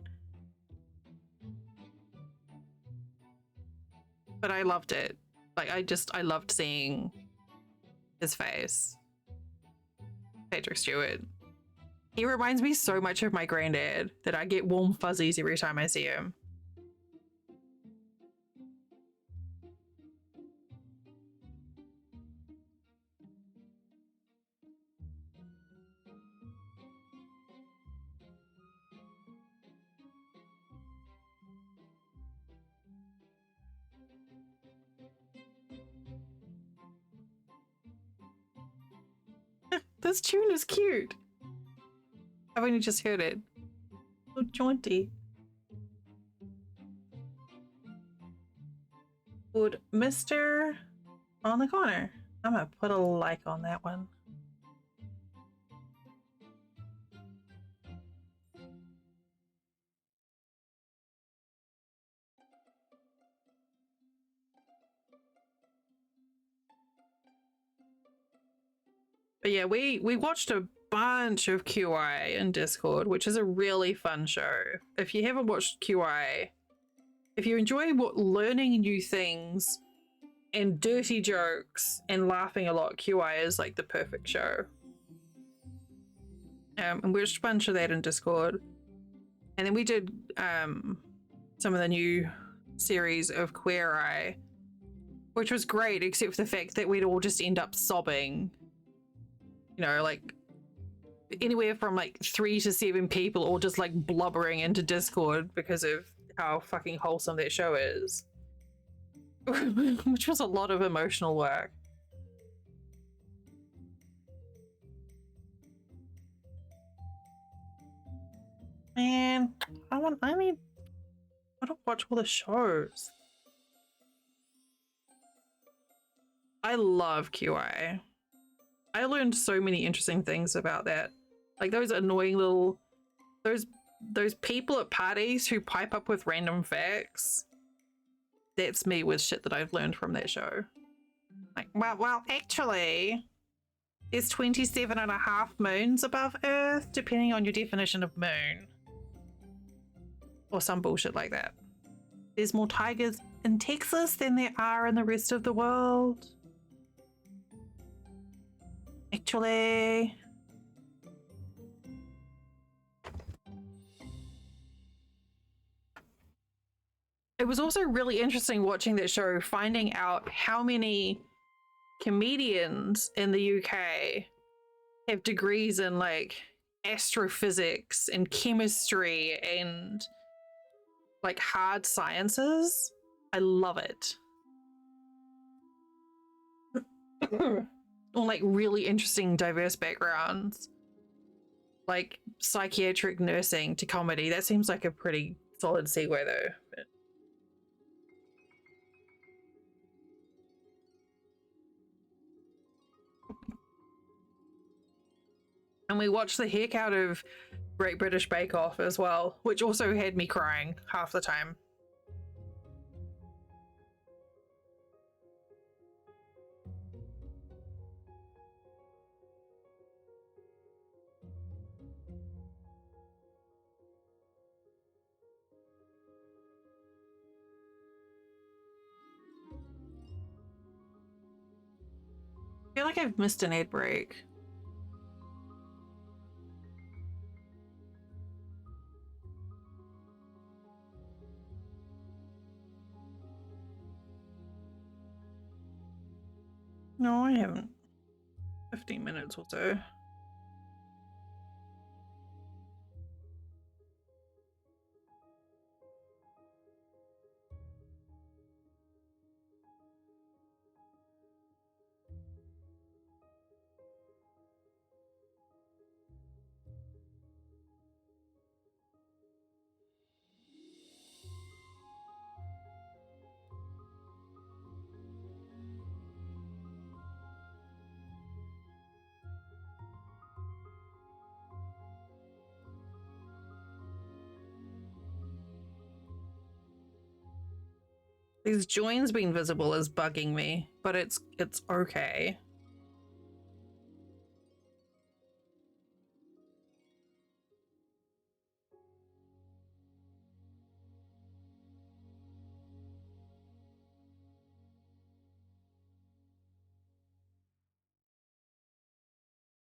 But I loved it. Like, I loved seeing his face. Patrick Stewart. He reminds me so much of my granddad that I get warm fuzzies every time I see him. This tune is cute. I've only just heard it. So jaunty. Would Mr. on the corner? I'm gonna put a like on that one. But yeah, we watched a bunch of QI in Discord, which is a really fun show. If you haven't watched QI, if you enjoy learning new things and dirty jokes and laughing a lot, QI is like the perfect show. And we watched a bunch of that in Discord. And then we did some of the new series of Queer Eye, which was great, except for the fact that we'd all just end up sobbing. You know, like anywhere from like 3 to 7 people all just like blubbering into Discord because of how fucking wholesome that show is. Which was a lot of emotional work. Man, I want to watch all the shows. I love QI. I learned so many interesting things about that. Like those annoying little those people at parties who pipe up with random facts. That's me with shit that I've learned from that show. Like, well, actually, there's 27 and a half moons above Earth, depending on your definition of moon. Or some bullshit like that. There's more tigers in Texas than there are in the rest of the world. Actually. It was also really interesting watching that show, finding out how many comedians in the UK have degrees in like astrophysics and chemistry and like hard sciences. I love it. Or like really interesting diverse backgrounds, like psychiatric nursing to comedy. That seems like a pretty solid segue though. But... and we watched the heck out of Great British Bake Off as well, which also had me crying half the time. I feel like I've missed an ad break. No, I haven't. 15 minutes or so. These joins being visible is bugging me, but it's okay.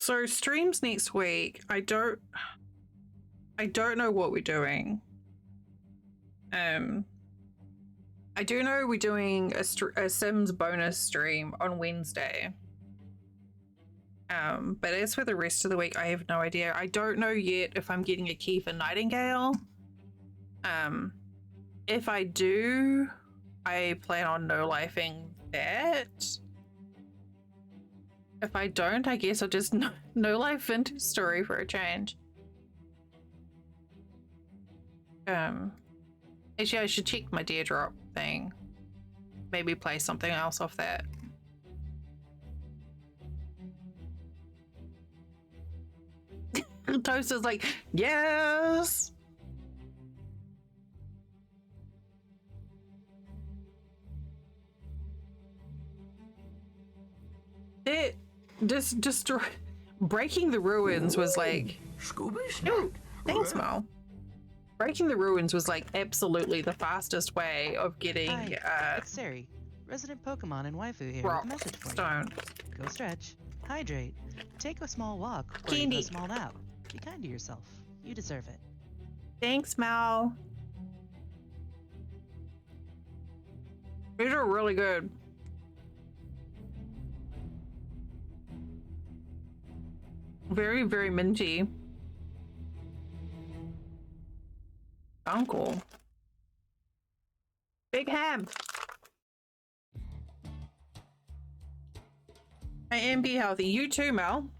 So streams next week. I don't know what we're doing. I do know we're doing a Sims bonus stream on Wednesday. But as for the rest of the week, I have no idea. I don't know yet if I'm getting a key for Nightingale. If I do, I plan on no-lifing that. If I don't, I guess I'll just no-life into story for a change. Actually, I should check my Deerdrop thing. Maybe play something else off that. Toast is like, yes! It just destroy. Breaking the Ruins was like, oh, thanks, Mo. Breaking the Ruins was like absolutely the fastest way of getting It's Sari, resident Pokemon and waifu here with a message for stone. you. Go stretch, hydrate, take a small walk, or Candy. even a small nap. Be kind to yourself. You deserve it. Thanks, Mal. These are really good. Very, very minty. Uncle. Big Ham. I am be healthy. You too, Mel.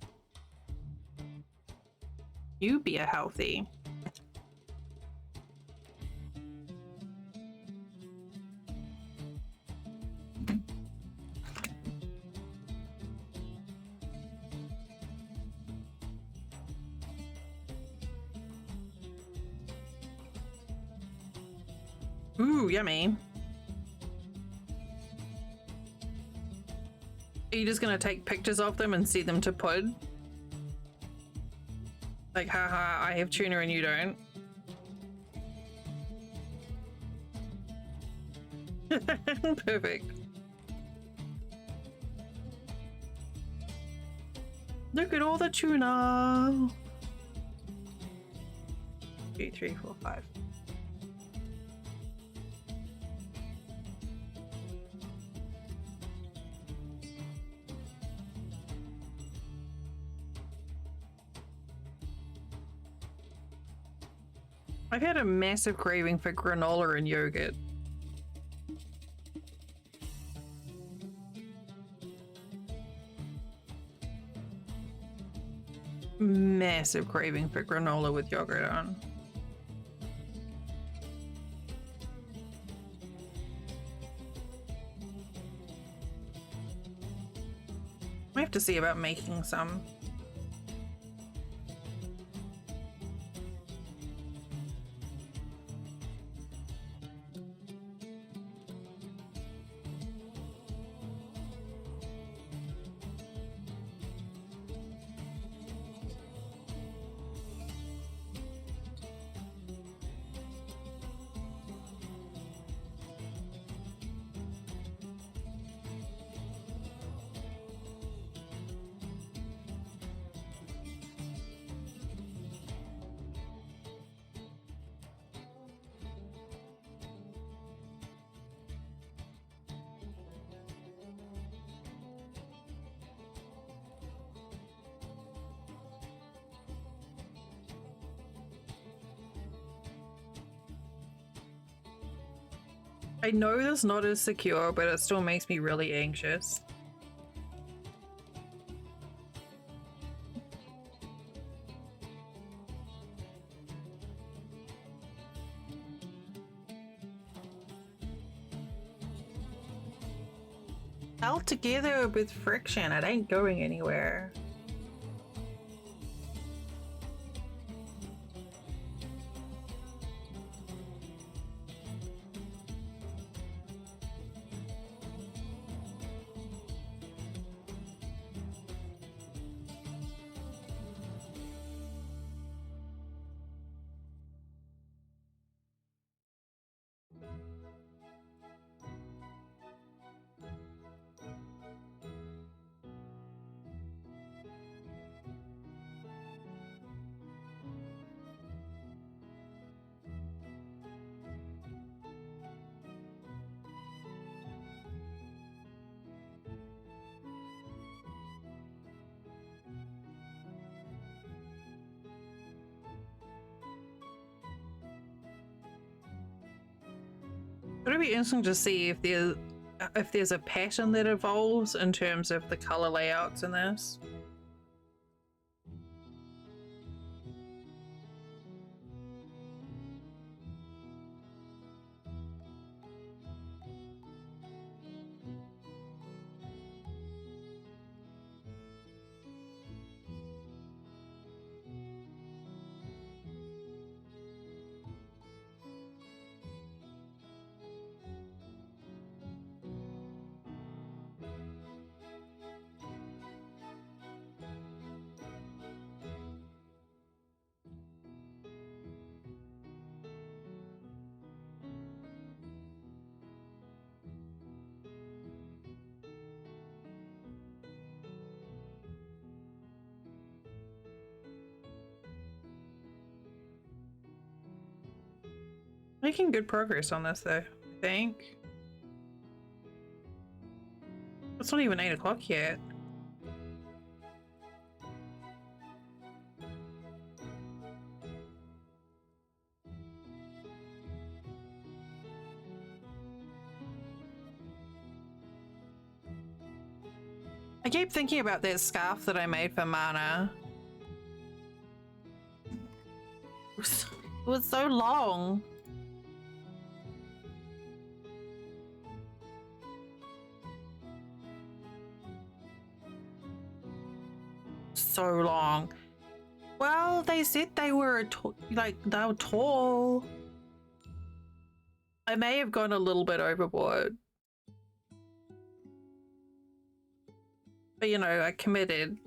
You be a healthy. Ooh, yummy. Are you just gonna take pictures of them and send them to Pud? Like, haha, I have tuna and you don't. Perfect. Look at all the tuna. 2, 3, 4, 5. I've had a massive craving for granola and yogurt. Massive craving for granola with yogurt on. I have to see about making some. I know this knot is secure, but it still makes me really anxious. Held together with friction, it ain't going anywhere. It'll be interesting to see if there's a pattern that evolves in terms of the color layouts in this. Making good progress on this though, I think. It's not even 8 o'clock yet. I keep thinking about that scarf that I made for Mana. It was so long. So long. Well, they said they were they were tall. I may have gone a little bit overboard. But you know, I committed.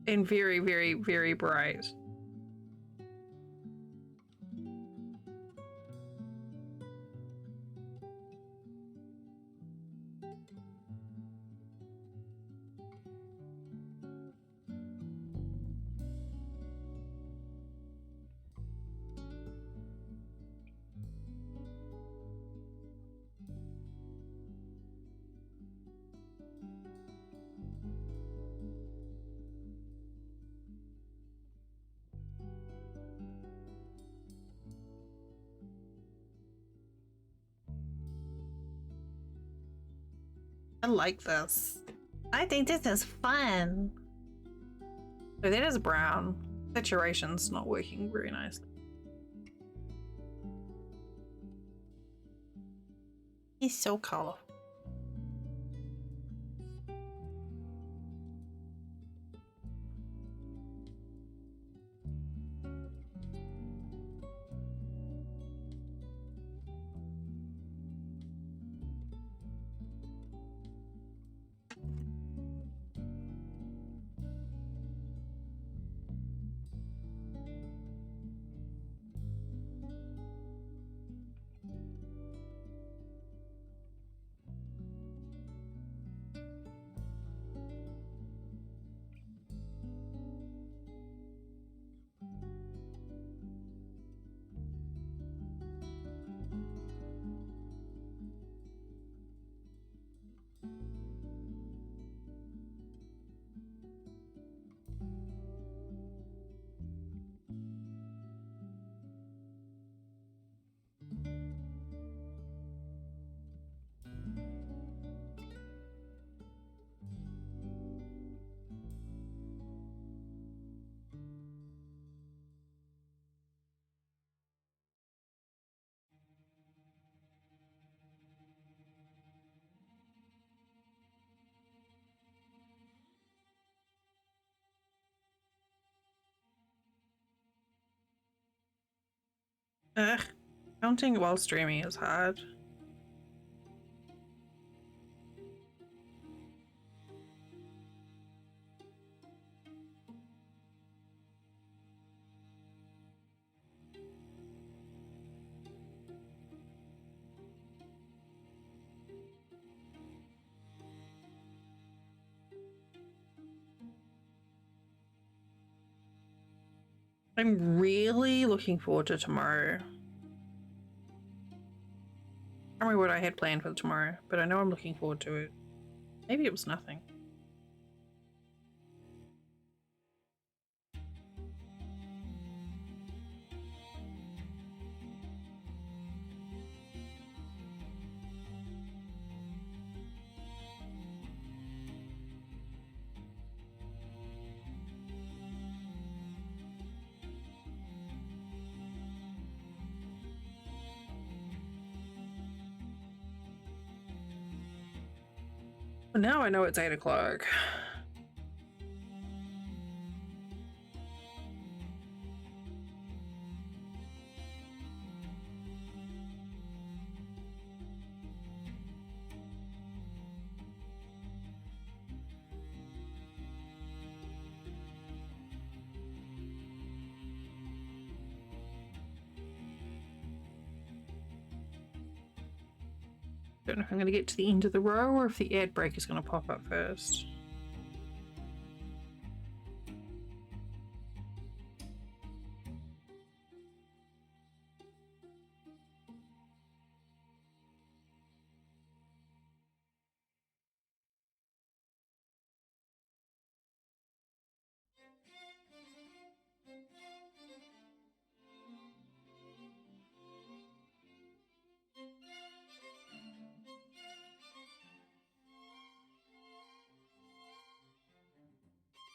And very, very, very bright. I like this. I think this is fun. Oh, that is brown. Saturation's not working very nicely. He's so colorful. Ugh. Counting while streaming is hard. I'm really looking forward to tomorrow. I don't remember what I had planned for tomorrow, but I know I'm looking forward to it. Maybe it was nothing. Well, now I know it's 8 o'clock. Don't know if I'm going to get to the end of the row or if the ad break is going to pop up first.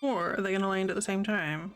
Or are they going to land at the same time?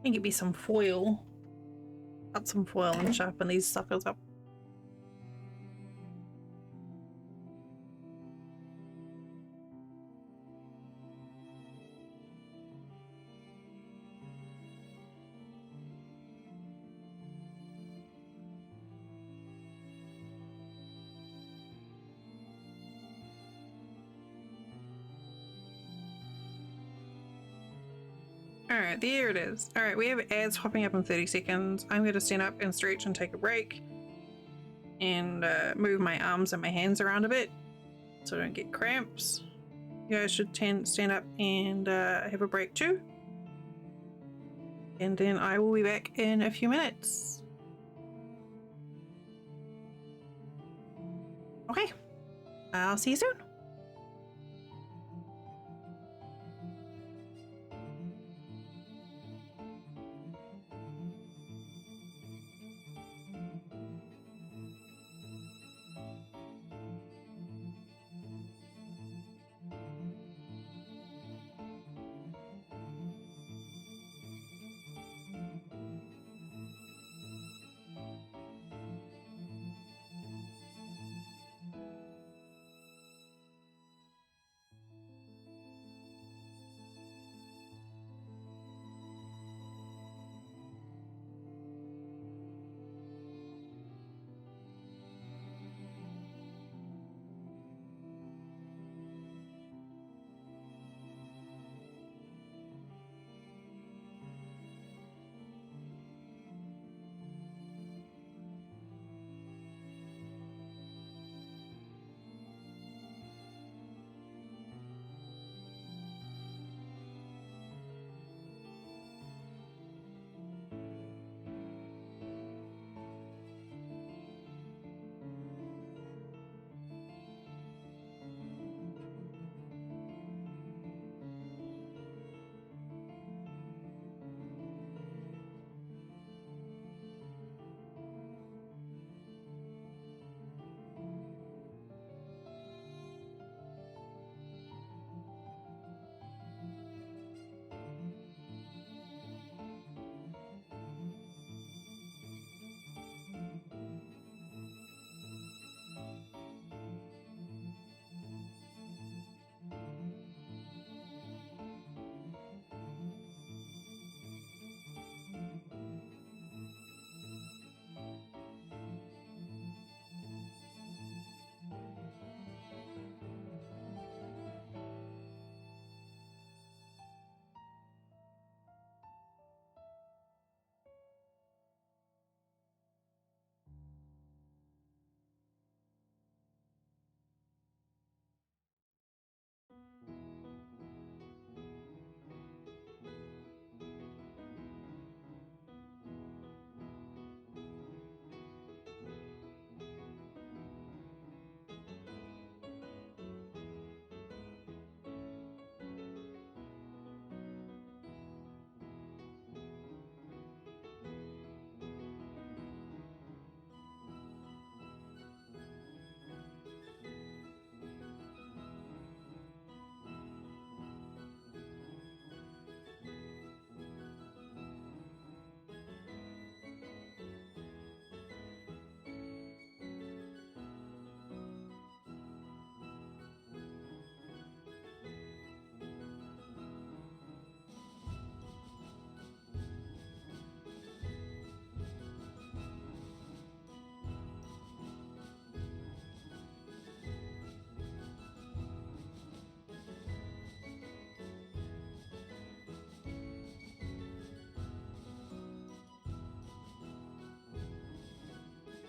And get me some foil. Cut some foil and sharpen these suckers up. Alright, there it is. Alright, we have ads popping up in 30 seconds. I'm going to stand up and stretch and take a break. And move my arms and my hands around a bit so I don't get cramps. You guys should stand up and have a break too. And then I will be back in a few minutes. Okay, I'll see you soon.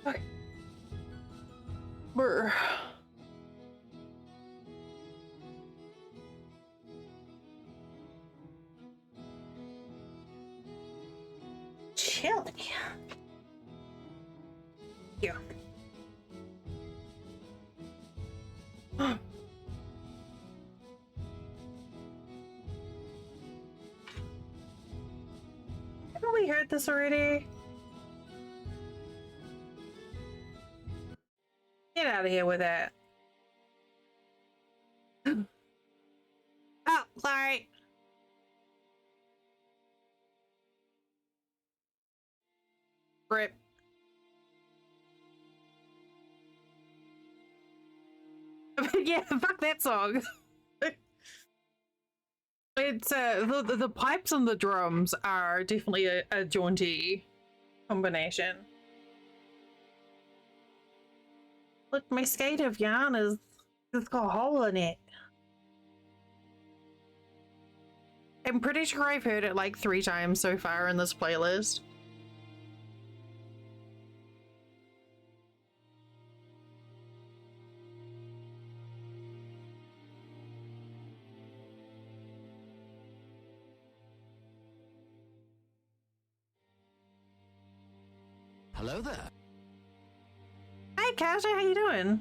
Okay. Brr. Chilly. Here. Haven't we heard this already? Get out of here with that. Oh, sorry. Rip. Yeah, fuck that song. It's the pipes and the drums are definitely a jaunty combination. Look, my skate of yarn is it's got a hole in it. I'm pretty sure I've heard it like 3 times so far in this playlist. Hello there. Hi, Kaja, how you doing?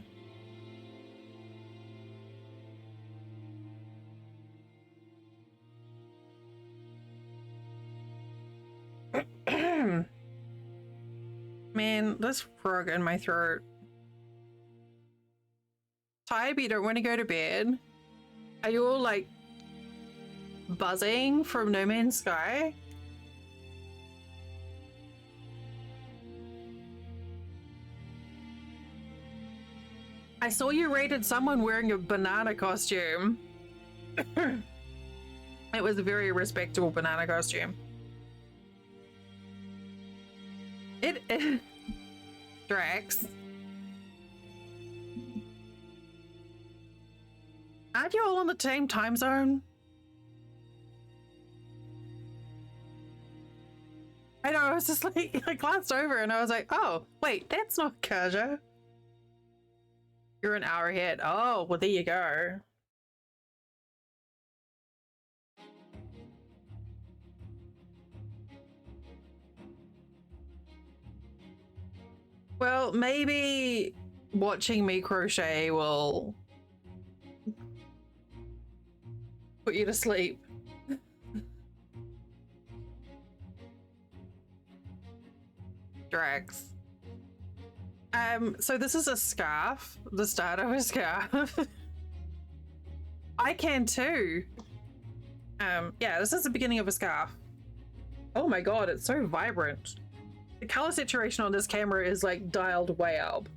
Man, this frog in my throat. Ty, you don't want to go to bed? Are you all like buzzing from No Man's Sky? I saw you rated someone wearing a banana costume. It was a very respectable banana costume. It Drax. Aren't you all on the same time zone? I know, I was just like, I glanced over and I was like, oh, wait, that's not Kaja. You're an hour ahead. Oh, well, there you go. Well, maybe watching me crochet will put you to sleep. Drax. So this is a scarf, the start of a scarf. I can too. Yeah, this is the beginning of a scarf. Oh my god, it's so vibrant. The color saturation on this camera is like dialed way up.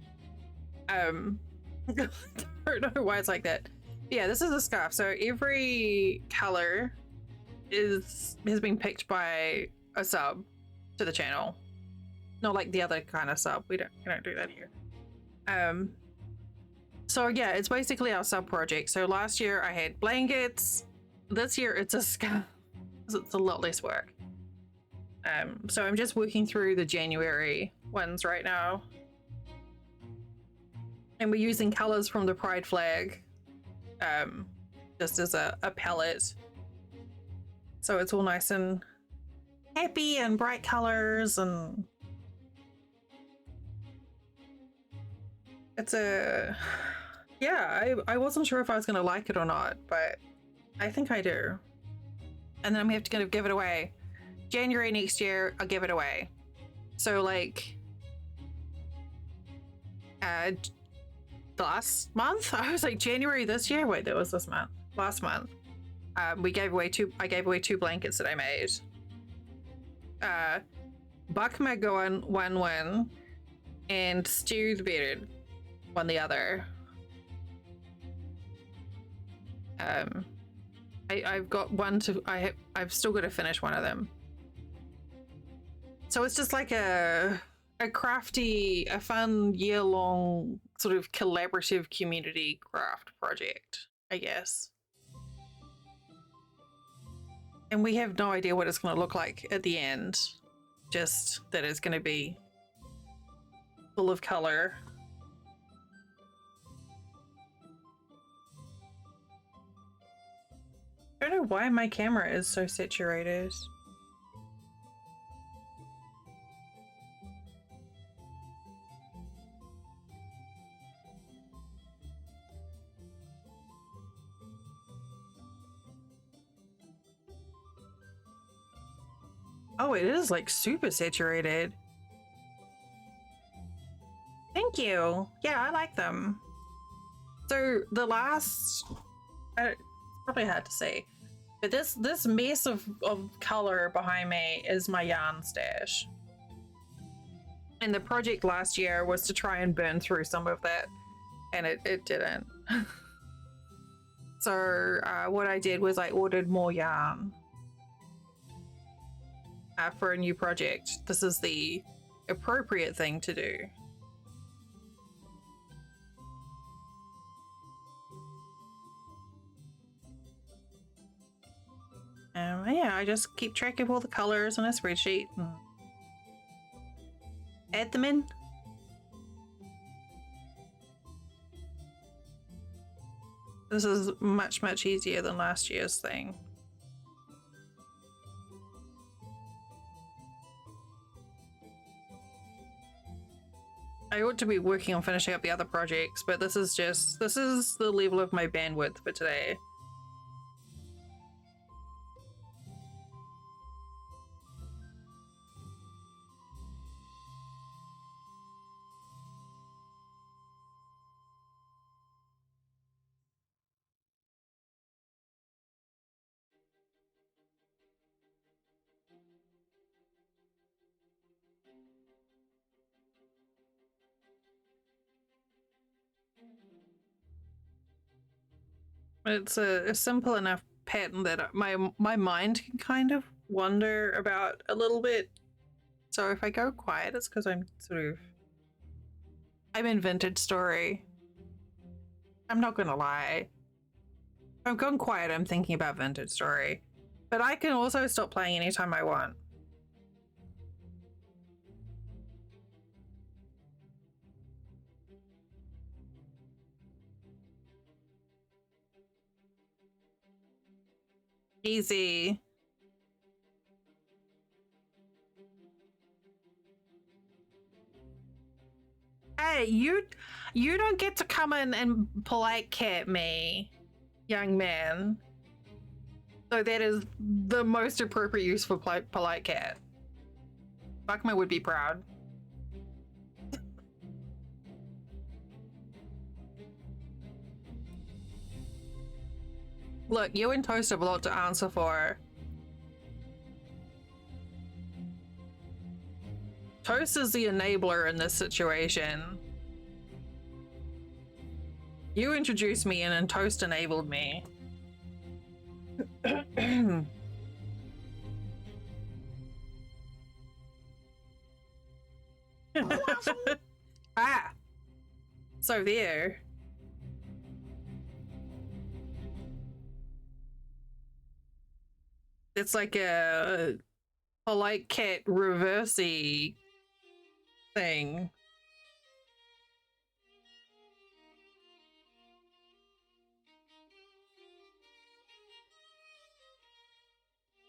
I don't know why it's like that. Yeah, this is a scarf. So every color has been picked by a sub to the channel. Not like the other kind of sub. We don't do that here. So yeah, it's basically our sub project. So last year I had blankets. This year it's a scarf. It's a lot less work. So I'm just working through the January ones right now. And we're using colors from the Pride flag, just as a palette. So it's all nice and happy and bright colors, and it's yeah, I wasn't sure if I was gonna like it or not, but I think I do. And then I'm gonna have to give it away. January next year, I'll give it away. So like last month, I was like January this year. Wait, that was this month. Last month, I gave away 2 blankets that I made. Buckma won one, and Stu the Bearded won the other. I've got one to. I've still got to finish one of them. So it's just like a crafty, a fun year-long sort of collaborative community craft project, I guess. And we have no idea what it's going to look like at the end. Just that it's going to be full of color. I don't know why my camera is so saturated. Oh, it is like super saturated. Thank you. Yeah, I like them. So the last, it's probably hard to see, but this mess of color behind me is my yarn stash. And the project last year was to try and burn through some of that, and it didn't. So what I did was I ordered more yarn for a new project. This is the appropriate thing to do. Yeah, I just keep track of all the colors on a spreadsheet and add them in. This is much, much easier than last year's thing. I ought to be working on finishing up the other projects, but this is the level of my bandwidth for today. It's a simple enough pattern that my mind can kind of wander about a little bit. So if I go quiet, it's because I'm in Vintage Story. I'm not gonna lie. If I'm going quiet, I'm thinking about Vintage Story. But I can also stop playing anytime I want. Easy. Hey, you don't get to come in and polite cat me, young man. So that is the most appropriate use for polite cat. Buckman would be proud. Look, you and Toast have a lot to answer for. Toast is the enabler in this situation. You introduced me in and Toast enabled me. Ah! So there. It's like a polite cat reversey thing.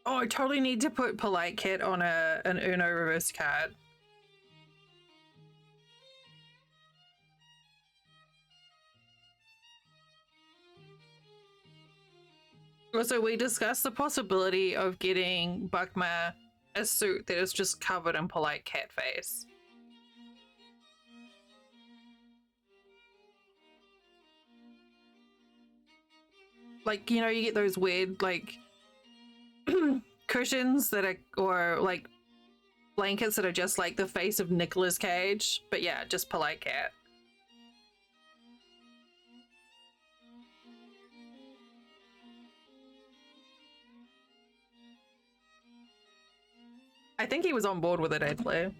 Oh, I totally need to put polite cat on an Uno reverse card. Also, we discussed the possibility of getting Buckma a suit that is just covered in polite cat face. Like, you know, you get those weird, like, cushions that are, or like blankets that are just like the face of Nicolas Cage, but yeah, just polite cat. I think he was on board with it, actually.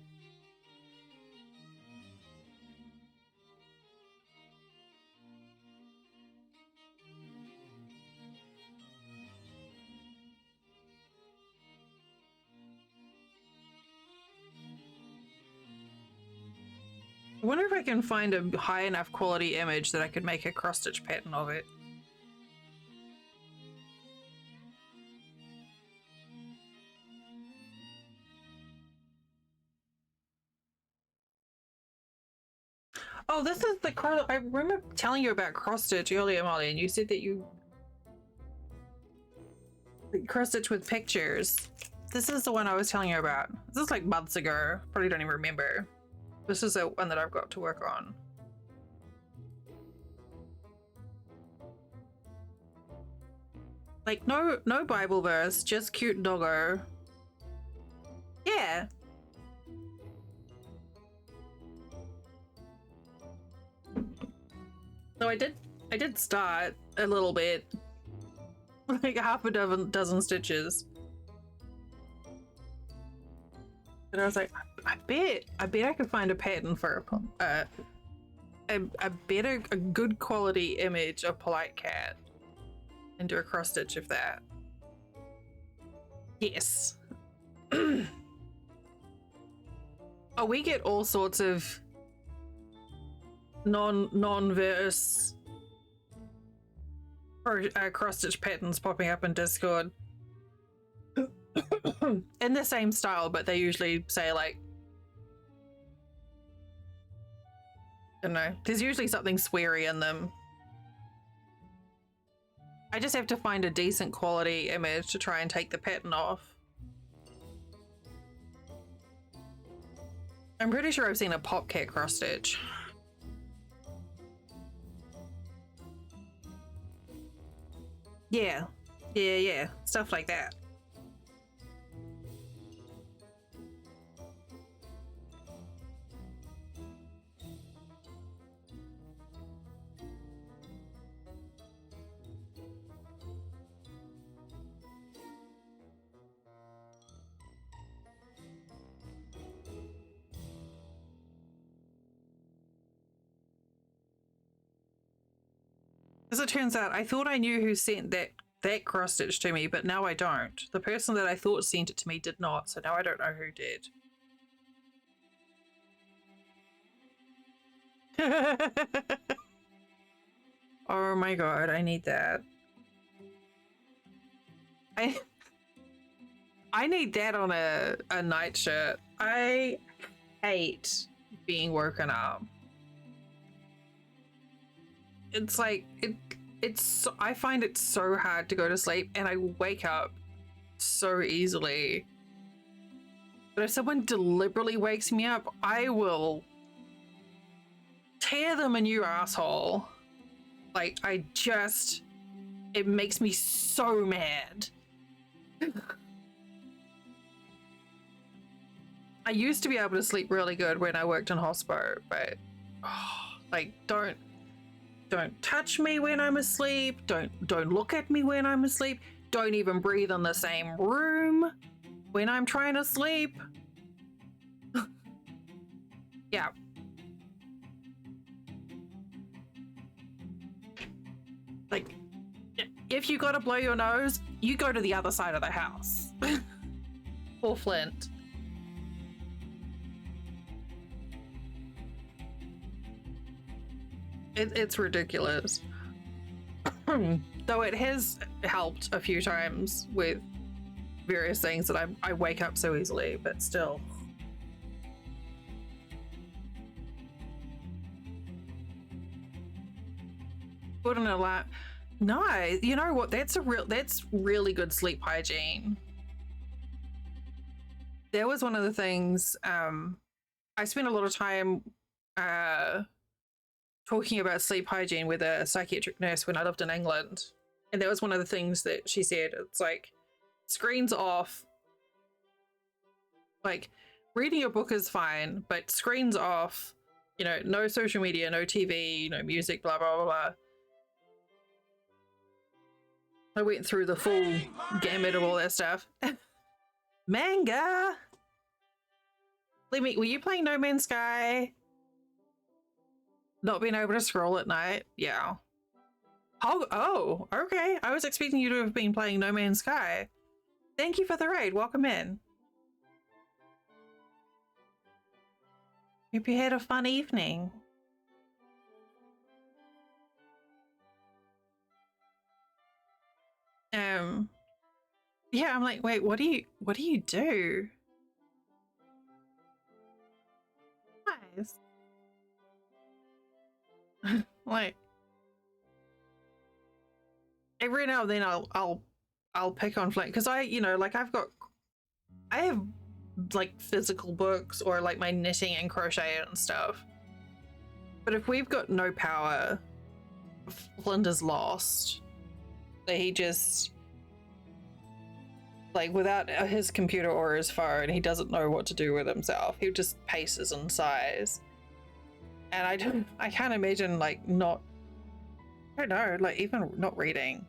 I wonder if I can find a high enough quality image that I could make a cross-stitch pattern of it. Oh, this is the cross. I remember telling you about cross-stitch earlier, Molly, and you said that you cross-stitch with pictures. This is the one I was telling you about. This is like months ago. Probably don't even remember. This is the one that I've got to work on. Like, no Bible verse, just cute doggo. Yeah. So I did start a little bit, like half a dozen stitches. And I was like, I bet I could find a pattern for a good quality image of Polite Cat and do a cross stitch of that. Yes. Oh, we get all sorts of non-verse cross stitch patterns popping up in Discord. In the same style, but they usually say like, I don't know, there's usually something sweary in them. I just have to find a decent quality image to try and take the pattern off. I'm pretty sure I've seen a Popcat cross stitch. Yeah, stuff like that. As it turns out, I thought I knew who sent that cross stitch to me, but now I don't. The person that I thought sent it to me did not, so now I don't know who did. Oh my god, I need that. I need that on a nightshirt. I hate being woken up. It's like I find it so hard to go to sleep, and I wake up so easily. But if someone deliberately wakes me up, I will tear them a new asshole. Like, it makes me so mad. I used to be able to sleep really good when I worked in hospo, but like, don't touch me when I'm asleep. Don't look at me when I'm asleep. Don't even breathe in the same room when I'm trying to sleep. Yeah. Like, if you gotta blow your nose, you go to the other side of the house. Or Flint. It's ridiculous. Though it has helped a few times with various things that I wake up so easily, but still. Put an alarm. No, you know what? That's really good sleep hygiene. That was one of the things I spent a lot of time talking about sleep hygiene with a psychiatric nurse when I lived in England. And that was one of the things that she said. It's like, screens off. Like, reading a book is fine, but screens off. You know, no social media, no TV, no music, blah, blah, blah, blah. I went through the full gamut of all that stuff. Manga! Were you playing No Man's Sky? Not being able to scroll at night? Yeah. Oh, okay. I was expecting you to have been playing No Man's Sky. Thank you for the raid. Welcome in. Hope you had a fun evening. Yeah, I'm like, wait, what do you do? Nice. Like, every now and then I'll pick on Flint because I have like physical books or like my knitting and crochet and stuff. But if we've got no power, Flint is lost. He just, like, without his computer or his phone, he doesn't know what to do with himself. He just paces and sighs. And I can't imagine, like, not I don't know, like even not reading.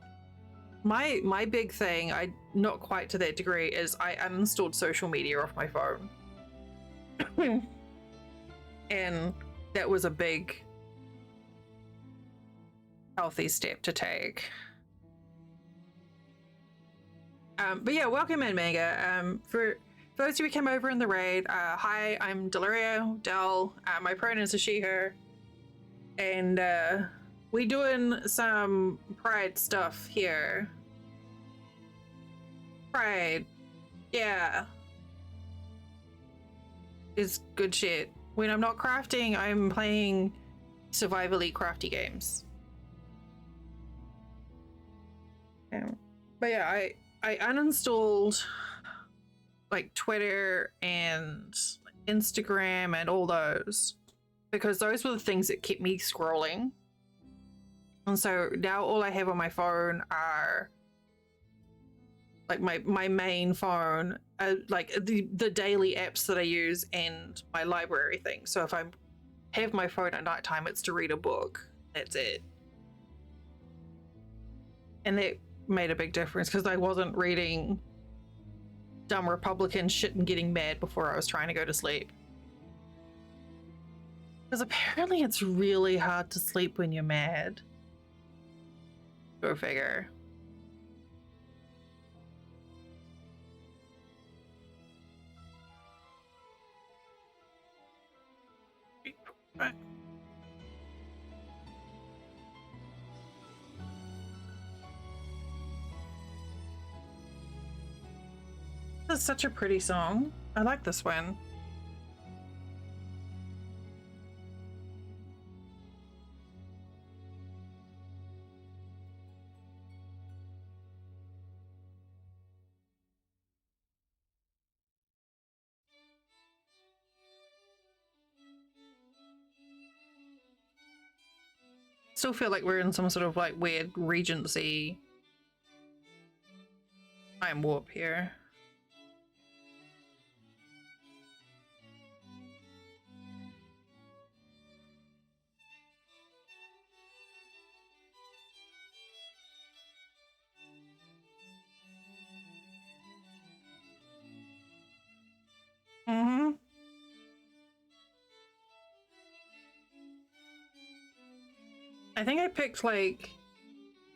My big thing, I not quite to that degree, is I uninstalled social media off my phone. And that was a big healthy step to take. But yeah, welcome in, Mega. For those who came over in the raid, hi, I'm Delirio, Del. My pronouns are she, her. And we doing some Pride stuff here. Pride. Yeah. It's good shit. When I'm not crafting, I'm playing survivally crafty games. But yeah, I uninstalled like Twitter and Instagram and all those because those were the things that kept me scrolling. And so now all I have on my phone are like my main phone, like the daily apps that I use and my library thing. So if I have my phone at nighttime, it's to read a book. That's it. And that made a big difference because I wasn't reading dumb Republican shit and getting mad before I was trying to go to sleep. Because apparently it's really hard to sleep when you're mad. Go figure. Right. This is such a pretty song. I like this one. Still feel like we're in some sort of like weird Regency time warp here. Mm-hmm. I think I picked like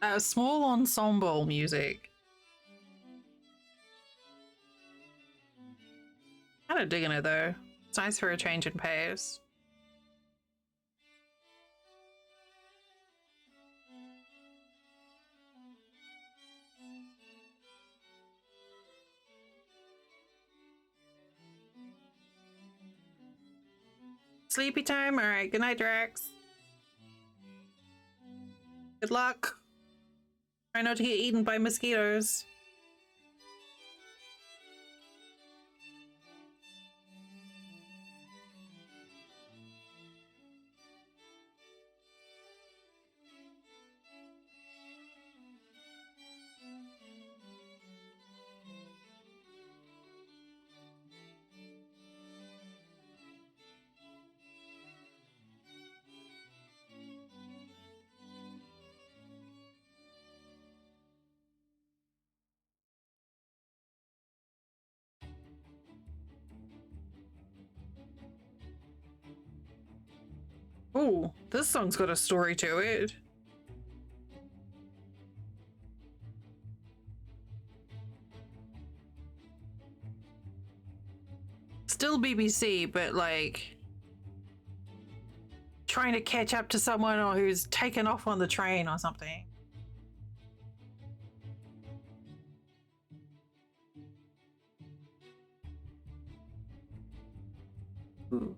a small ensemble music. Kind of digging it though. It's nice for a change in pace. Sleepy time? Alright, good night, Drax. Good luck. Try not to get eaten by mosquitoes. Ooh, this song's got a story to it. Still BBC, but like trying to catch up to someone or who's taken off on the train or something. Ooh.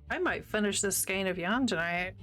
I might finish this skein of yarn tonight.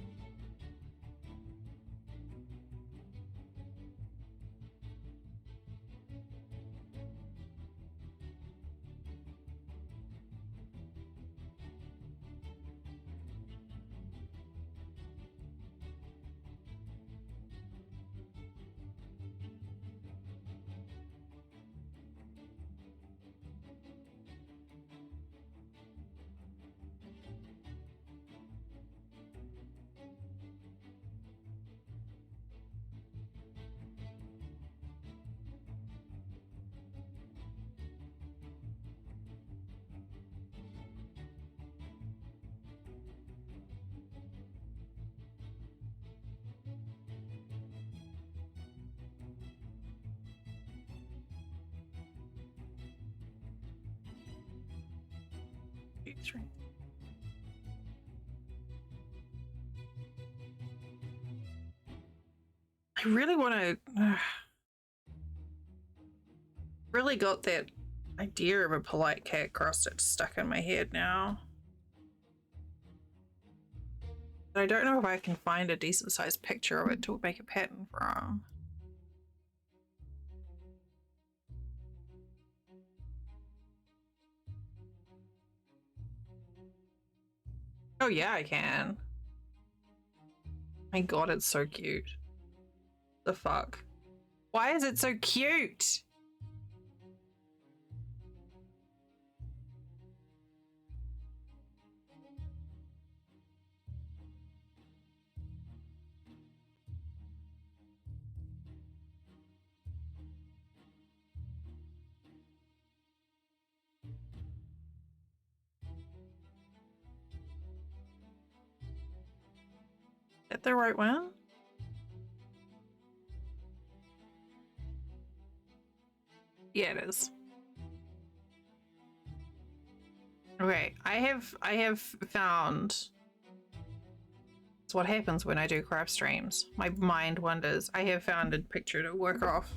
Three. I really want to. Really got that idea of a polite cat crossstitch stuck in my head now. But I don't know if I can find a decent sized picture of it to make a pattern from. Oh yeah, I can. My god, it's so cute. The fuck? Why is it so cute? Is that the right one? Yeah, it is. Okay, I have found. It's what happens when I do craft streams. My mind wanders. I have found a picture to work off.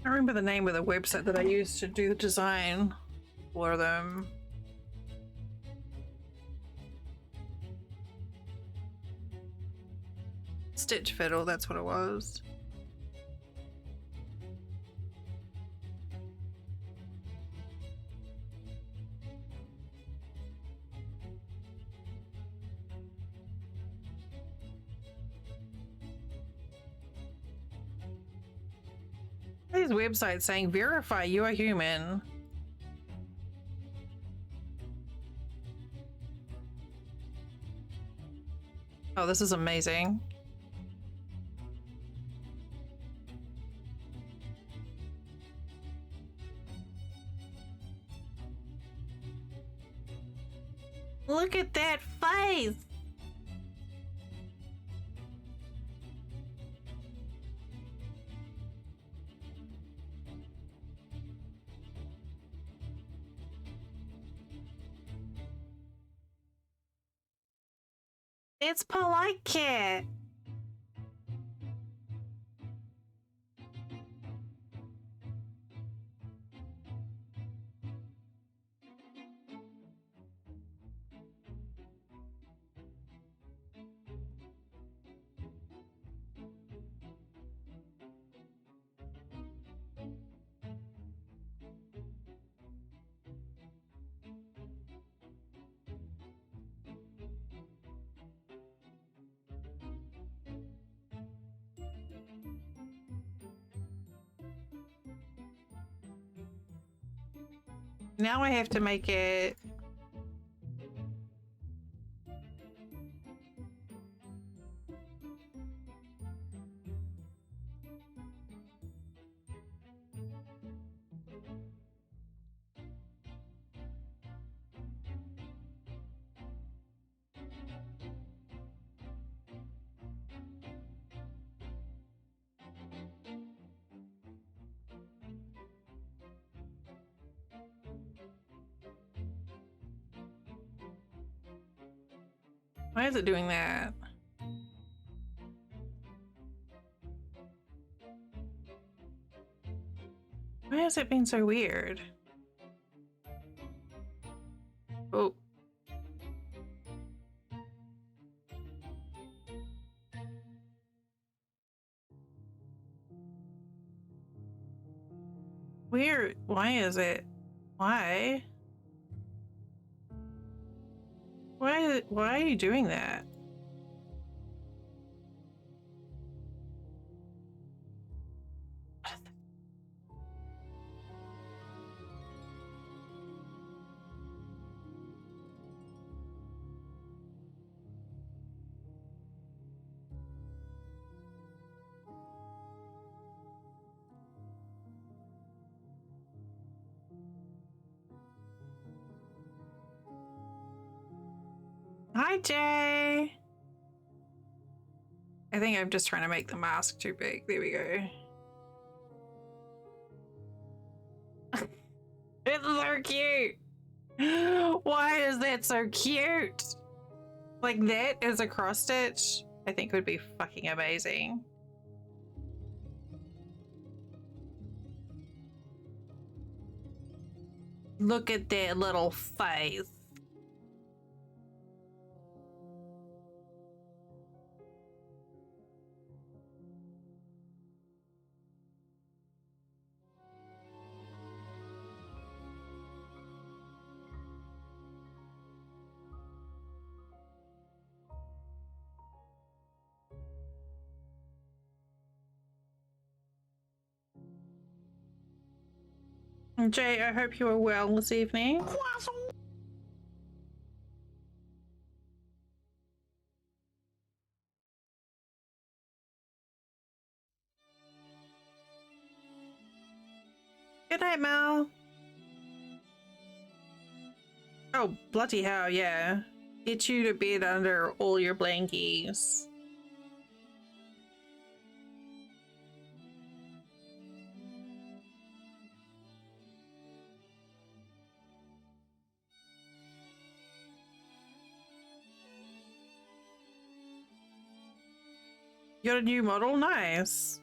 I remember the name of the website that I used to do the design for them. Stitch Fiddle, that's what it was. These websites saying verify you are human. Oh, this is amazing. Look at that face. It's Polite Cat. Now I have to make it. Why is it doing that? Why has it been so weird? Oh. Weird. Why is it? Why? Why are you doing that? Hi, Jay. I think I'm just trying to make the mask too big. There we go. It's so cute. Why is that so cute? Like that as a cross stitch, I think would be fucking amazing. Look at that little face. Jay, I hope you are well this evening. Good night, Mel. Oh, bloody hell, yeah. Get you to bed under all your blankies. You got a new model? Nice.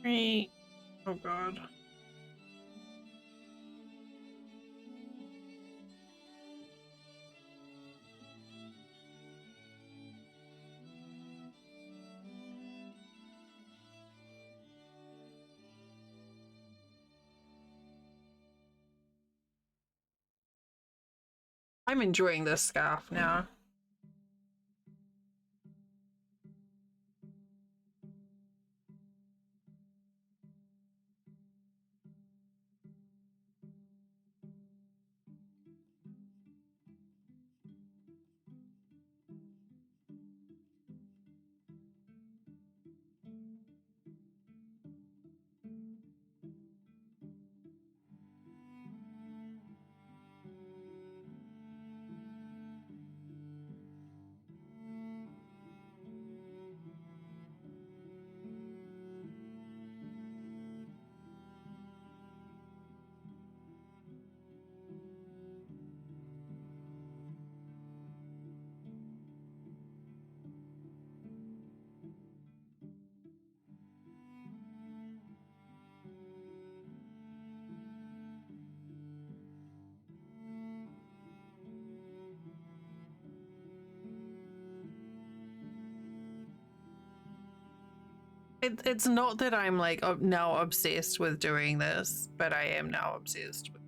Great. Oh god. I'm enjoying this scarf now. It's not that I'm like now obsessed with doing this, but I am now obsessed with.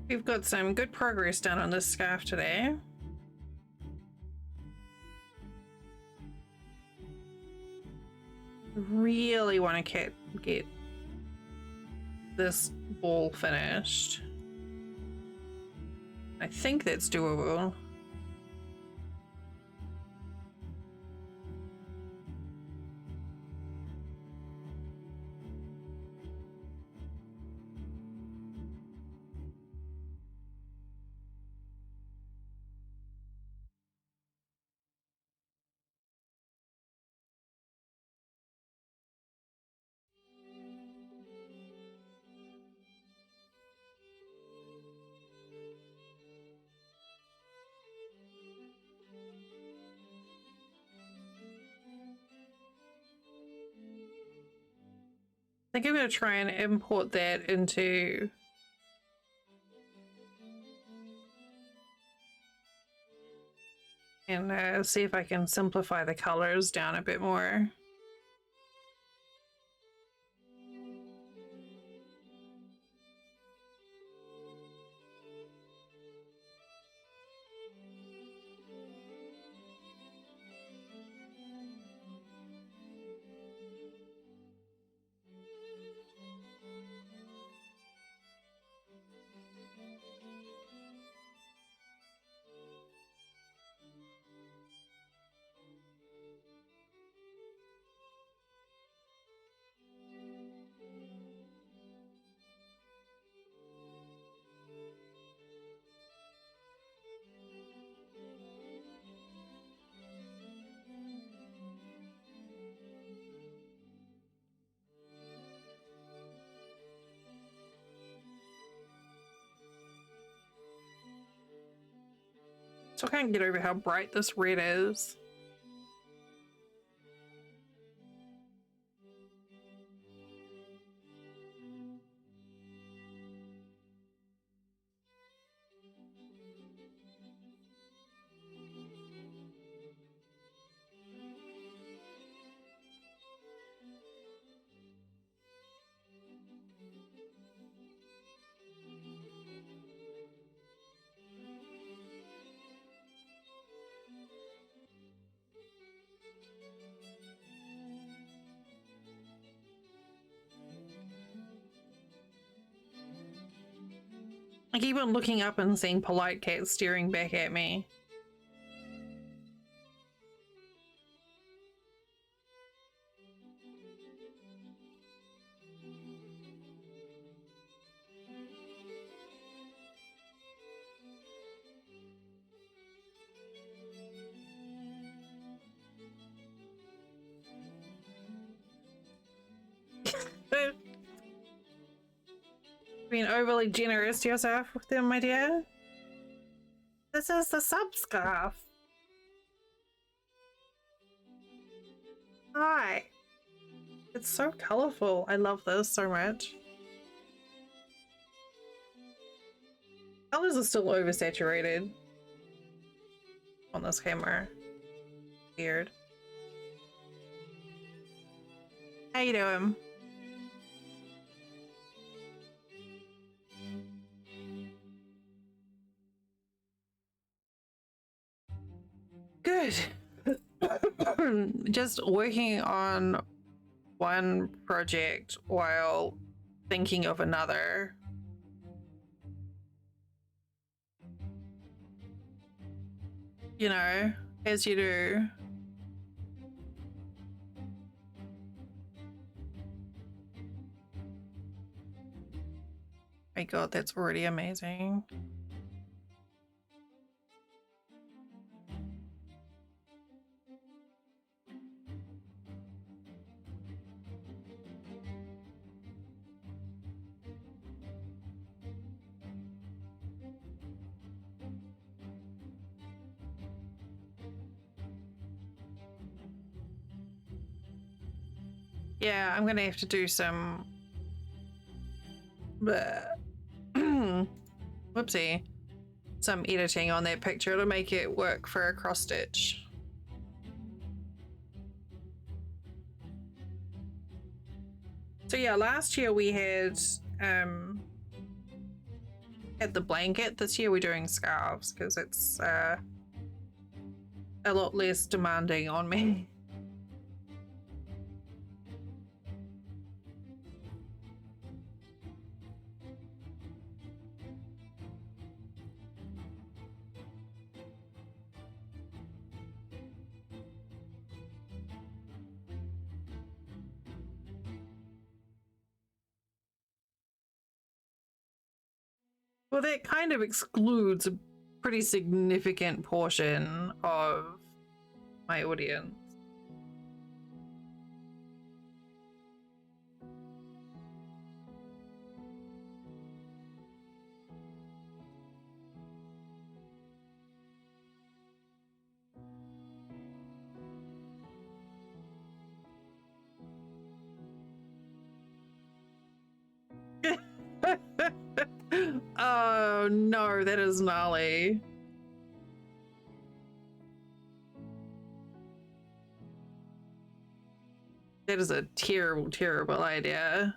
We've got some good progress done on this scarf today. Really want to get this ball finished. I think that's doable. I think I'm going to try and import that into and see if I can simplify the colors down a bit more. So I can't get over how bright this red is. I keep on looking up and seeing polite cat staring back at me. Being overly generous to yourself with them, my dear. This is the sub scarf. Hi. It's so colorful. I love this so much. Colors are still oversaturated on this camera. Weird. How you doing? Good. Just working on one project while thinking of another. you know, as you do. My God, that's already amazing. Yeah, I'm gonna have to do some. Whoopsie. Some editing on that picture to make it work for a cross stitch. So yeah, last year we had the blanket. This year we're doing scarves because it's a lot less demanding on me. Well, that kind of excludes a pretty significant portion of my audience. Oh no, that is gnarly. That is a terrible, terrible idea.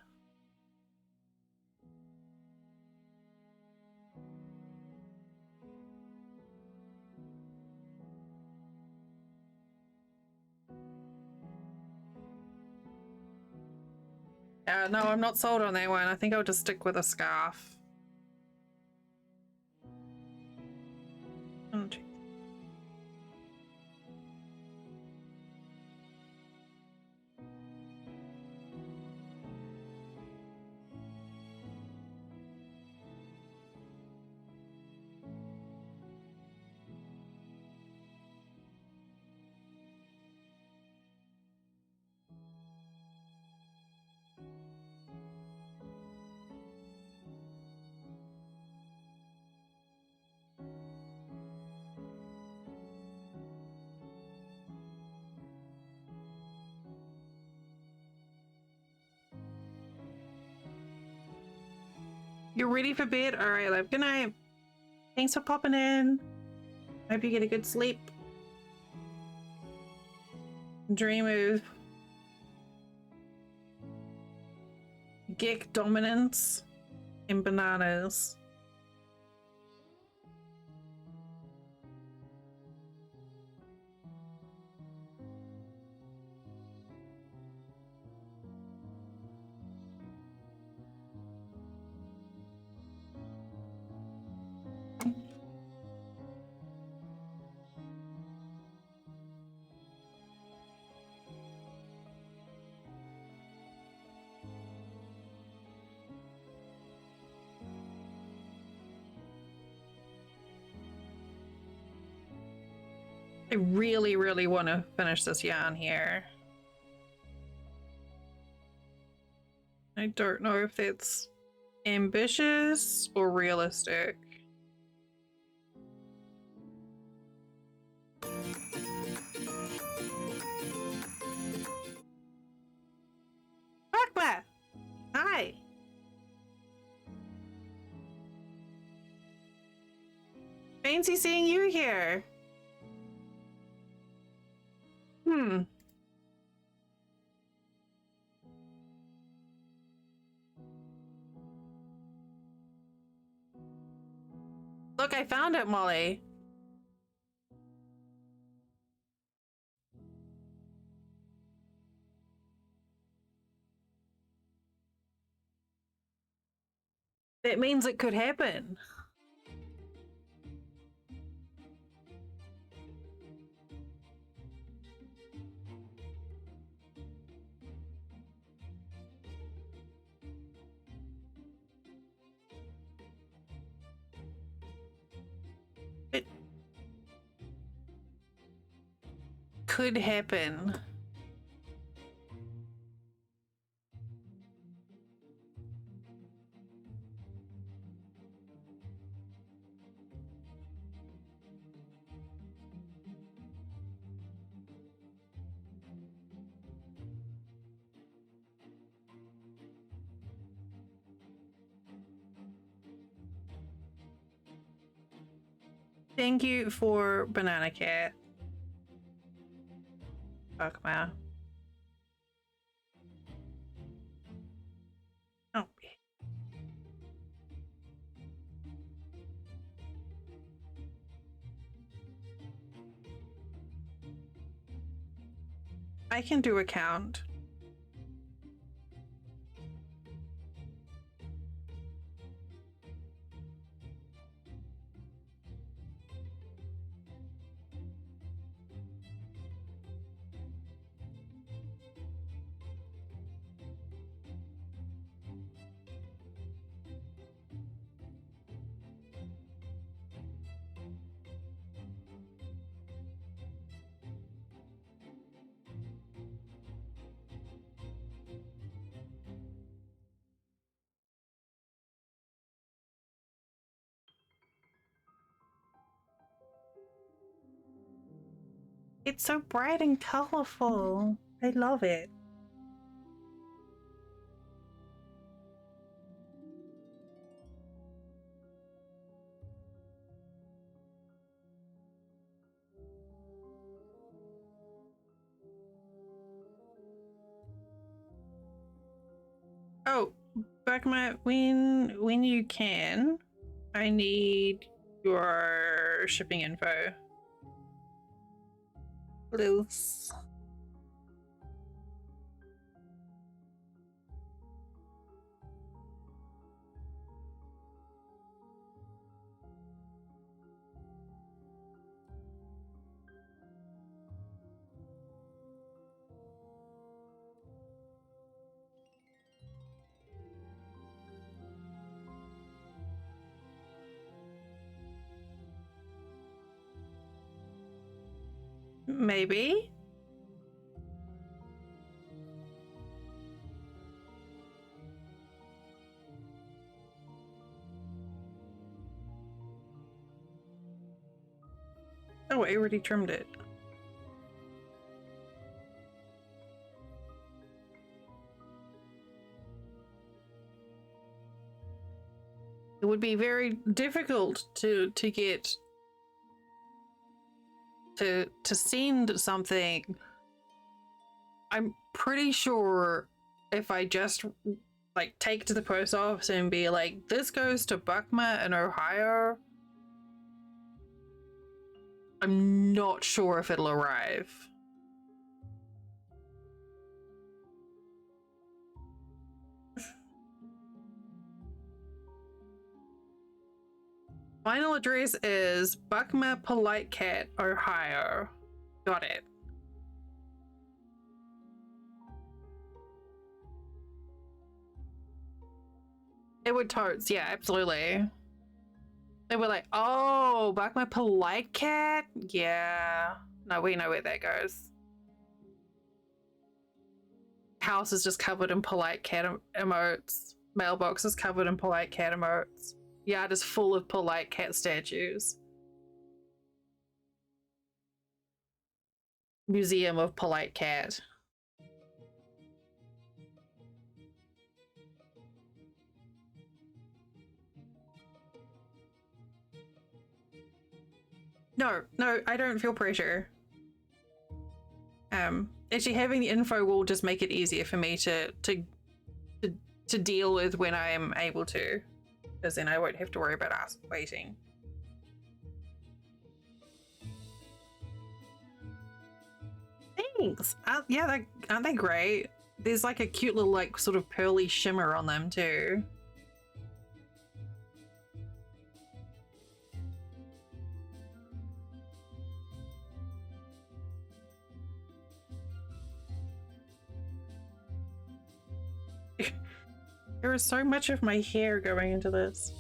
No, I'm not sold on that one. I think I'll just stick with a scarf. You're ready for bed? All right, love. Good night. Thanks for popping in. Hope you get a good sleep. Dream of geek dominance and bananas. I really, really want to finish this yarn here. I don't know if that's ambitious or realistic. Akma! Hi! Fancy seeing you here. Look, I found it, Molly. That means it could happen. could happen. Thank you for Banana Cat. Fuck, wow. Oh. I can do a count. It's so bright and colorful. I love it. Oh, Bagma, when you can, I need your shipping info. Please. Maybe. Oh, I already trimmed it. It would be very difficult to get to send something. I'm pretty sure if I just like take to the post office and be like, this goes to Buckma in Ohio, I'm not sure if it'll arrive. Final address is Buckma Polite Cat, Ohio. Got it. It would totes, yeah, absolutely. They were like, oh, Buckma Polite Cat? Yeah. No, we know where that goes. House is just covered in polite cat emotes. Mailbox is covered in polite cat emotes. Yard is full of polite cat statues. Museum of Polite Cat. No, I don't feel pressure. Actually having the info will just make it easier for me to deal with when I am able to. Because then I won't have to worry about us waiting. Thanks. Yeah, aren't they great? There's like a cute little like sort of pearly shimmer on them too. There is so much of my hair going into this.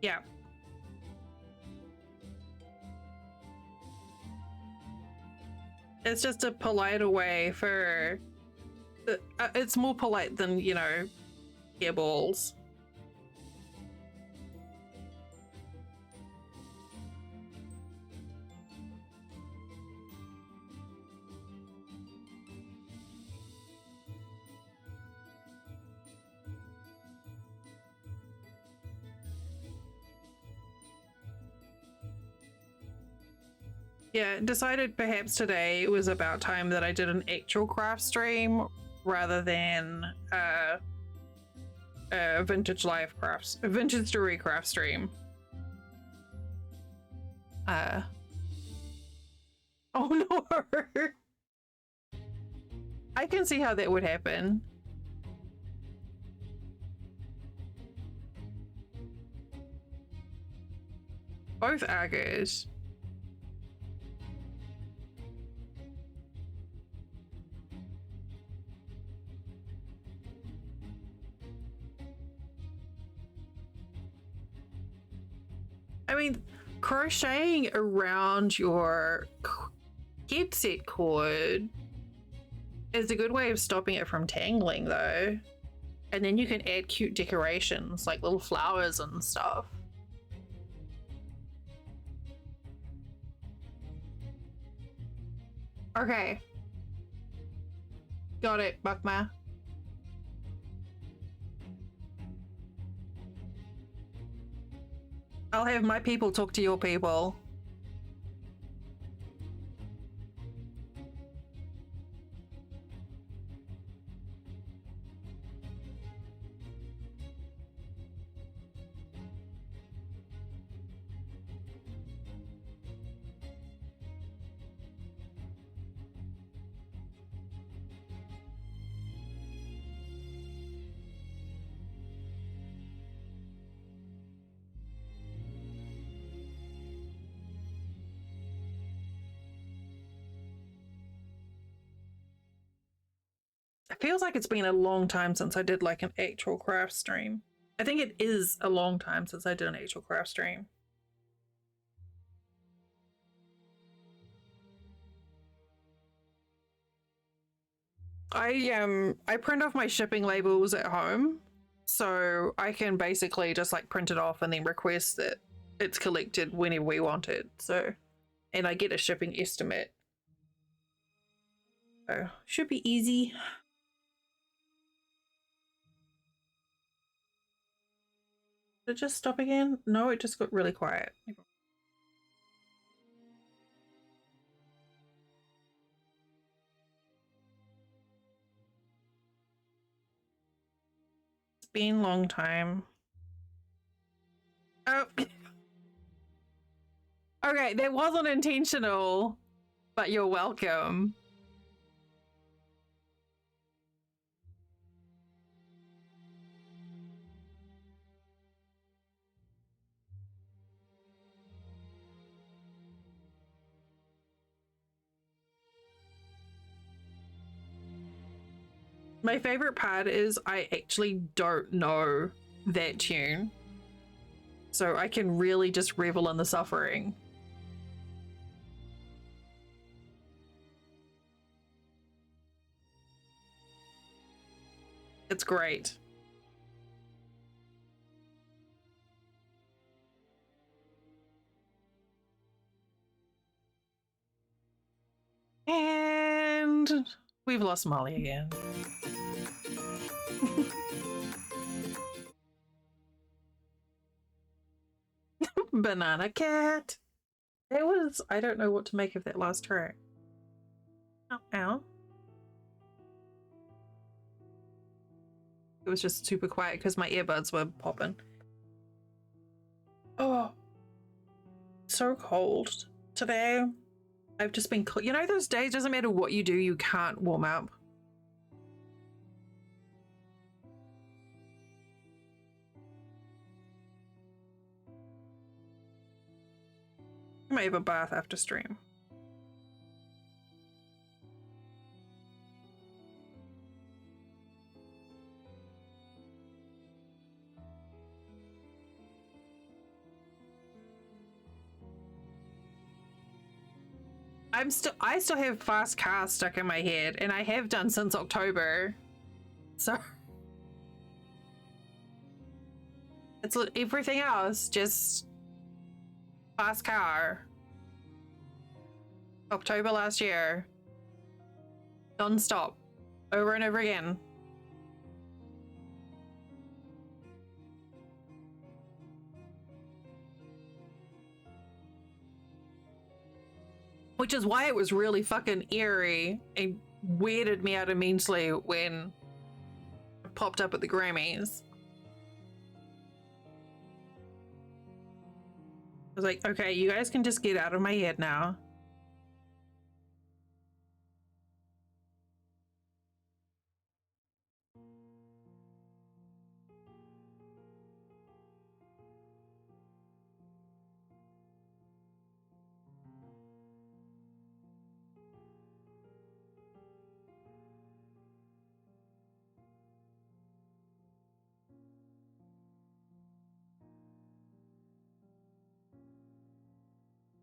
Yeah. It's just a politer way for... it's more polite than, you know, hairballs. Yeah, decided perhaps today it was about time that I did an actual craft stream rather than vintage life crafts, vintage jewelry craft stream. Oh no. I can see how that would happen. Both are good. I mean, crocheting around your headset cord is a good way of stopping it from tangling, though. And then you can add cute decorations like little flowers and stuff. Okay. Got it, Buckma. I'll have my people talk to your people. It feels like it's been a long time since I did like an actual craft stream. I think it is a long time since I did an actual craft stream. I print off my shipping labels at home, so I can basically just like print it off and then request that it's collected whenever we want it. So, and I get a shipping estimate. So should be easy. Did it just stop again? No, it just got really quiet. It's been a long time. Oh. Okay, that wasn't intentional, but you're welcome. My favorite part is I actually don't know that tune, so I can really just revel in the suffering. It's great. And we've lost Molly again. Banana cat. That was, I don't know what to make of that last track. Ow, ow. It was just super quiet because my earbuds were popping. Oh, so cold today. I've just been, you know, those days, doesn't matter what you do, you can't warm up. I might have a bath after stream. I still have fast car stuck in my head, and I have done since October. So it's everything else, just fast car. October last year. Non-stop. Over and over again. Which is why it was really fucking eerie and weirded me out immensely when it popped up at the Grammys. I was like, okay, you guys can just get out of my head now.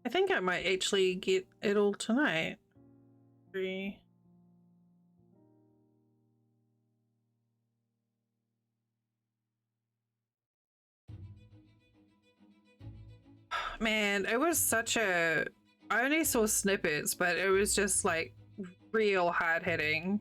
I think I might actually get it all tonight. 3. Man, it was such a... I only saw snippets, but it was just like real hard hitting.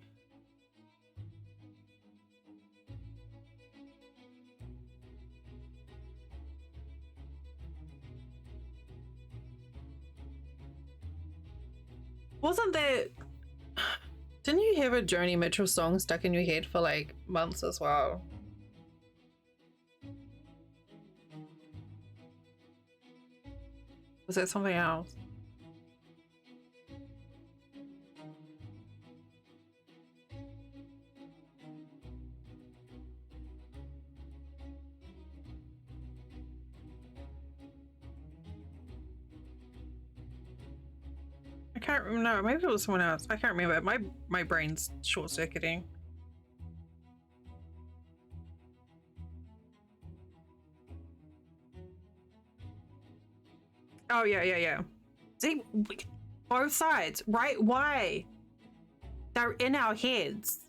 Wasn't that... Didn't you have a Joni Mitchell song stuck in your head for like months as well? Was that something else? I can't remember. No, maybe it was someone else. I can't remember. My brain's short-circuiting. Oh yeah. See, both sides, right? Why? They're in our heads.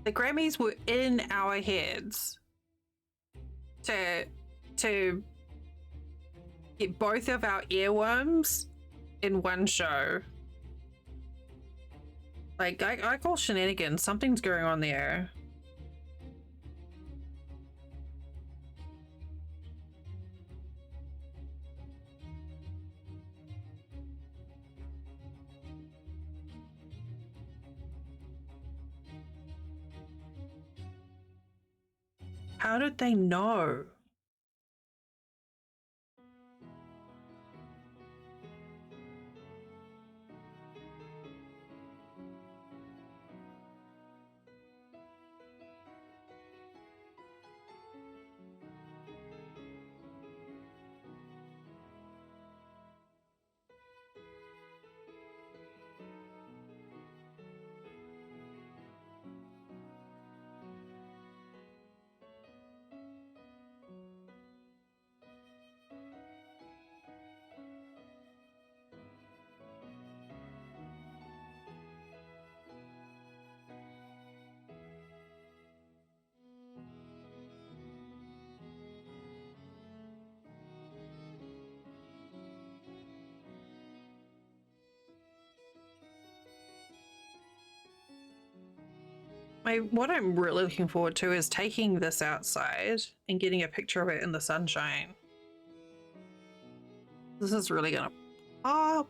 The Grammys were in our heads to get both of our earworms in one show. Like, I call shenanigans. Something's going on there. How did they know? What I'm really looking forward to is taking this outside and getting a picture of it in the sunshine. This is really gonna pop.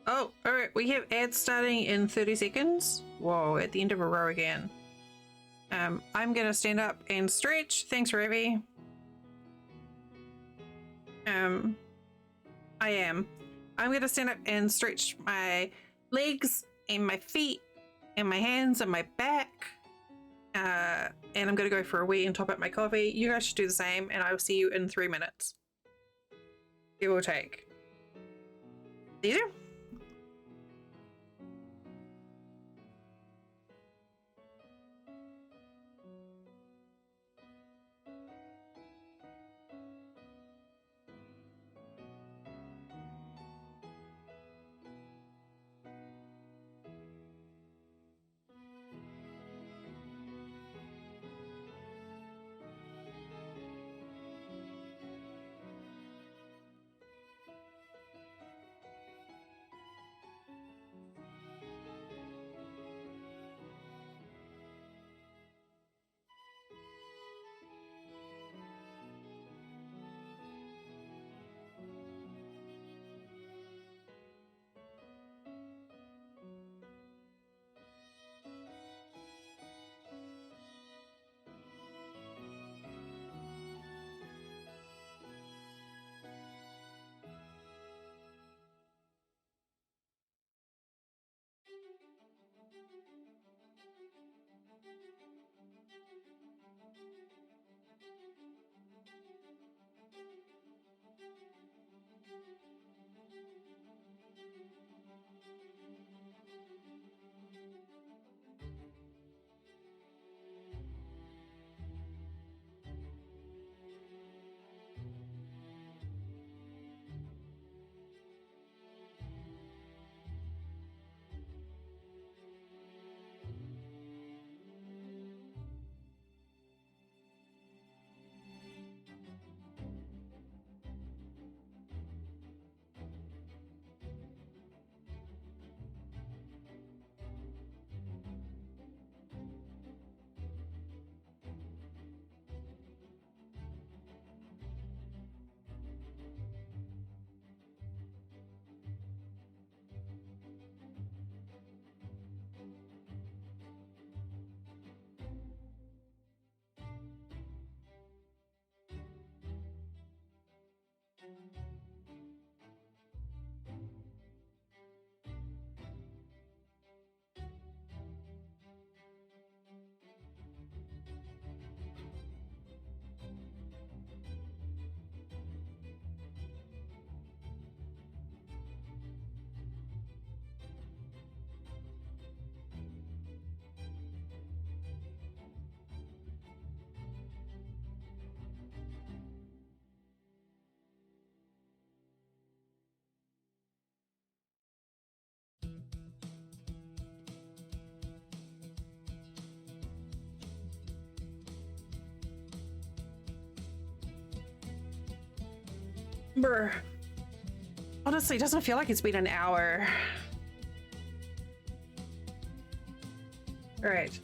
Oh, all right. We have ads starting in 30 seconds. Whoa, at the end of a row again. I'm gonna stand up and stretch. Thanks, Ravi. I am. I'm gonna stand up and stretch my legs and my feet and my hands and my back. And I'm gonna go for a wee and top up my coffee. You guys should do the same, and I will see you in 3 minutes. It will take. See you. Brr. Honestly, it doesn't feel like it's been an hour. All right.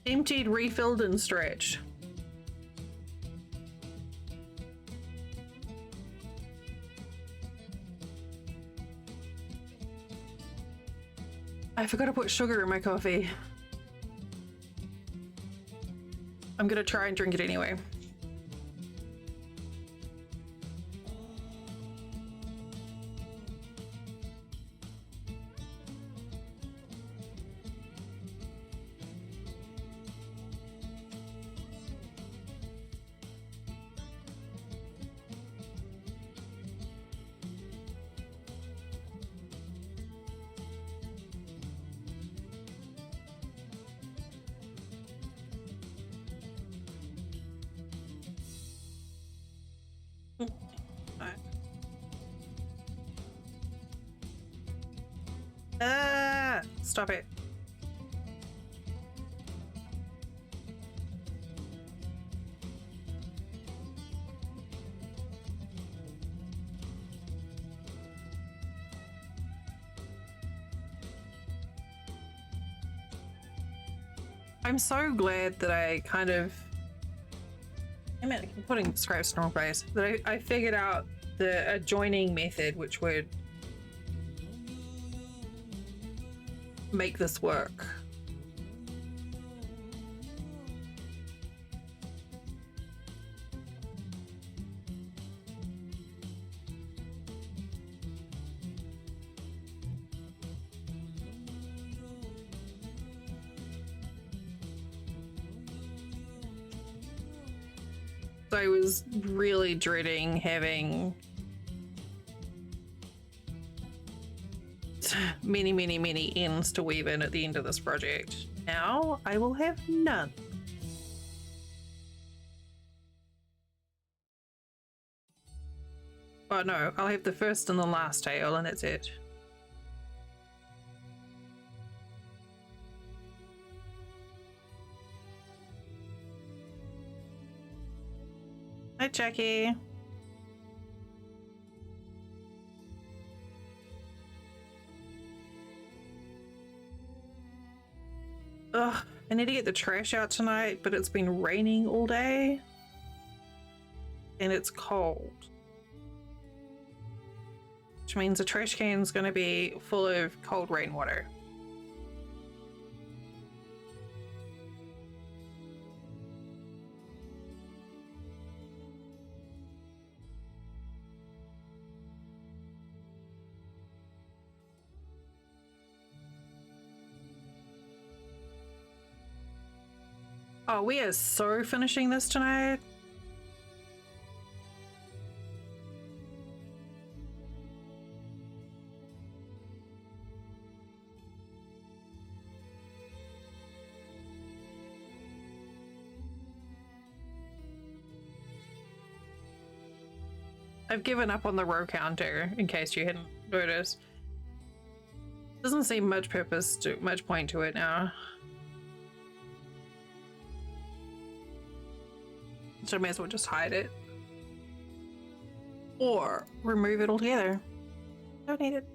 Emptied, refilled, and stretched. I forgot to put sugar in my coffee. I'm gonna try and drink it anyway. Stop it. I'm so glad that I kind of, I'm putting scraps in the wrong place, that I figured out the adjoining method which would make this work. So I was really dreading having many ends to weave in at the end of this project. Now I will have none. Oh no, I'll have the first and the last tail and that's it. Hi, Jackie. Ugh, I need to get the trash out tonight, but it's been raining all day. And it's cold. Which means the trash can's gonna be full of cold rainwater. Oh, we are so finishing this tonight. I've given up on the row counter, in case you hadn't noticed. Doesn't seem much point to it now. So I may as well just hide it. Or remove it altogether. Don't need it.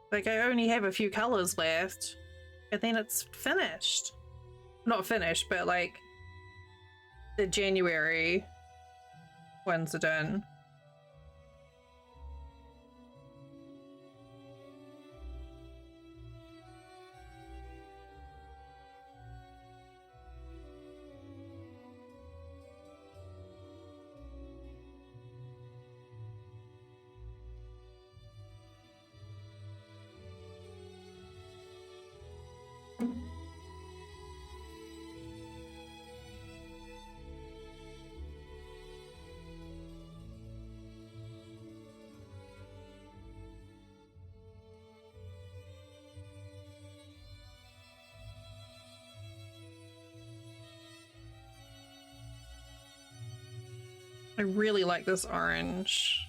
Like, I only have a few colors left, and then it's finished. Not finished, but like the January ones are done. I really like this orange.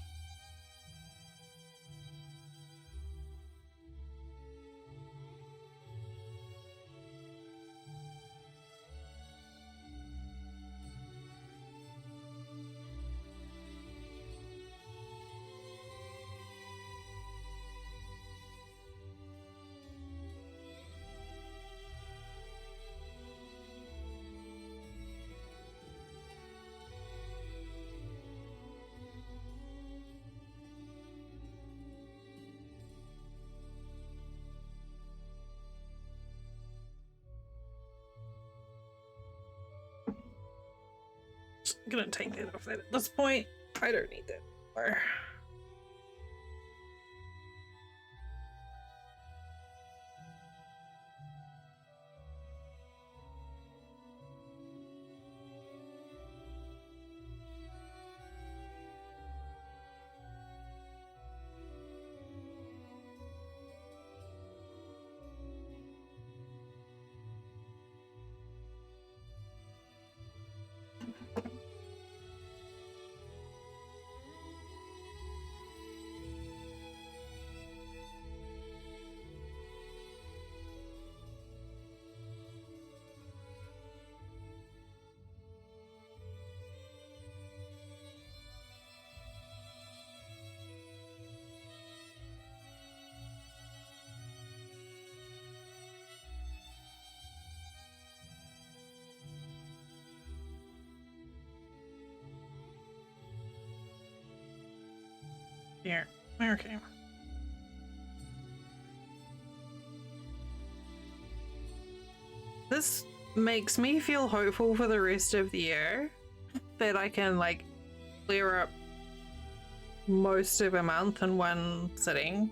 I'm gonna take that off at this point. I don't need that anymore. Here. Okay. This makes me feel hopeful for the rest of the year that I can like clear up most of a month in one sitting.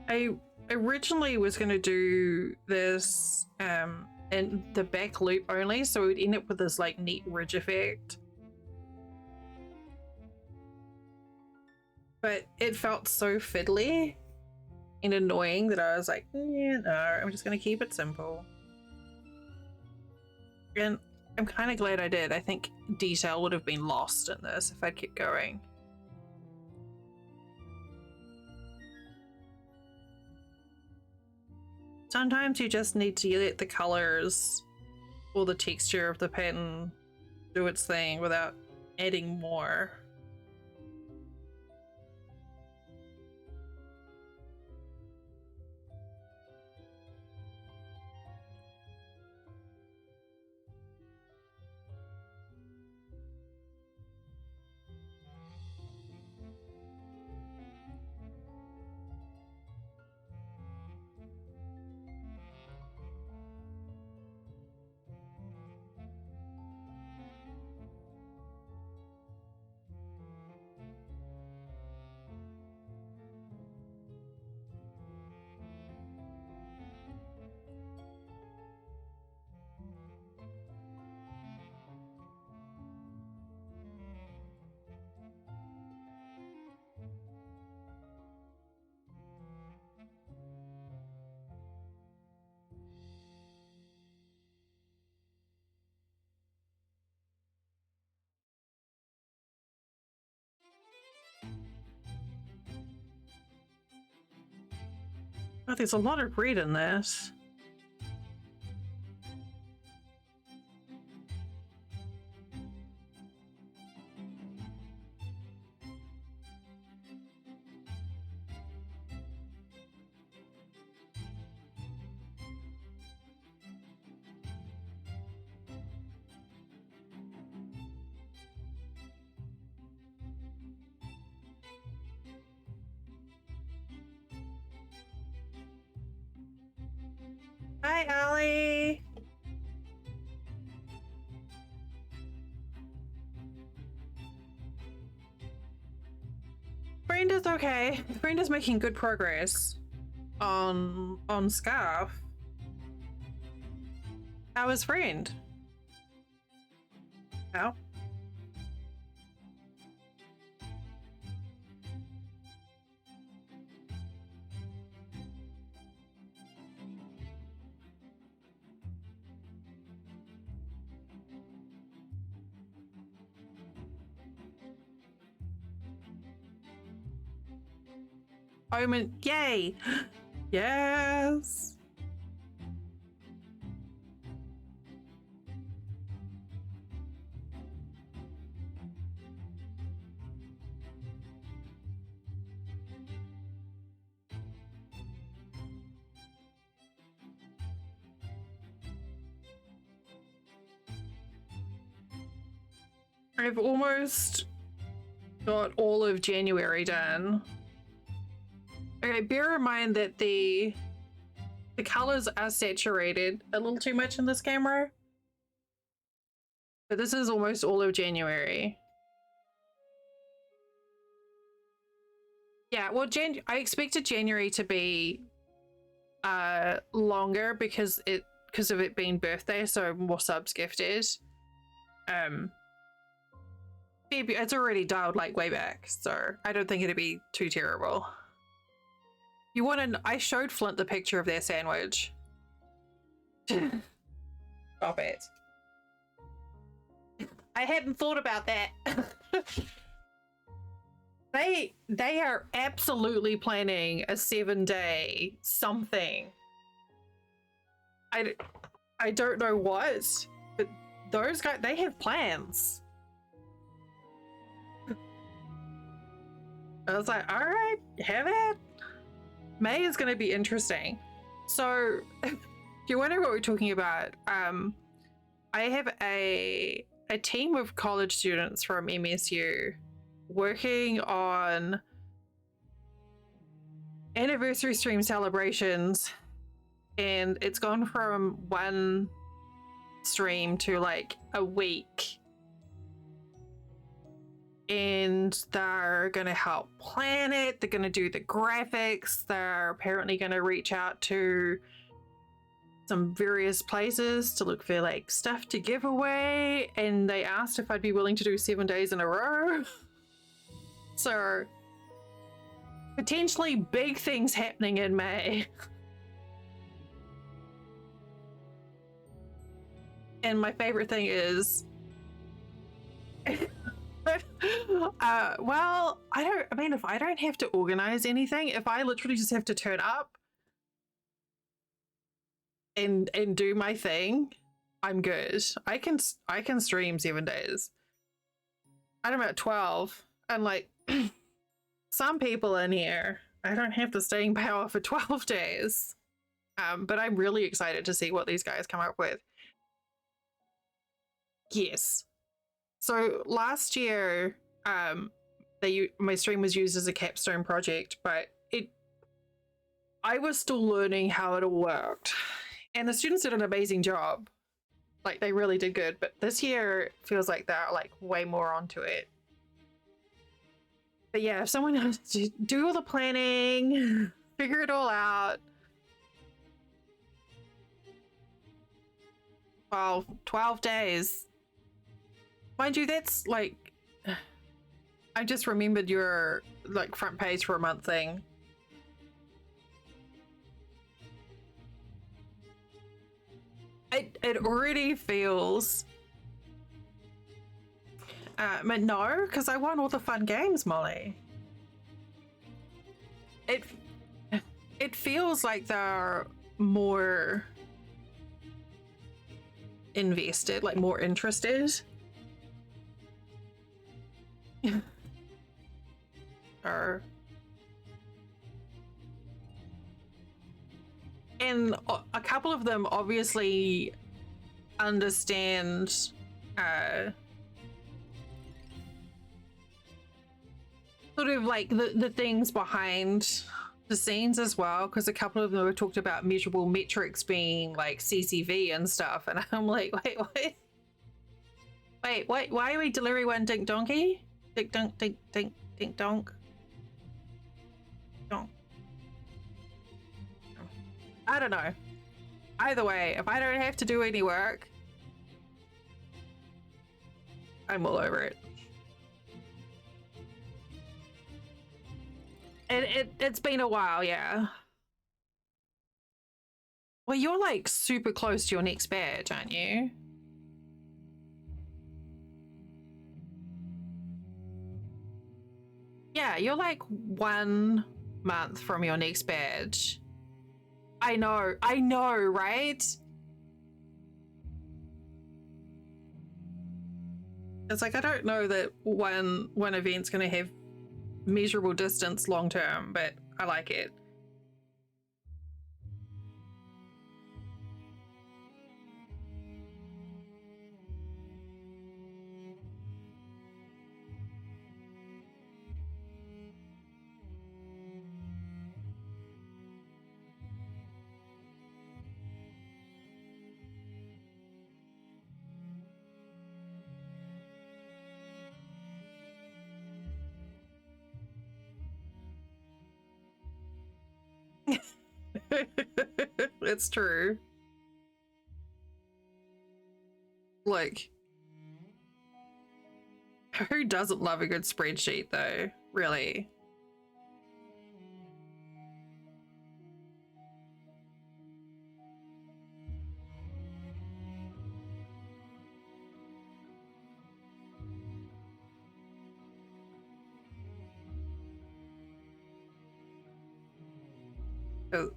I originally was going to do this in the back loop only, so we'd end up with this like neat ridge effect. But it felt so fiddly and annoying that I was like, yeah, no, I'm just going to keep it simple. And I'm kind of glad I did. I think detail would have been lost in this if I'd kept going. Sometimes you just need to let the colors or the texture of the pattern do its thing without adding more. Oh, there's a lot of red in this. Hi, Allie. Brenda's okay. Brenda's making good progress on Scarf. How is friend? How? Omen, yay! Yes! I've almost got all of January done. Okay, bear in mind that the colors are saturated a little too much in this camera. But this is almost all of January. Yeah, well, I expected January to be longer because of it being birthday, so more subs gifted. It's already dialed like way back, so I don't think it'd be too terrible. You want to? I showed Flint the picture of their sandwich. Stop it. I hadn't thought about that. They are absolutely planning a 7-day something. I don't know what, but those guys, they have plans. I was like, all right, have it. May is going to be interesting. So, if you're wondering what we're talking about, I have a team of college students from MSU working on anniversary stream celebrations, and it's gone from one stream to like a week. And they're going to help plan it. They're going to do the graphics. They're apparently going to reach out to some various places to look for like stuff to give away. And they asked if I'd be willing to do 7 days in a row. So potentially big things happening in May. And my favorite thing is well, if I don't have to organize anything, if I literally just have to turn up, and do my thing, I'm good. I can stream 7 days. I'm at 12, and like some people in here, I don't have the staying power for 12 days. But I'm really excited to see what these guys come up with. Yes. So last year, my stream was used as a capstone project, but I was still learning how it all worked. And the students did an amazing job. Like, they really did good. But this year feels like they're like way more onto it. But yeah, if someone has to do all the planning, figure it all out. Well, 12 days. Mind you, that's like... I just remembered your like front page for a month thing. It already feels... but no, because I won all the fun games, Molly. It feels like they're more invested, like more interested. Or... And a couple of them obviously understand sort of like the things behind the scenes as well, because a couple of them have talked about measurable metrics being like CCV and stuff, and I'm like, wait, why are we delivery one dink donkey? Dink dunk, dink, dink, dink donk. Donk. I don't know. Either way, if I don't have to do any work, I'm all over it. It's been a while, yeah. Well, you're like super close to your next badge, aren't you? Yeah, you're like 1 month from your next badge. I know, right? It's like, I don't know that one event's gonna have measurable distance long term, but I like it. It's true. Like, who doesn't love a good spreadsheet though, really?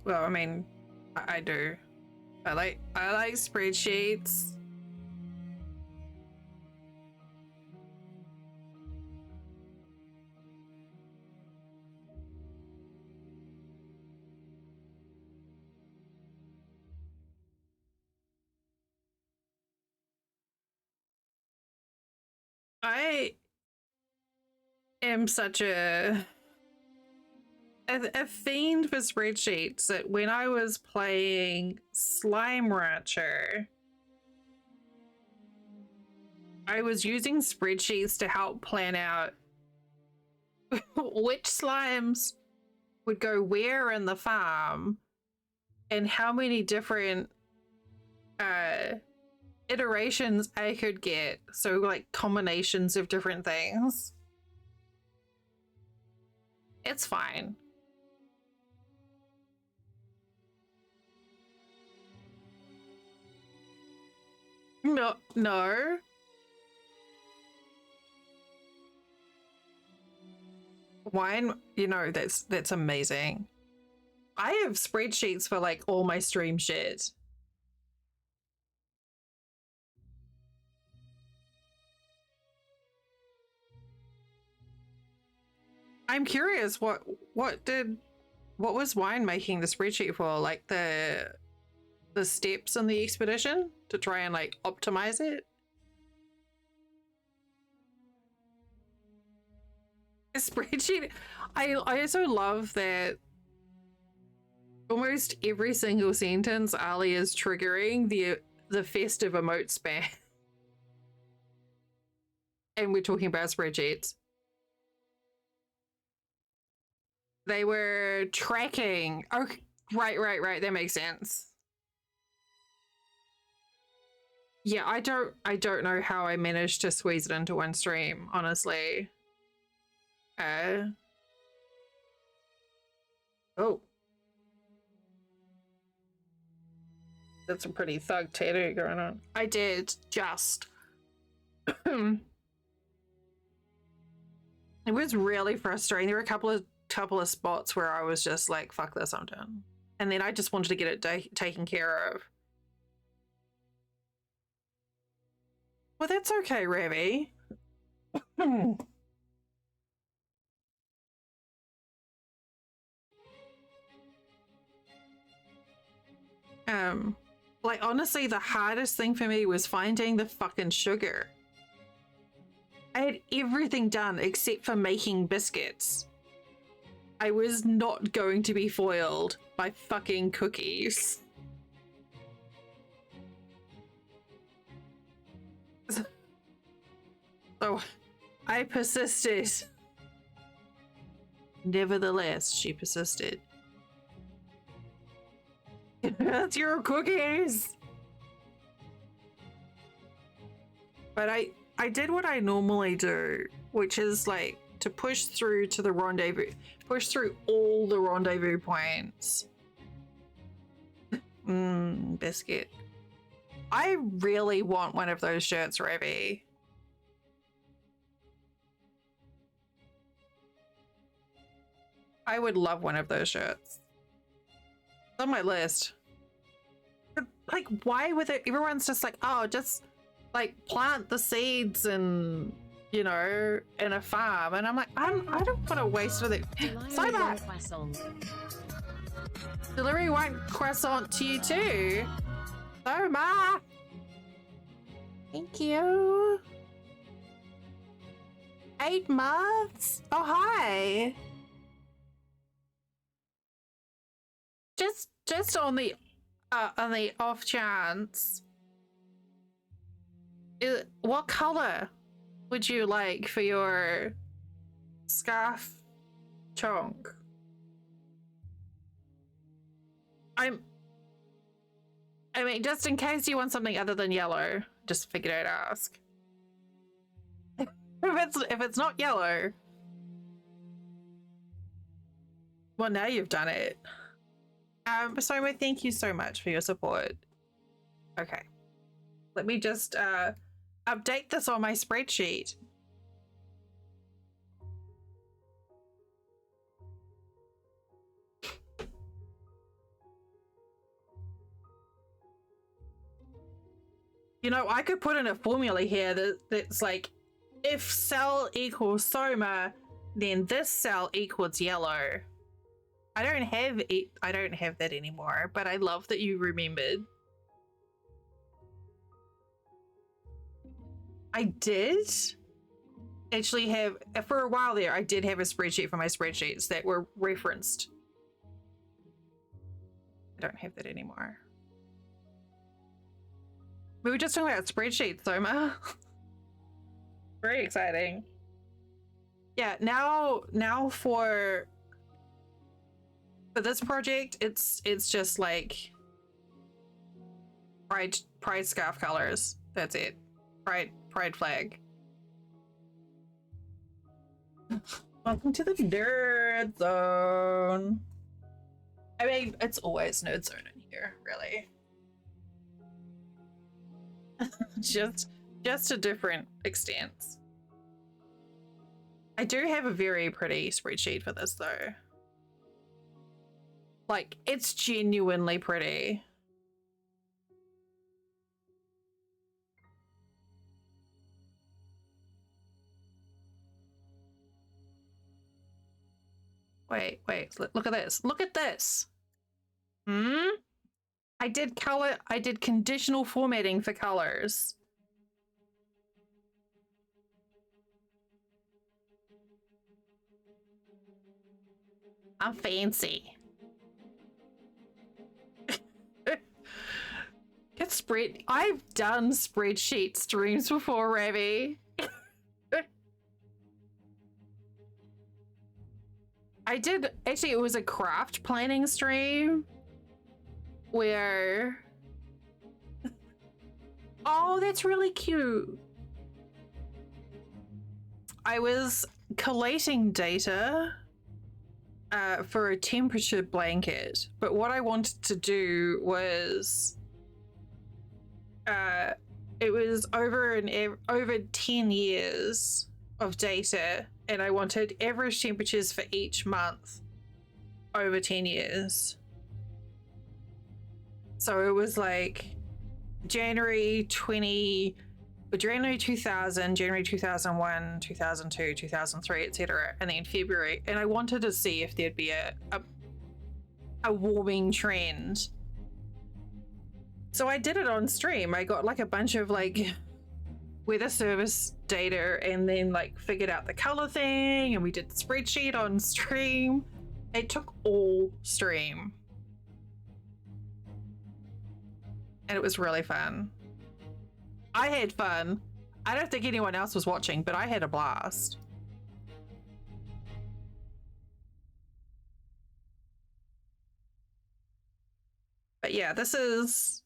Well, I mean, I do. I like spreadsheets. I am such a fiend for spreadsheets that when I was playing Slime Rancher, I was using spreadsheets to help plan out which slimes would go where in the farm and how many different iterations I could get. So like combinations of different things. It's fine. No. Wine, you know, that's amazing. I have spreadsheets for like all my stream shit. I'm curious, what was Wine making the spreadsheet for? Like the steps in the expedition to try and like optimize it? A spreadsheet. I also love that almost every single sentence Ali is triggering the festive emote spam. And we're talking about spreadsheets. They were tracking. Oh, right. That makes sense. Yeah, I don't know how I managed to squeeze it into one stream, honestly. Oh. That's a pretty thug tattoo going on. I did just. It was really frustrating. There were a couple of spots where I was just like, fuck this, I'm done. And then I just wanted to get it taken care of. Well, that's okay, Ravi. Like honestly, the hardest thing for me was finding the fucking sugar. I had everything done except for making biscuits. I was not going to be foiled by fucking cookies. So I persisted. Nevertheless, she persisted. That's your cookies. But I did what I normally do, which is like to push through to the rendezvous, push through all the rendezvous points. Biscuit. I really want one of those shirts, Ravi. I would love one of those shirts. It's on my list. Like, why with it? Everyone's just like, oh, just like plant the seeds and, you know, in a farm. And I'm like, I don't want to waste with it. Cyber! Delivery one croissant to you too. Soma! Thank you. 8 months? Oh, hi. Just on the off chance, what color would you like for your scarf chunk? I mean, just in case you want something other than yellow, just figured I'd ask. If it's not yellow, well, now you've done it. Soma, thank you so much for your support. Okay, let me just update this on my spreadsheet. You know, I could put in a formula here that's like, if cell equals Soma, then this cell equals yellow. I don't have that anymore, but I love that you remembered. I did actually have, for a while there, I did have a spreadsheet for my spreadsheets that were referenced. I don't have that anymore. We were just talking about spreadsheets, Soma. Very exciting. Yeah, now for this project, it's just like pride scarf colors. That's it. Pride flag. Welcome to the nerd zone. I mean, it's always nerd zone in here, really. just to different extents. I do have a very pretty spreadsheet for this though. Like, it's genuinely pretty. Wait. Look at this. Look at this. I did conditional formatting for colors. I'm fancy. I've done spreadsheet streams before, Ravi. I did, actually, it was a craft planning stream where... Oh, that's really cute. I was collating data for a temperature blanket, but what I wanted to do was it was over 10 years of data, and I wanted average temperatures for each month over 10 years. So it was like January 2000, January 2001, 2002, 2003, etc., and then February. And I wanted to see if there'd be a warming trend. So I did it on stream. I got like a bunch of like weather service data and then like figured out the color thing, and we did the spreadsheet on stream. It took all stream. And it was really fun. I had fun. I don't think anyone else was watching, but I had a blast. But yeah, this is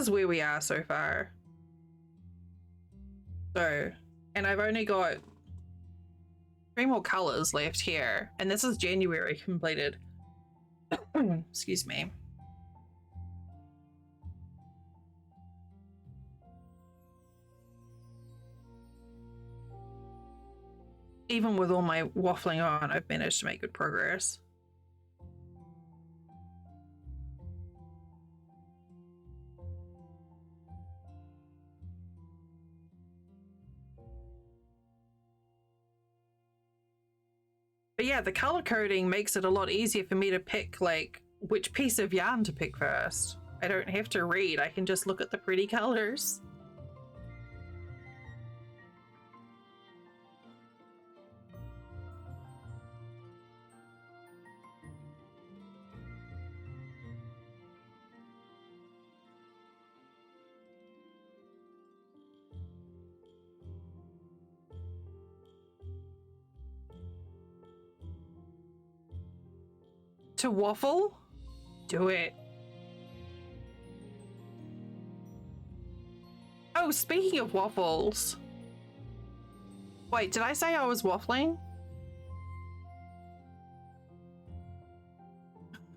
where we are so far. So, and I've only got 3 more colors left here, and this is January completed. Excuse me. Even with all my waffling on, I've managed to make good progress. But yeah, the color coding makes it a lot easier for me to pick like which piece of yarn to pick first. I don't have to read, I can just look at the pretty colors. To waffle? Do it. Oh, speaking of waffles. Wait, did I say I was waffling?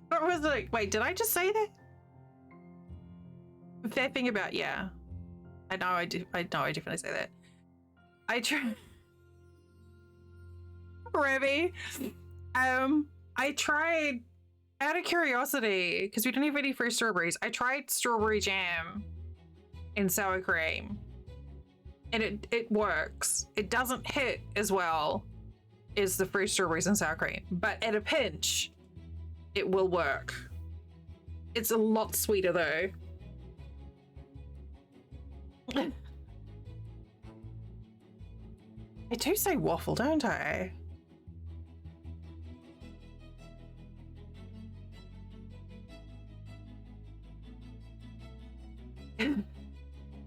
What was it? Wait, did I just say that? Fair thing about, yeah. I know I definitely say that. I tried, out of curiosity, because we don't have any fresh strawberries, I tried strawberry jam and sour cream, and it works. It doesn't hit as well as the fresh strawberries and sour cream, but at a pinch, it will work. It's a lot sweeter though. I do say waffle, don't I?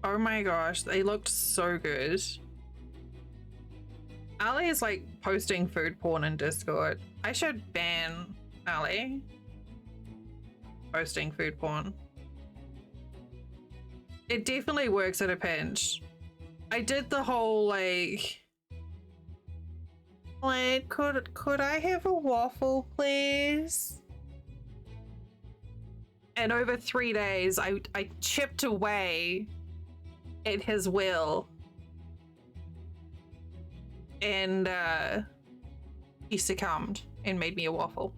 Oh my gosh, they looked so good. Ali is like posting food porn in Discord. I should ban Ali posting food porn. It definitely works at a pinch. I did the whole like could I have a waffle please? And over 3 days I chipped away at his will, and he succumbed and made me a waffle.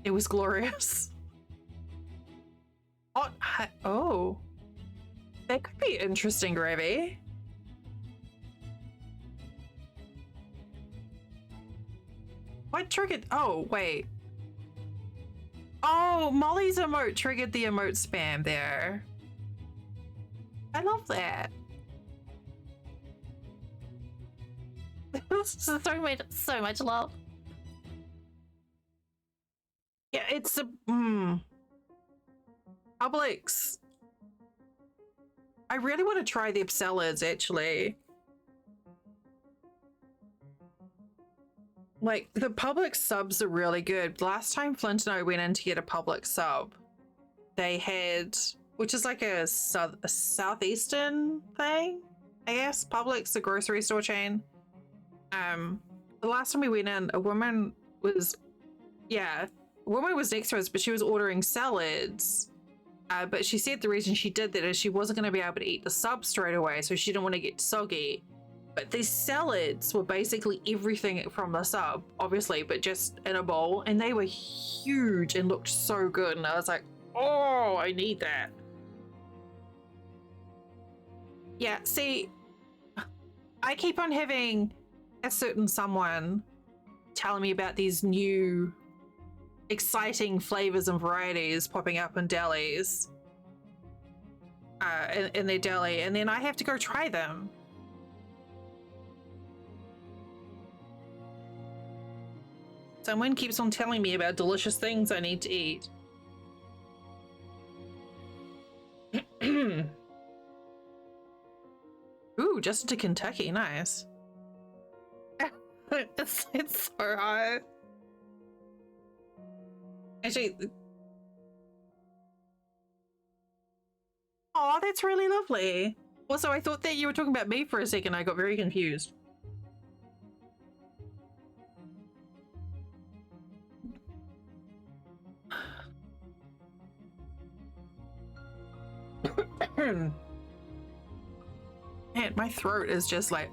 It was glorious. Oh, that could be interesting, Gravy. What triggered? Oh, wait. Oh, Molly's emote triggered the emote spam there. I love that. so much love. Yeah, it's a Publix. I really want to try their salads actually. Like the Publix subs are really good. Last time Flint and I went in to get a Publix sub, they had, which is like a southeastern thing, I guess. Publix, the grocery store chain. The last time we went in, a woman was next to us, but she was ordering salads. But she said the reason she did that is she wasn't going to be able to eat the sub straight away, so she didn't want to get soggy. But these salads were basically everything from the sub, obviously, but just in a bowl, and they were huge and looked so good. And I was like, oh, I need that. Yeah, see, I keep on having a certain someone telling me about these new exciting flavors and varieties popping up in delis, in their deli, and then I have to go try them. Someone keeps on telling me about delicious things I need to eat. Ooh, just to Kentucky, nice. it's so hot. Actually, oh, that's really lovely. Also, I thought that you were talking about me for a second. I got very confused. Man, my throat is just like,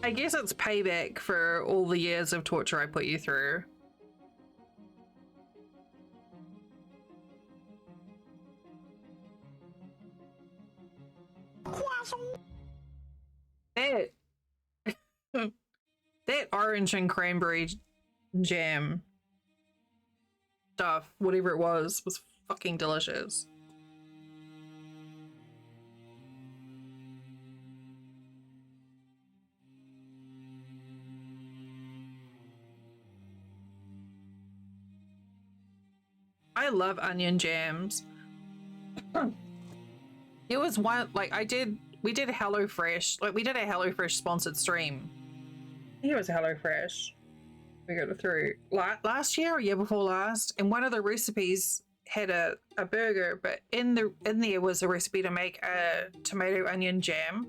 I guess it's payback for all the years of torture I put you through. That that orange and cranberry jam stuff, whatever it was fucking delicious. I love onion jams. It was one, like we did HelloFresh, like we did a HelloFresh sponsored stream. I think it was HelloFresh. We got it through last year or year before last, and one of the recipes had a burger, but in there was a recipe to make a tomato onion jam.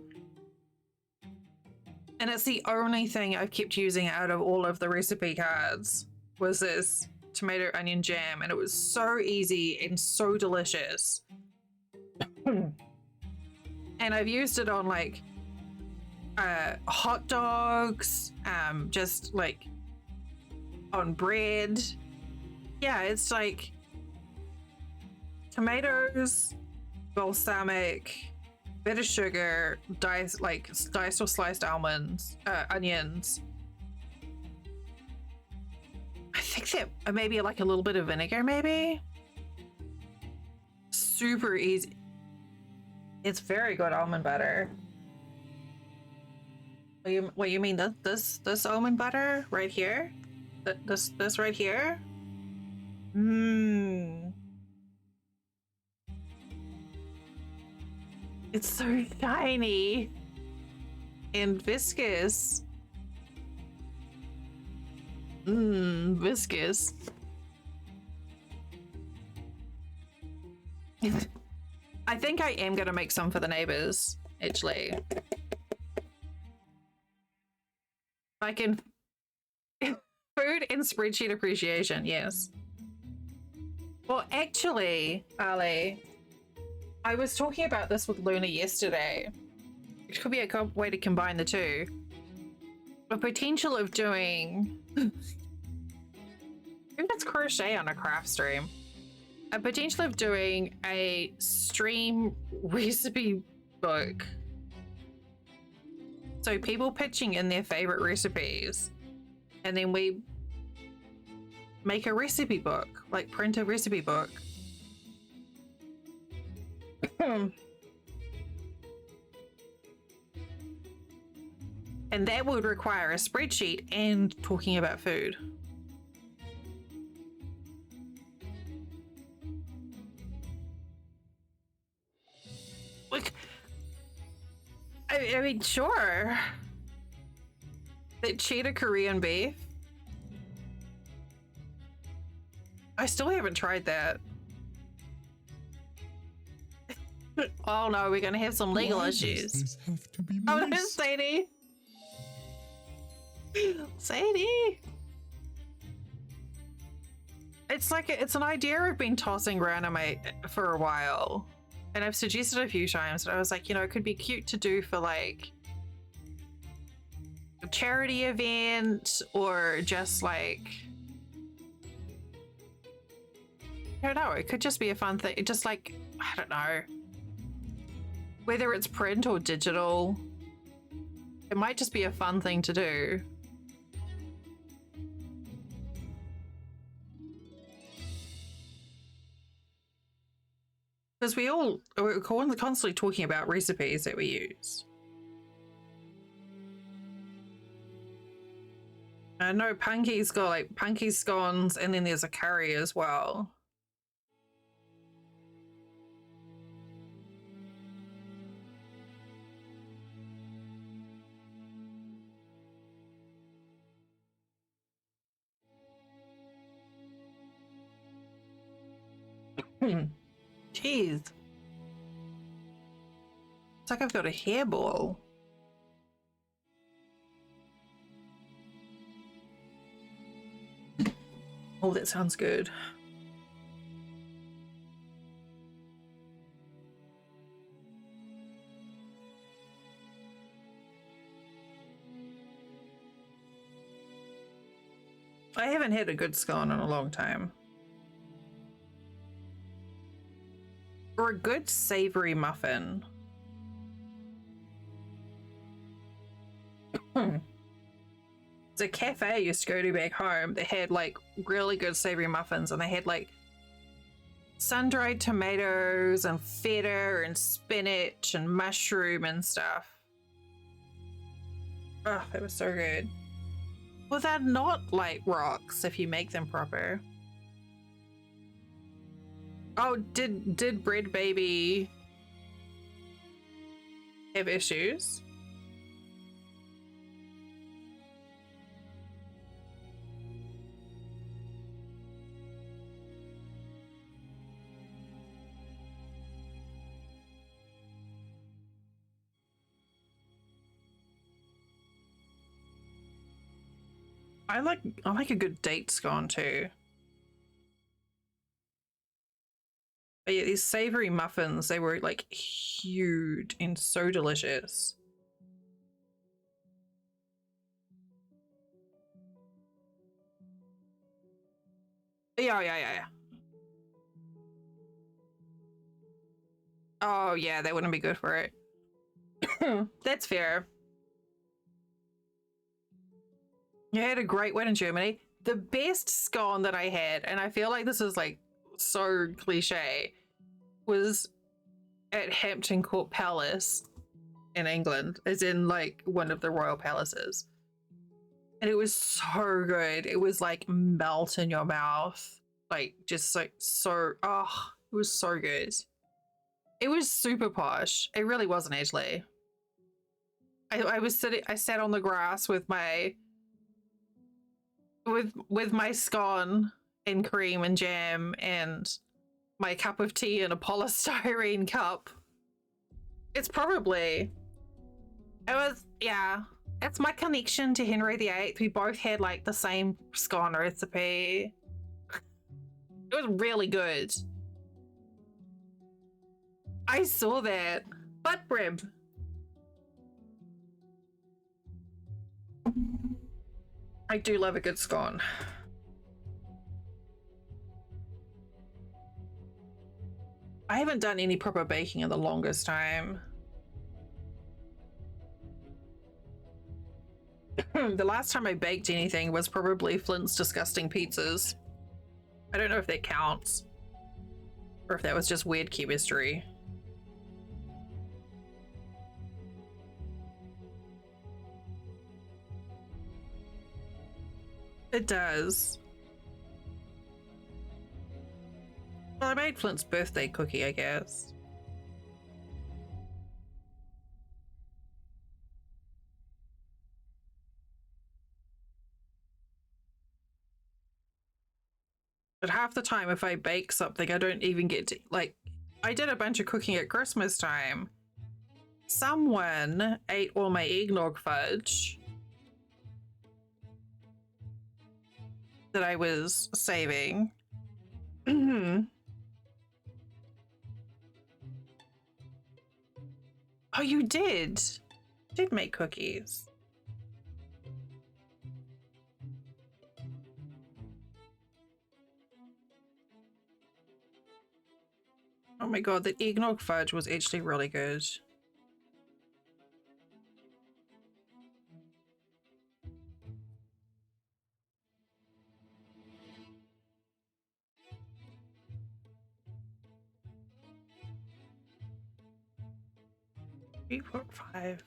And it's the only thing I've kept using out of all of the recipe cards was this tomato onion jam, and it was so easy and so delicious. And I've used it on like hot dogs, just like on bread. Yeah, it's like tomatoes, balsamic, bit of sugar, diced or sliced almonds, onions. I think that maybe like a little bit of vinegar, maybe. Super easy. It's very good almond butter. What you mean this almond butter right here? This right here? It's so shiny and viscous. Viscous. I think I am gonna make some for the neighbors, actually. I can food and spreadsheet appreciation, yes. Well, actually, Ali, I was talking about this with Luna yesterday. Which could be a way to combine the two. The potential of doing... Maybe that's crochet on a craft stream. A potential of doing a stream recipe book. So people pitching in their favorite recipes. And then we make a recipe book. Like print a recipe book. And that would require a spreadsheet and talking about food. Like, I mean, sure. That cheetah Korean beef. I still haven't tried that. Oh no, we're gonna have some legal Why issues. does this have to be Oh no, nice? Sadie. Sadie. It's like it's an idea I've been tossing around in for a while, and I've suggested a few times. But I was like, you know, it could be cute to do for like a charity event or just like, I don't know. It could just be a fun thing. It just like, I don't know, whether it's print or digital. It might just be a fun thing to do. Because we're constantly talking about recipes that we use. I know Punky's got like Punky scones, and then there's a curry as well. Jeez. It's like I've got a hairball. Oh, that sounds good. I haven't had a good scone in a long time. Or a good savory muffin. It's a cafe I used to go to back home that had like really good savory muffins, and they had like sun-dried tomatoes and feta and spinach and mushroom and stuff. Oh, that was so good. Well, they're not like rocks if you make them proper. Oh, did Bread Baby have issues? I like a good date scone too. But yeah, these savory muffins, they were like huge and so delicious. Yeah. Oh yeah, that wouldn't be good for it. That's fair. You had a great one in Germany. The best scone that I had, and I feel like this is like so cliche, was at Hampton Court Palace in England, as in like one of the royal palaces. And it was so good. It was like melt in your mouth. Like just like so, oh, it was so good. It was super posh. It really wasn't actually. I sat on the grass with my my scone and cream and jam and my cup of tea in a polystyrene cup. It was, yeah. It's my connection to Henry VIII. We both had like the same scone recipe. It was really good. I saw that. Butt rib. I do love a good scone. I haven't done any proper baking in the longest time. The last time I baked anything was probably Flint's disgusting pizzas. I don't know if that counts or if that was just weird chemistry. It does. Well, I made Flint's birthday cookie, I guess. But half the time, if I bake something, I don't even get to, like, I did a bunch of cooking at Christmas time. Someone ate all my eggnog fudge that I was saving. Oh, you did? You did make cookies. Oh my god, the eggnog fudge was actually really good. Three, 4, 5.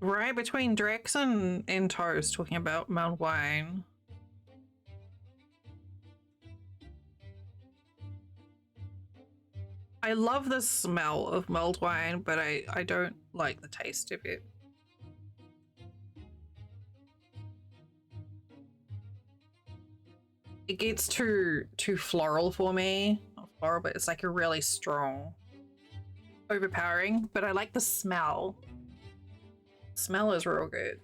Right between Drex and Toast talking about mulled wine. I love the smell of mulled wine, but I don't like the taste of it. It gets too floral for me. Not floral, but it's like a really strong, overpowering. But I like the smell. Smell is real good.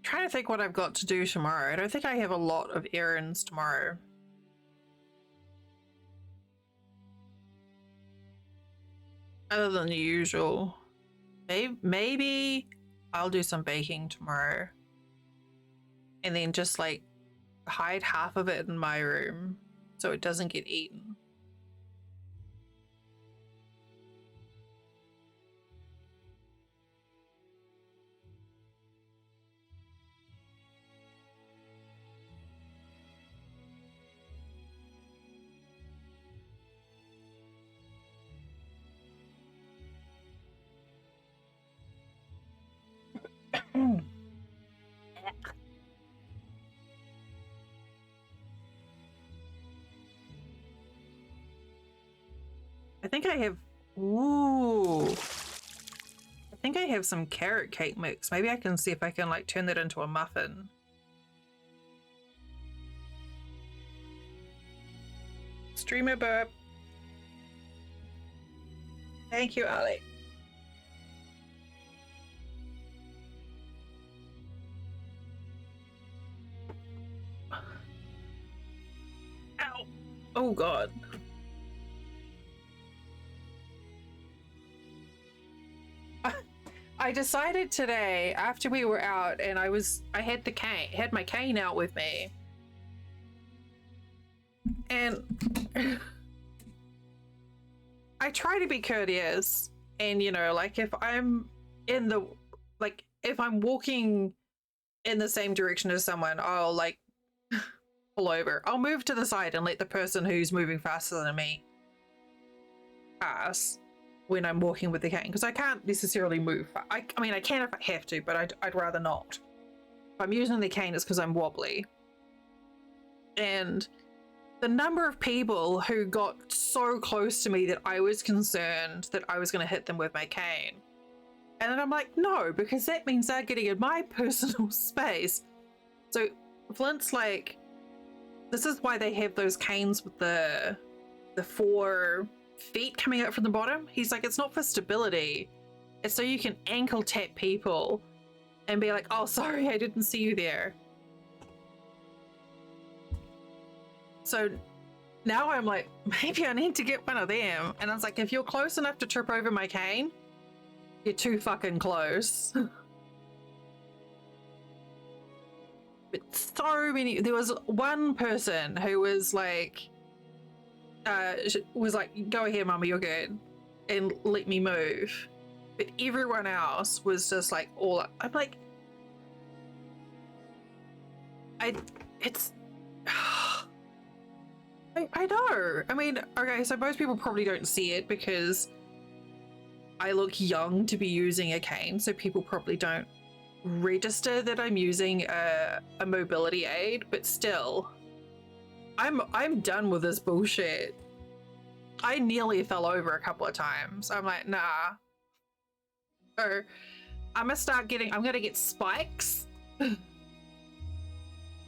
Trying to think what I've got to do tomorrow. I don't think I have a lot of errands tomorrow. Other than the usual. Maybe I'll do some baking tomorrow. And then just like hide half of it in my room so it doesn't get eaten. I think I have, ooh, I think I have some carrot cake mix. Maybe I can see if I can like turn that into a muffin. Streamer burp. Thank you, Ali. Ow. Oh God. I decided today after we were out and I had my cane out with me. And I try to be courteous and, you know, like if I'm if I'm walking in the same direction as someone, I'll like pull over. I'll move to the side and let the person who's moving faster than me pass when I'm walking with the cane, because I can't necessarily move. I mean, I can if I have to, but I'd rather not. If I'm using the cane, it's because I'm wobbly. And the number of people who got so close to me that I was concerned that I was going to hit them with my cane. And then I'm like, no, because that means they're getting in my personal space. So Flint's like, this is why they have those canes with the 4 feet coming out from the bottom. He's like, it's not for stability. It's so you can ankle tap people and be like, oh, sorry, I didn't see you there. So now I'm like, maybe I need to get one of them. And I was like, if you're close enough to trip over my cane, you're too fucking close. But so many, there was one person who was like, go ahead, mama, you're good, and let me move. But everyone else was just like, I'm like, it's, I know. I mean, okay, so most people probably don't see it because I look young to be using a cane, so people probably don't register that I'm using a mobility aid, but still, I'm done with this bullshit. I nearly fell over a couple of times. I'm like, nah. Or I'm gonna get spikes.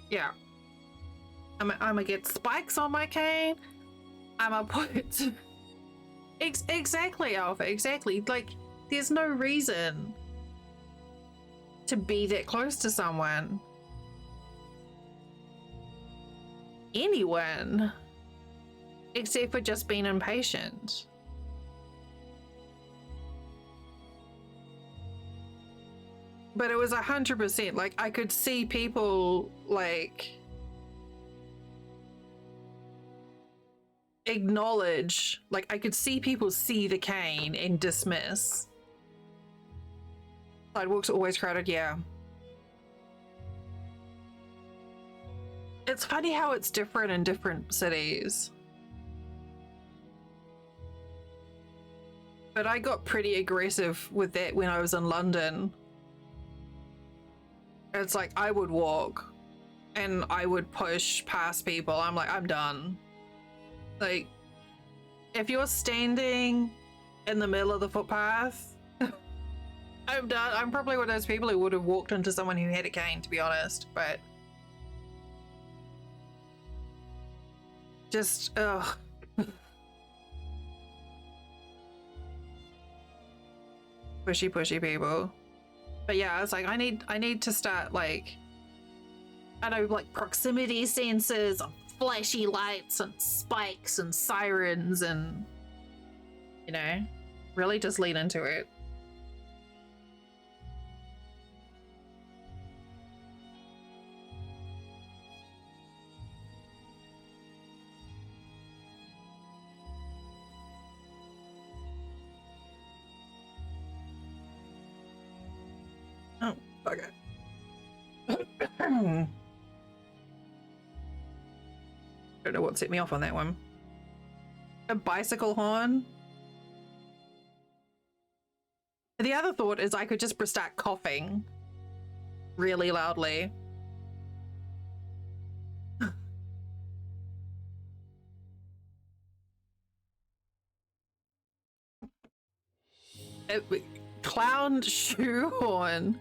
Yeah. I'm gonna get spikes on my cane. I'm gonna put exactly, Alpha, exactly. Like, there's no reason to be that close to someone. Anyone. Except for just being impatient. But it was 100%. Like, I could see people, like, acknowledge, like, I could see people see the cane and dismiss. Sidewalks are always crowded, yeah. It's funny how it's different in different cities. But I got pretty aggressive with that when I was in London. It's like, I would walk and I would push past people. I'm like, I'm done. Like, if you're standing in the middle of the footpath, I'm done. I'm probably one of those people who would have walked into someone who had a cane, to be honest, but just, ugh. Pushy people. But yeah, it's like, I need to start, like, I know, like, proximity sensors, flashy lights and spikes and sirens and, you know, really just lean into it. Oh, okay. Don't know what set me off on that one. A bicycle horn. The other thought is I could just start coughing really loudly. Clown shoe horn.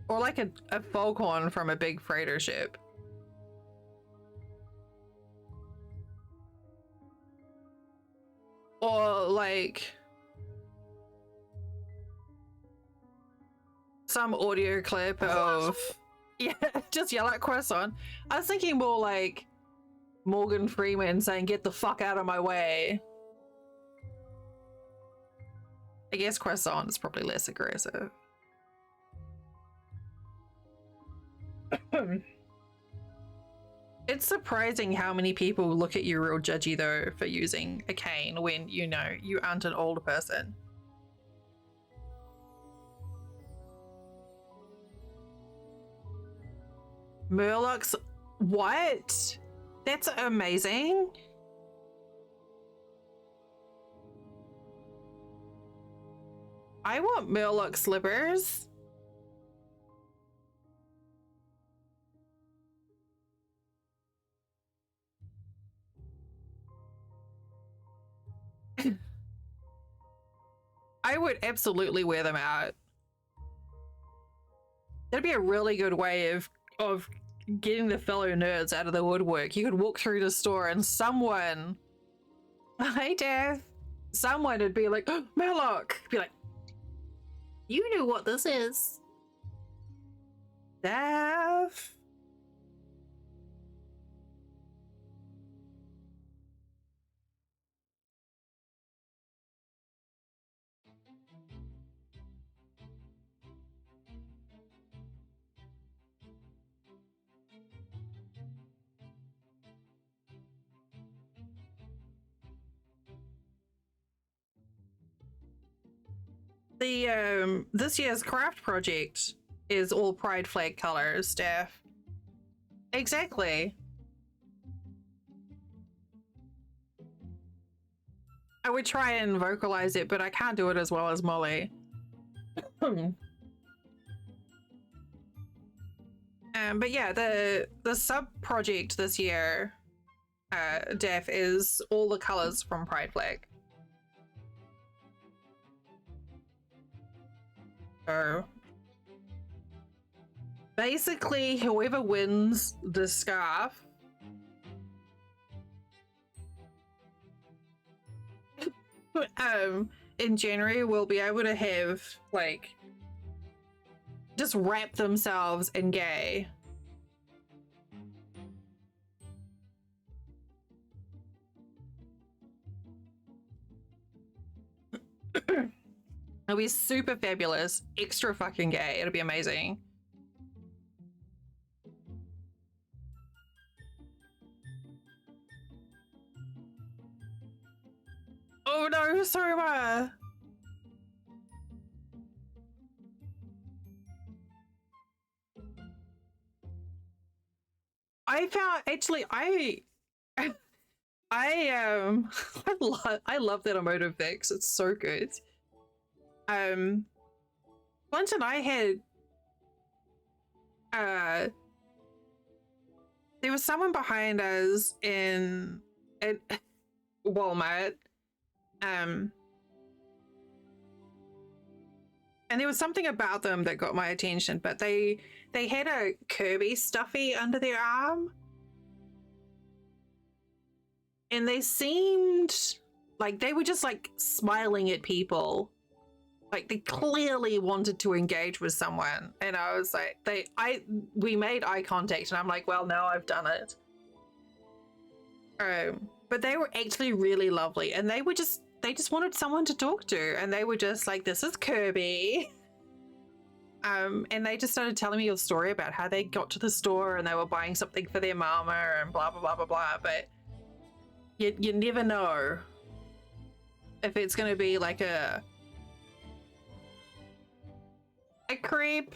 Or like a foghorn from a big freighter ship. Or like some audio clip of, yeah, just yell at croissant. I was thinking more like Morgan Freeman saying, get the fuck out of my way. I guess croissant is probably less aggressive. It's surprising how many people look at you real judgy though for using a cane when you know you aren't an older person. Murlocs, what? That's amazing. I want Murloc slippers. I would absolutely wear them out. That'd be a really good way of getting the fellow nerds out of the woodwork. You could walk through the store and someone, hey Dave, someone would be like, oh, Murloc, be like, you know what this is. Dave. The this year's craft project is all pride flag colors, Steph. Exactly. I would try and vocalize it, but I can't do it as well as Molly. But yeah, the sub project this year, Def, is all the colors from Pride Flag. So basically, whoever wins the scarf in January will be able to have like just wrap themselves in gay. It'll be super fabulous, extra fucking gay. It'll be amazing. Oh no, Soma! I found actually I I love that emotive fix. It's so good. Once and I had there was someone behind us in Walmart. And there was something about them that got my attention, but they had a Kirby stuffy under their arm. And they seemed like they were just like smiling at people. Like they clearly wanted to engage with someone. And I was like, we made eye contact and I'm like, well, now I've done it. But they were actually really lovely and they just wanted someone to talk to, and they were just like, this is Kirby. And they just started telling me your story about how they got to the store and they were buying something for their mama and blah, blah, blah, blah, blah. But you never know if it's going to be like a creep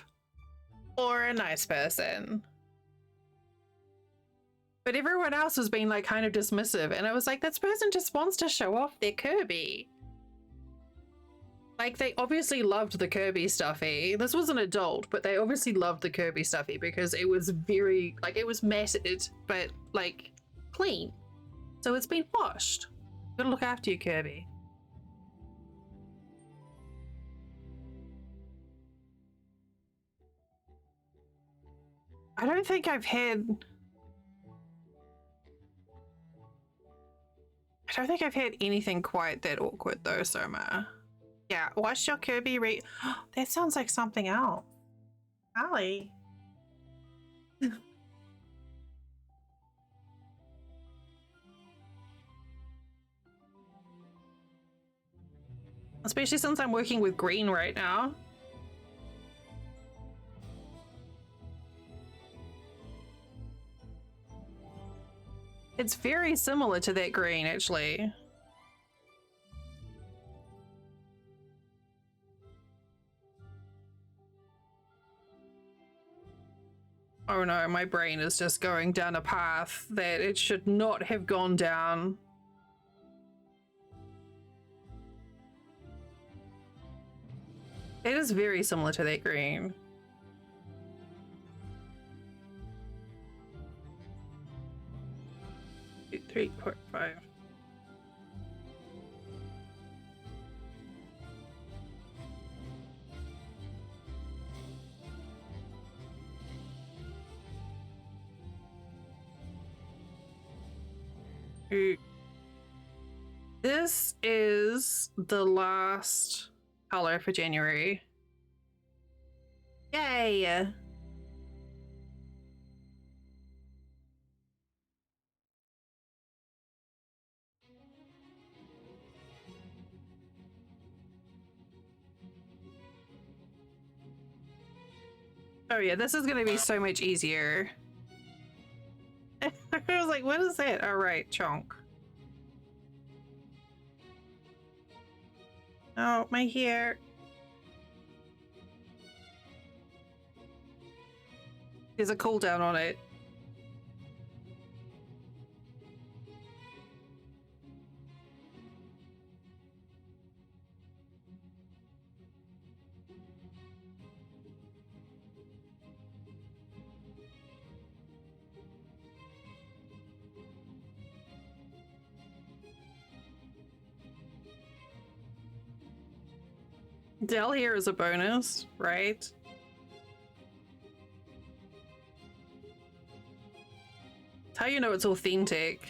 or a nice person. But everyone else was being like kind of dismissive, and I was like, this person just wants to show off their Kirby. Like, they obviously loved the Kirby stuffy. This was an adult, but they obviously loved the Kirby stuffy because it was very, like, it was matted, but like clean. So it's been washed. You gotta look after your Kirby. I don't think I've had anything quite that awkward though, Soma. Yeah, what's your Kirby that sounds like something else. Ali. Especially since I'm working with green right now. It's very similar to that green, actually. Oh no, my brain is just going down a path that it should not have gone down. It is very similar to that green. 3.5. Ooh. This is the last color for January. Yay! Oh yeah, this is gonna be so much easier. I was like, what is that? All right, chonk. Oh, my hair. There's a cooldown on it. Del here is a bonus, right? It's how you know it's authentic.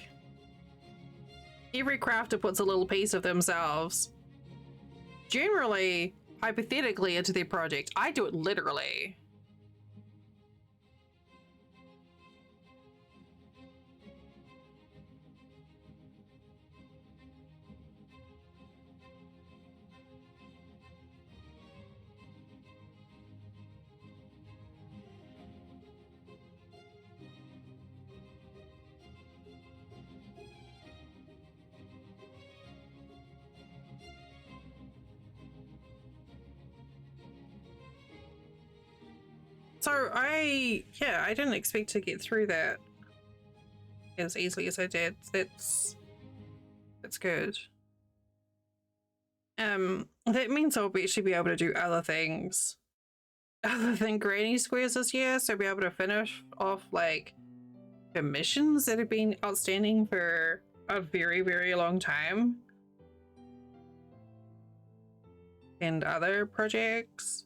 Every crafter puts a little piece of themselves, generally, hypothetically, into their project. I do it literally. So I didn't expect to get through that as easily as I did. That's good. That means I'll actually be able to do other things other than granny squares this year, so I'll be able to finish off like commissions that have been outstanding for a very, very long time. And other projects.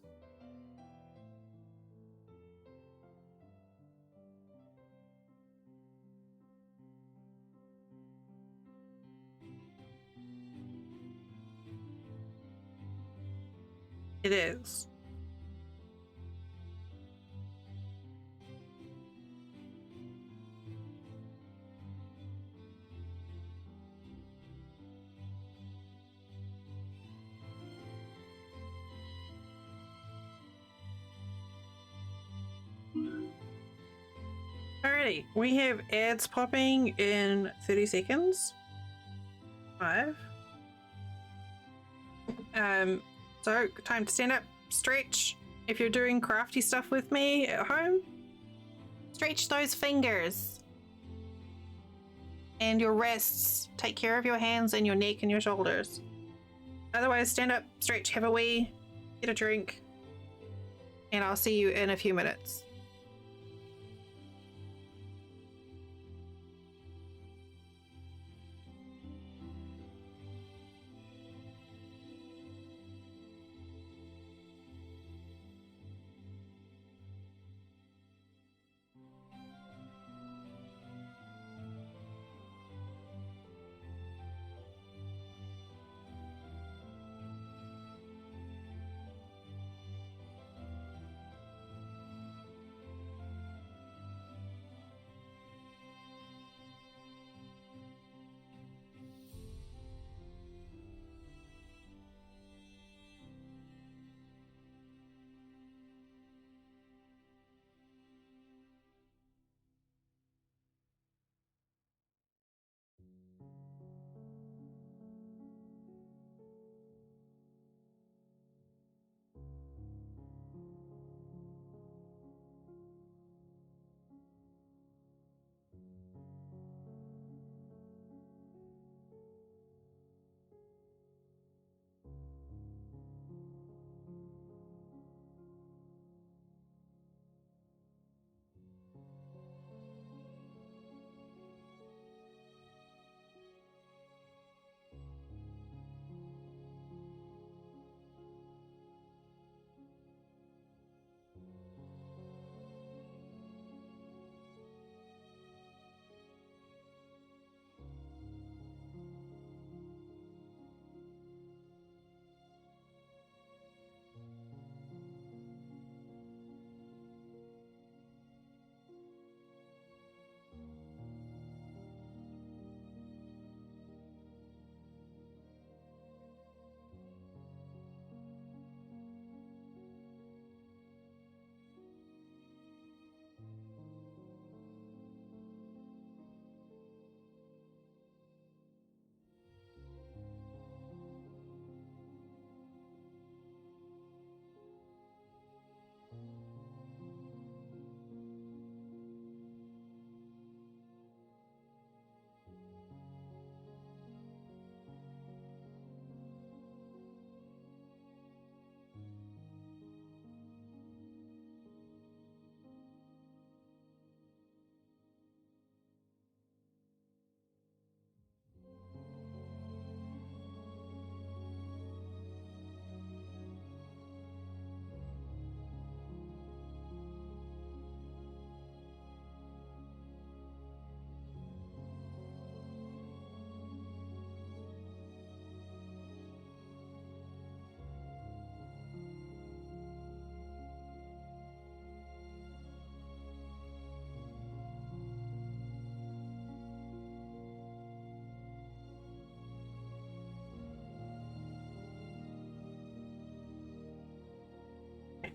It is. Alrighty, we have ads popping in 30 seconds. 5. So time to stand up, stretch. If you're doing crafty stuff with me at home, stretch those fingers and your wrists. Take care of your hands and your neck and your shoulders. Otherwise, stand up, stretch, have a wee, get a drink, and I'll see you in a few minutes.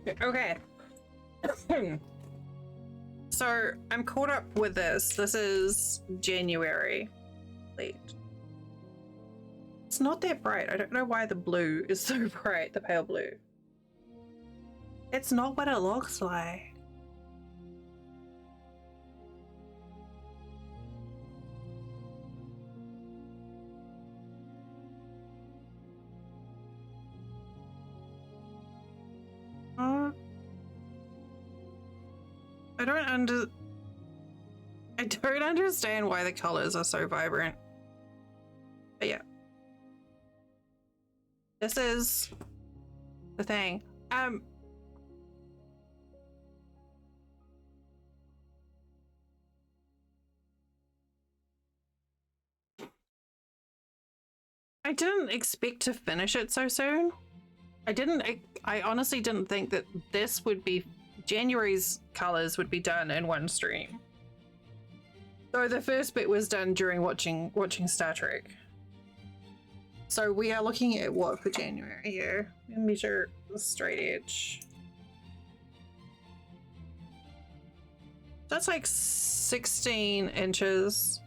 Okay. So I'm caught up with this. This is January. Wait. It's not that bright. I don't know why the blue is so bright, the pale blue. It's not what it looks like. I don't understand why the colors are so vibrant. But yeah. This is the thing. I didn't expect to finish it so soon. I honestly didn't think that this would be January's colors would be done in one stream. So the first bit was done during watching Star Trek. So we are looking at what for January here. Measure the straight edge. That's like 16 inches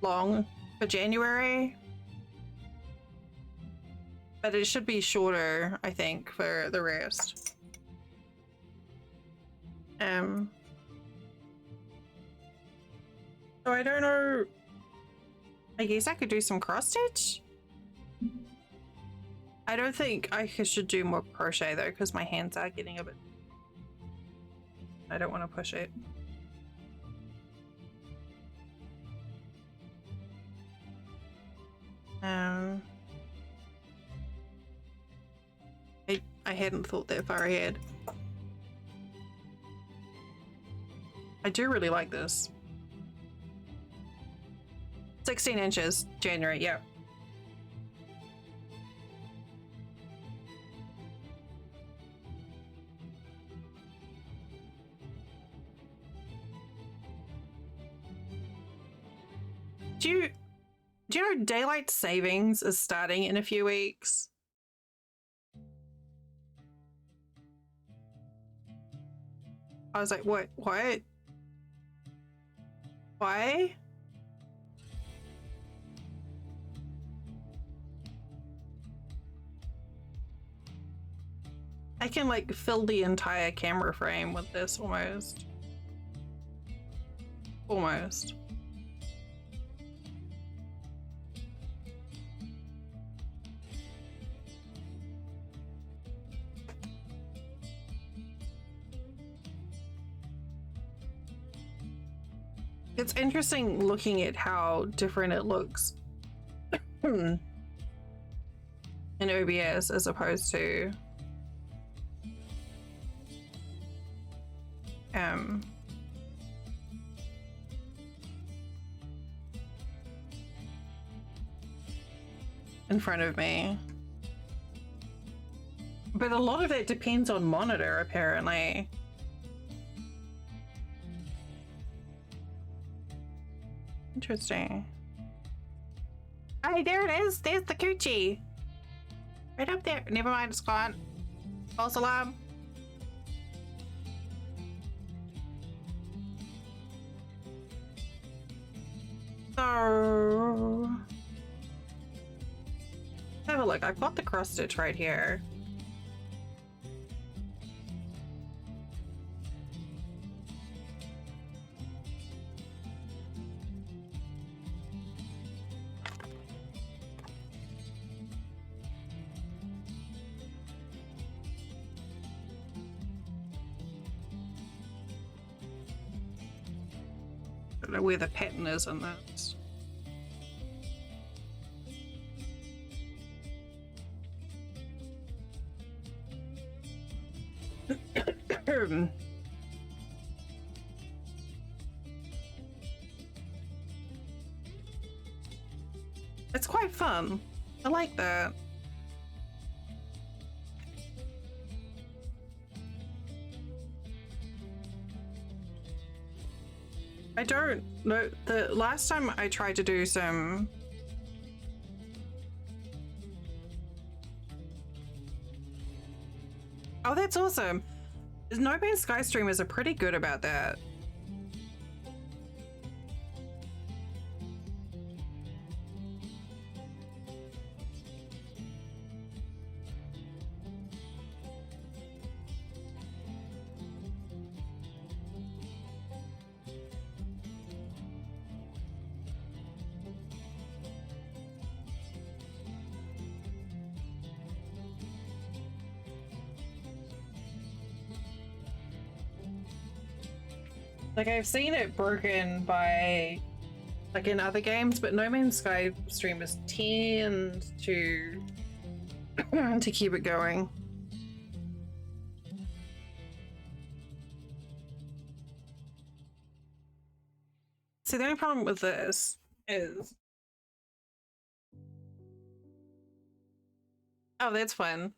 long for January. But it should be shorter, I think, for the rest. So I don't know. I guess I could do some cross stitch. I don't think I should do more crochet though, because my hands are getting a bit. I don't want to push it. I hadn't thought that far ahead. I do really like this. 16 inches, January, yeah. Do you know daylight savings is starting in a few weeks? I was like, what? Why? I can like fill the entire camera frame with this almost. Almost. It's interesting looking at how different it looks in OBS as opposed to in front of me. But a lot of it depends on monitor, apparently. Interesting. Hey, there it is. There's the coochie. Right up there. Never mind, it's gone. False alarm. So... have a look. I've got the cross stitch right here. I don't know where the pattern is in this. It's quite fun. I like that. I don't know. The last time I tried to do some Oh, that's awesome. No Man's Sky streamers are pretty good about that. Like, I've seen it broken by, like, in other games, but No Man's Sky streamers tend to to keep it going. So the only problem with this is... Oh, that's fun.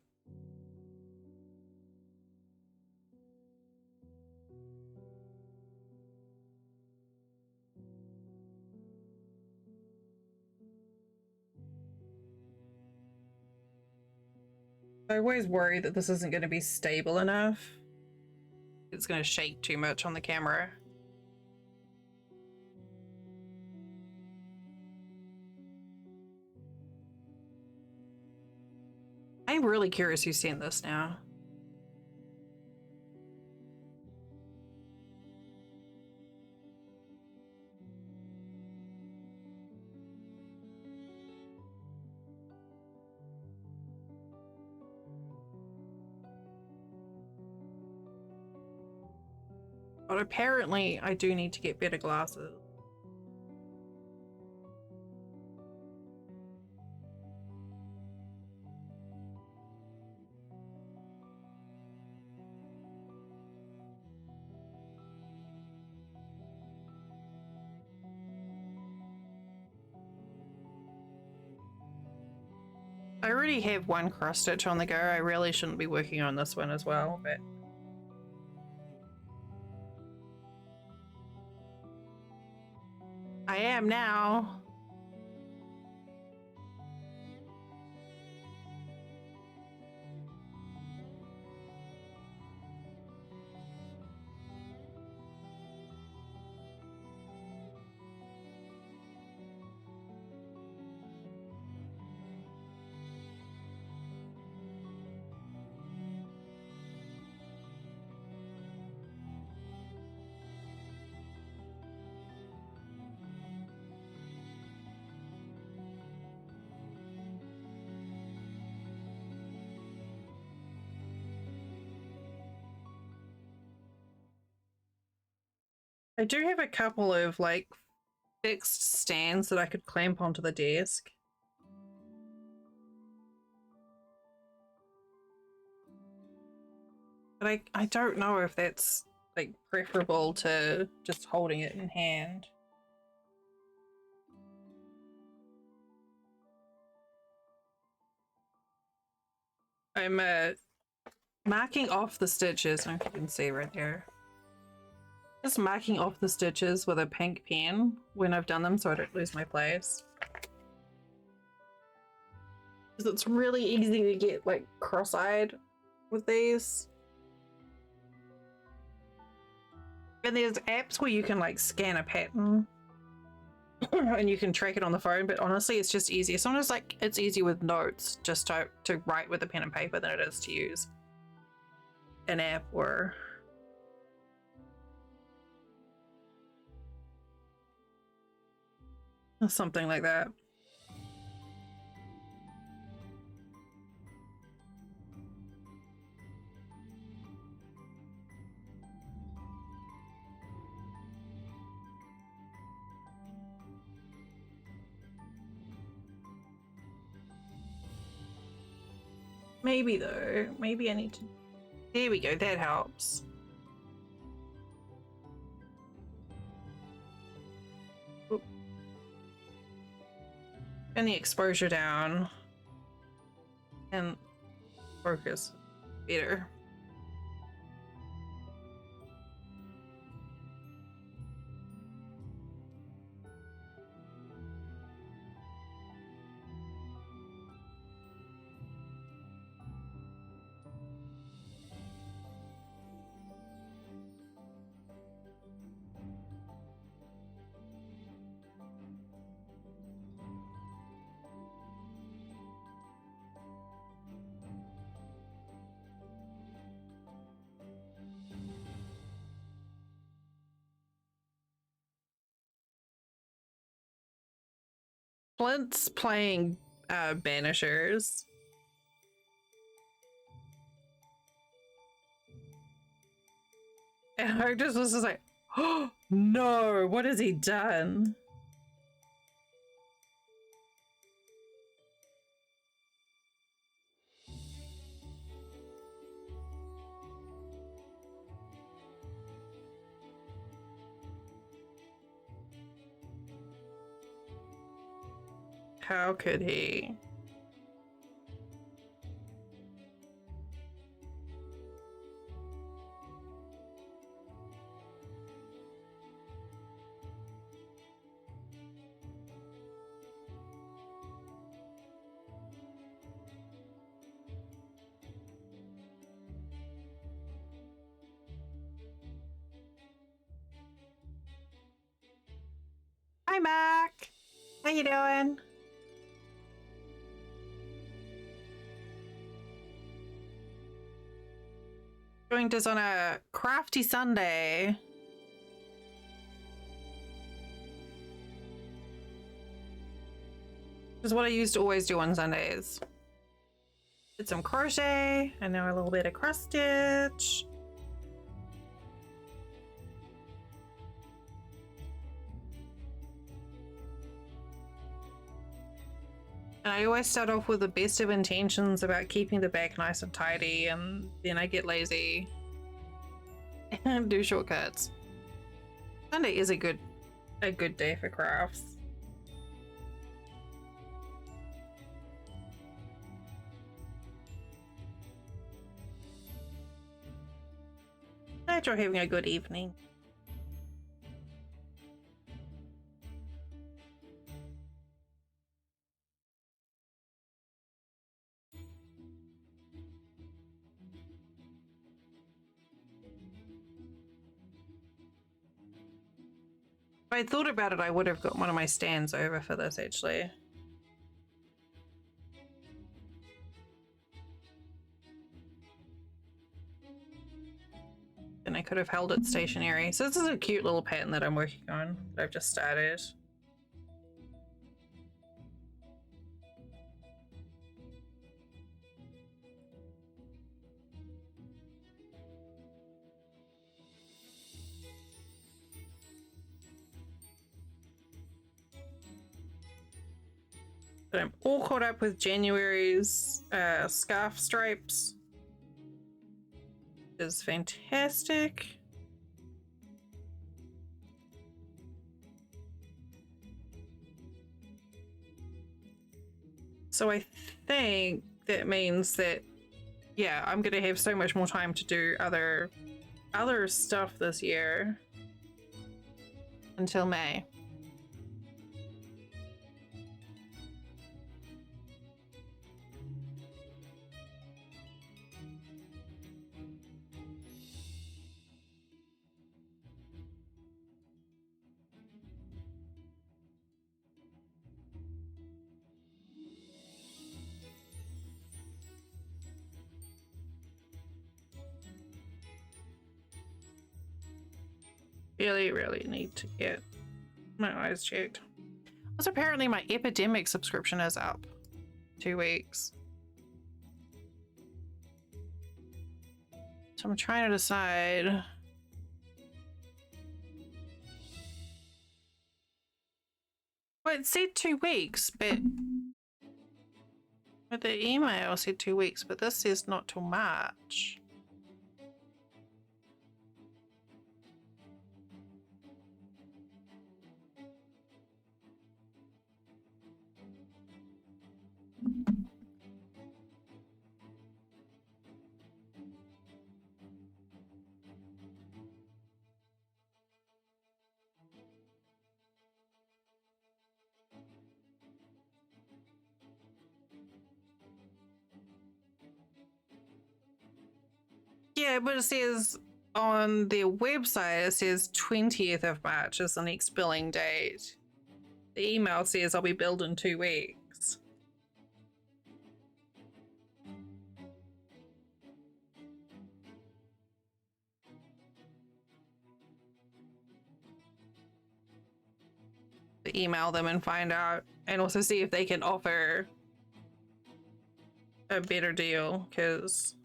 I always worry that this isn't going to be stable enough. It's going to shake too much on the camera. I'm really curious who's seen this now. But apparently I do need to get better glasses. I already have one cross stitch on the go. I really shouldn't be working on this one as well, but I am now. I do have a couple of like fixed stands that I could clamp onto the desk. But I don't know if that's like preferable to just holding it in hand. I'm marking off the stitches. I don't know if you can see right there. Just marking off the stitches with a pink pen when I've done them so I don't lose my place. Because it's really easy to get like cross-eyed with these. And there's apps where you can like scan a pattern and you can track it on the phone, but honestly it's just easier. Sometimes like it's easier with notes just to write with a pen and paper than it is to use an app or something like that. Maybe though, maybe I need to... There we go, that helps. Oop. Turn the exposure down and focus better. Flint's playing Banishers. And I just was just like, oh no, what has he done? How could he? Hi, Mac. How you doing? Joined us on a crafty Sunday. Which is what I used to always do on Sundays. Did some crochet and now a little bit of cross stitch. And I always start off with the best of intentions about keeping the back nice and tidy, and then I get lazy and do shortcuts. Sunday is a good day for crafts. Glad you're having a good evening. If I thought about it, I would have got one of my stands over for this, actually. And I could have held it stationary. So this is a cute little pattern that I'm working on, that I've just started. But I'm all caught up with January's scarf stripes. Is fantastic. So I think that means that, yeah, I'm gonna have so much more time to do other stuff this year until May. Really need to get my eyes checked. Also, apparently my Epidemic subscription is up 2 weeks. So I'm trying to decide. Well, it said 2 weeks, but the email said 2 weeks, but this says not till March. Yeah, but it says on their website, it says 20th of March is the next billing date. The email says I'll be billed in 2 weeks. To email them and find out and also see if they can offer a better deal, because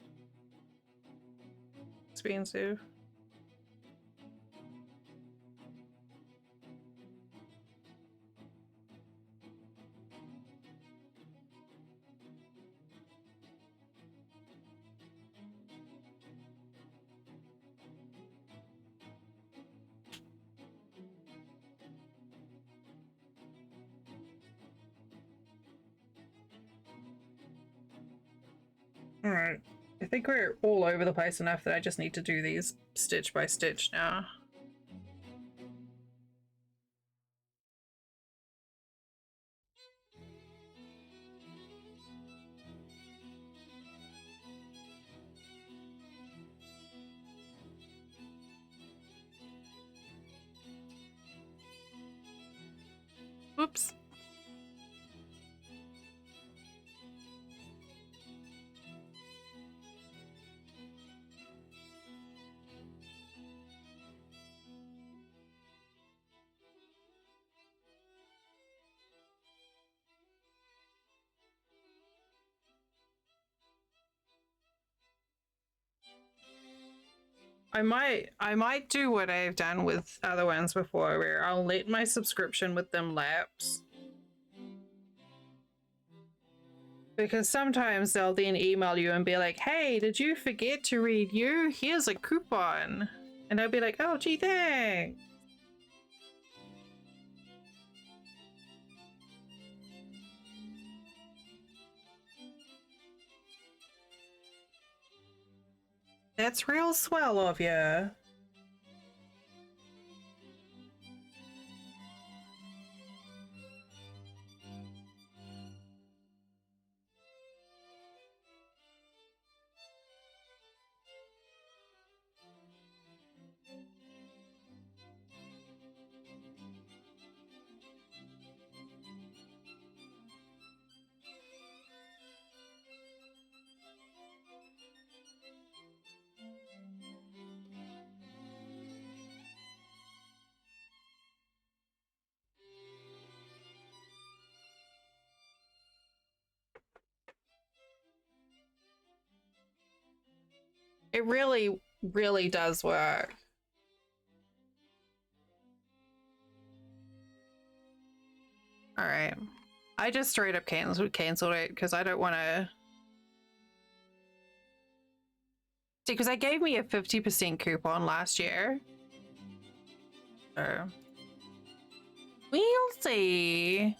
expensive. Alright. I think we're all over the place enough that I just need to do these stitch by stitch now. Whoops. I might do what I've done with other ones before, where I'll let my subscription with them lapse. Because sometimes they'll then email you and be like, hey, did you forget to read you? Here's a coupon. And I'll be like, oh, gee, thanks. That's real swell of you. It really, really does work. All right. I just straight up canceled it because I don't want to. See, because I gave me a 50% coupon last year. So we'll see.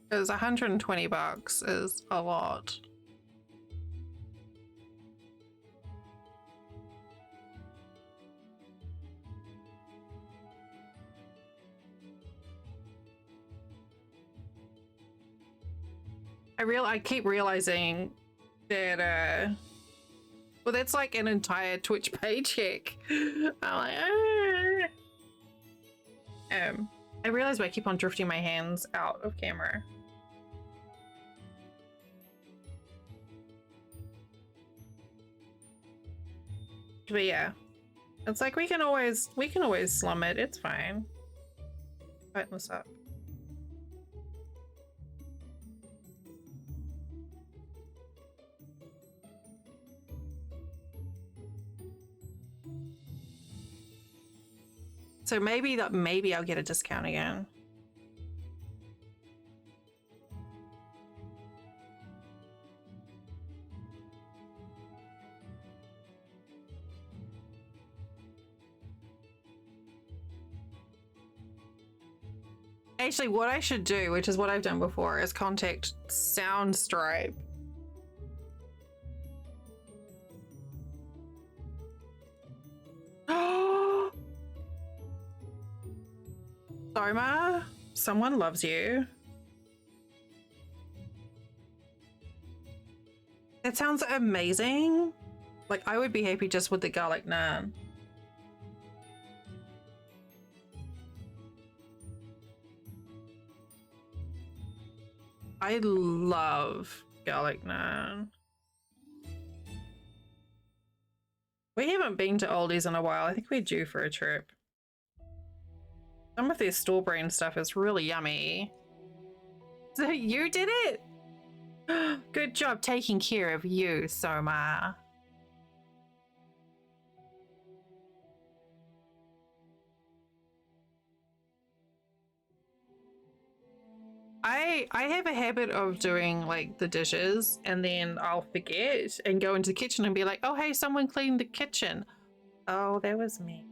Because 120 bucks is a lot. I keep realizing that well, that's like an entire Twitch paycheck. I'm like, I realize I keep on drifting my hands out of camera. But yeah, it's like we can always slum it. It's fine. Tighten this up. So maybe I'll get a discount again. Actually, what I should do, which is what I've done before, is contact Soundstripe. Soma, someone loves you. That sounds amazing. Like, I would be happy just with the garlic naan. I love garlic naan. We haven't been to Aldi's in a while. I think we're due for a trip. Some of their store brand stuff is really yummy. So you did it? Good job taking care of you, Soma. I have a habit of doing like the dishes and then I'll forget and go into the kitchen and be like, oh hey, someone cleaned the kitchen. Oh, that was me.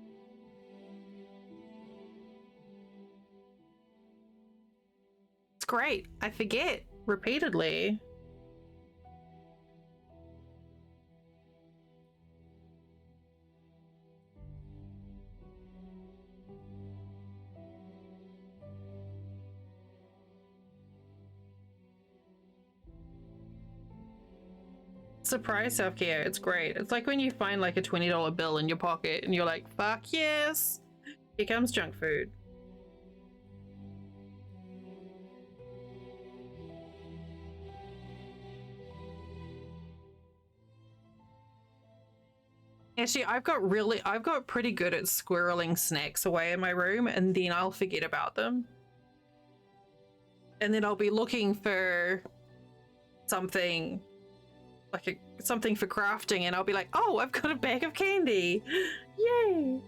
It's great. I forget repeatedly. Surprise self-care. It's great. It's like when you find like a $20 bill in your pocket and you're like, fuck yes. Here comes junk food. Actually, I've got pretty good at squirreling snacks away in my room and then I'll forget about them. And then I'll be looking for something like something for crafting and I'll be like, oh, I've got a bag of candy. Yay.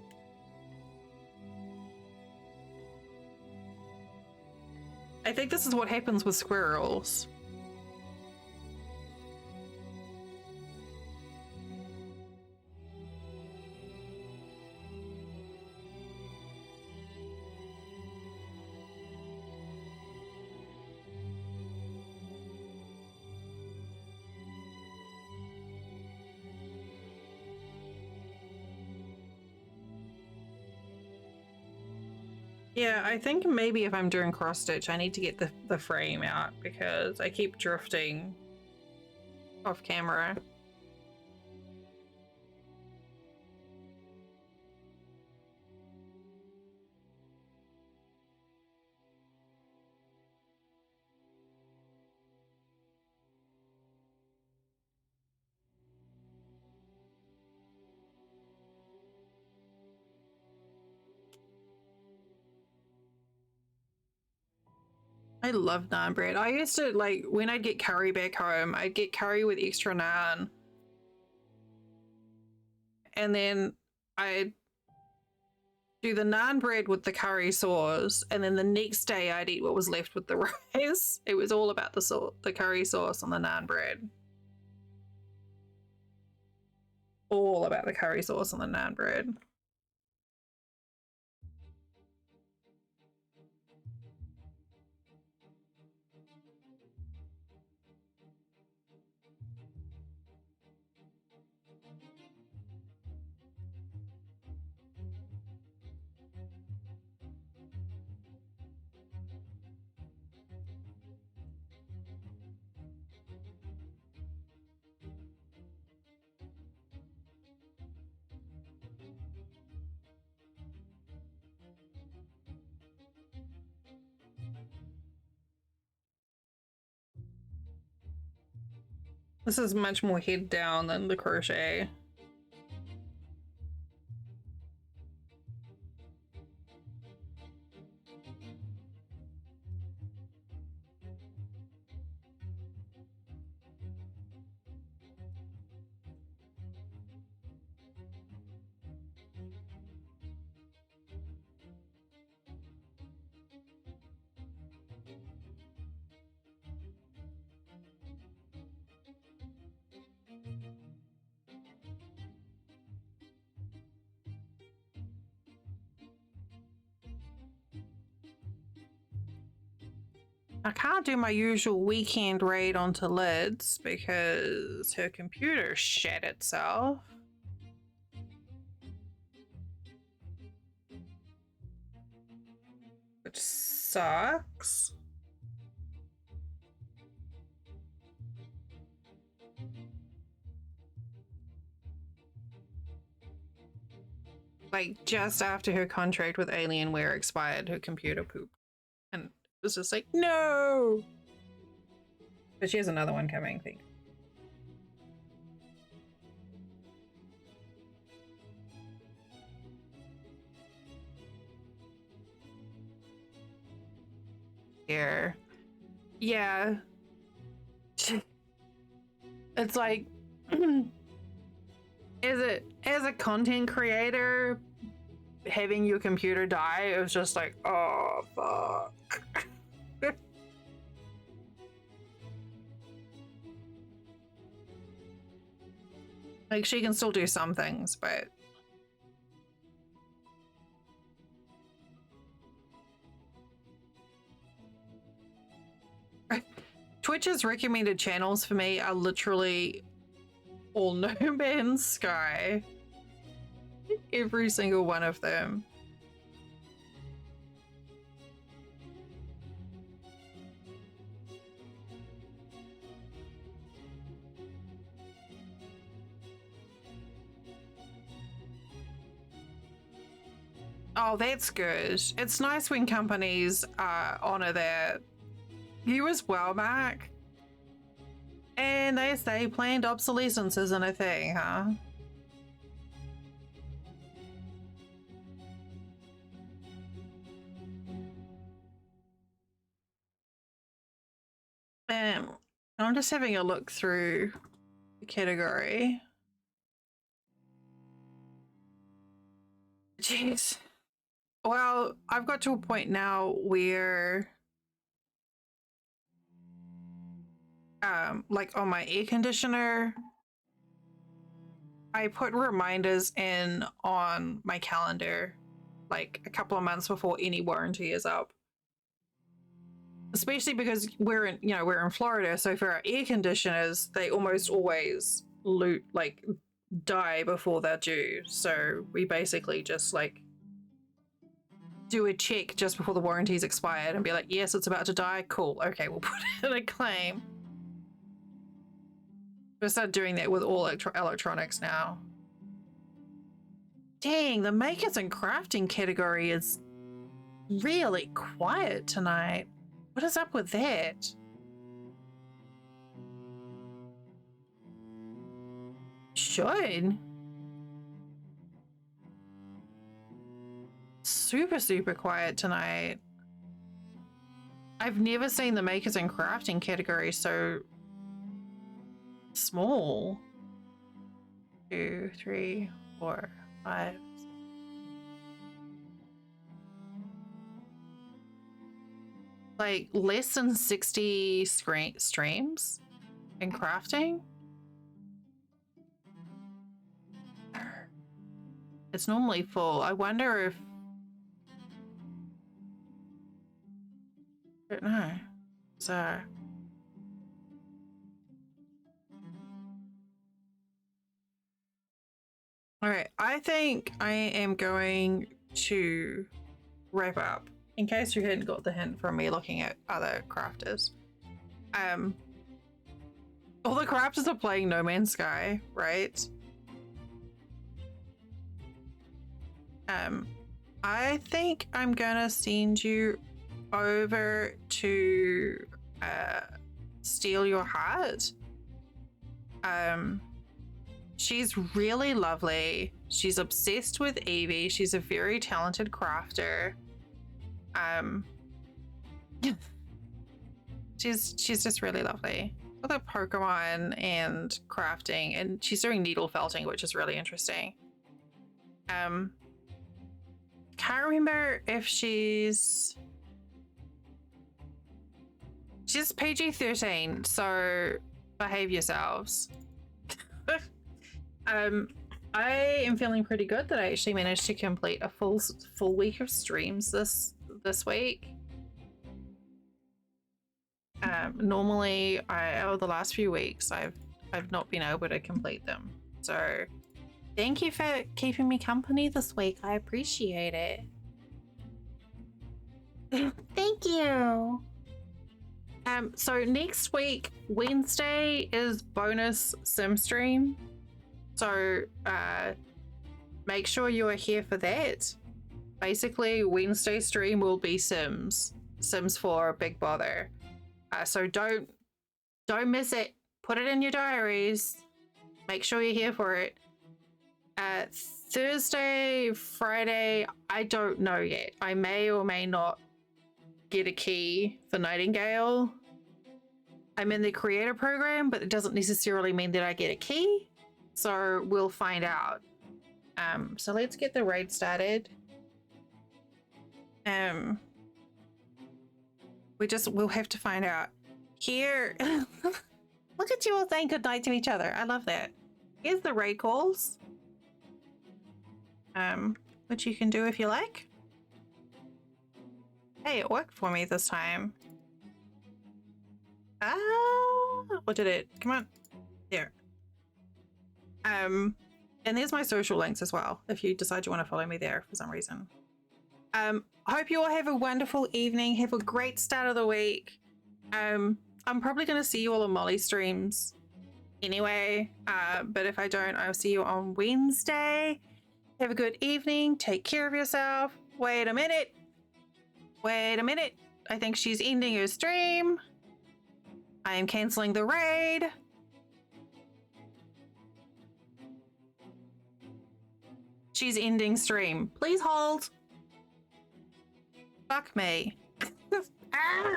I think this is what happens with squirrels. Yeah, I think maybe if I'm doing cross stitch, I need to get the frame out because I keep drifting off camera. I love naan bread. I used to, like, when I'd get curry back home, I'd get curry with extra naan. And then I'd do the naan bread with the curry sauce. And then the next day I'd eat what was left with the rice. It was all about the curry sauce on the naan bread. All about the curry sauce on the naan bread. This is much more head down than the crochet. I can't do my usual weekend raid onto Lids because her computer shat itself. Which sucks. Like, just after her contract with Alienware expired, her computer pooped. And it was just like, no! But she has another one coming, I think. Here. Yeah. It's like as a content creator, having your computer die, it was just like, oh fuck. Like, she can still do some things, but Twitch's recommended channels for me are literally all No Man's Sky. Every single one of them. Oh, that's good. It's nice when companies honor that. You as well, Mark. And they say planned obsolescence isn't a thing, huh? I'm just having a look through the category. Jeez. Well, I've got to a point now where like on my air conditioner, I put reminders in on my calendar like a couple of months before any warranty is up. Especially because we're in Florida, so for our air conditioners, they almost always die before they're due. So we basically just like do a check just before the warranty's expired and be like, yes, it's about to die. Cool. Okay, we'll put in a claim. We'll start doing that with all electronics now. Dang, the makers and crafting category is really quiet tonight. What is up with that? Should. Super, super quiet tonight. I've never seen the makers and crafting category so small. 2, 3, 4, 5. Like less than 60 streams in crafting. It's normally full. I wonder if I don't know. So all right, I think I am going to wrap up in case you hadn't got the hint from me looking at other crafters. All the crafters are playing No Man's Sky, right? I think I'm gonna send you over to Steal Your Heart. She's really lovely. She's obsessed with Eevee. She's a very talented crafter. She's just really lovely with her Pokemon and crafting, and she's doing needle felting, which is really interesting. Can't remember if she's PG-13, so behave yourselves. I am feeling pretty good that I actually managed to complete a full week of streams this week. Normally, over the last few weeks, I've not been able to complete them. So, thank you for keeping me company this week. I appreciate it. Thank you. So next week, Wednesday, is bonus sim stream. So make sure you are here for that. Basically, Wednesday stream will be Sims 4 Big Bother. So don't Don't miss it. Put it in your diaries. Make sure you're here for it. Thursday, Friday, I don't know yet. I may or may not get a key for Nightingale. I'm in the creator program, but it doesn't necessarily mean that I get a key. So we'll find out. So let's get the raid started. We'll have to find out. Here, look at you all saying goodnight to each other. I love that. Here's the raid calls. Which you can do if you like. Hey, it worked for me this time. What did it? Come on. There. And there's my social links as well, if you decide you want to follow me there for some reason. Hope you all have a wonderful evening. Have a great start of the week. I'm probably going to see you all on Molly's streams anyway. But if I don't, I'll see you on Wednesday. Have a good evening. Take care of yourself. Wait a minute. Wait a minute. I think she's ending her stream. I am canceling the raid. She's ending stream. Please hold. Fuck me. Ah!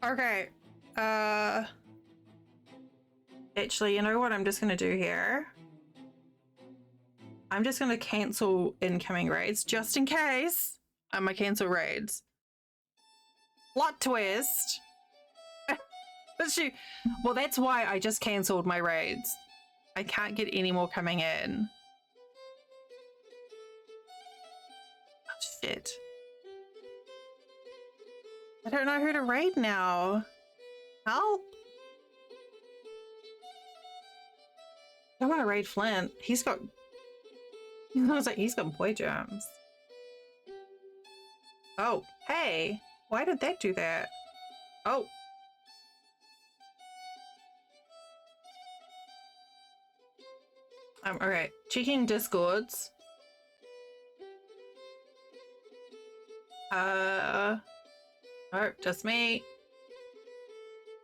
Okay. Actually, you know what I'm just gonna do here? I'm just gonna cancel incoming raids just in case. I'm gonna cancel raids. Plot twist. Well, that's why I just cancelled my raids. I can't get any more coming in. Oh, shit. I don't know who to raid now. Help. I want to raid Flint. He's got... I was like, he's got boy germs. Oh, hey. Why did that do that? Oh. Alright, checking discords. Oh, just me.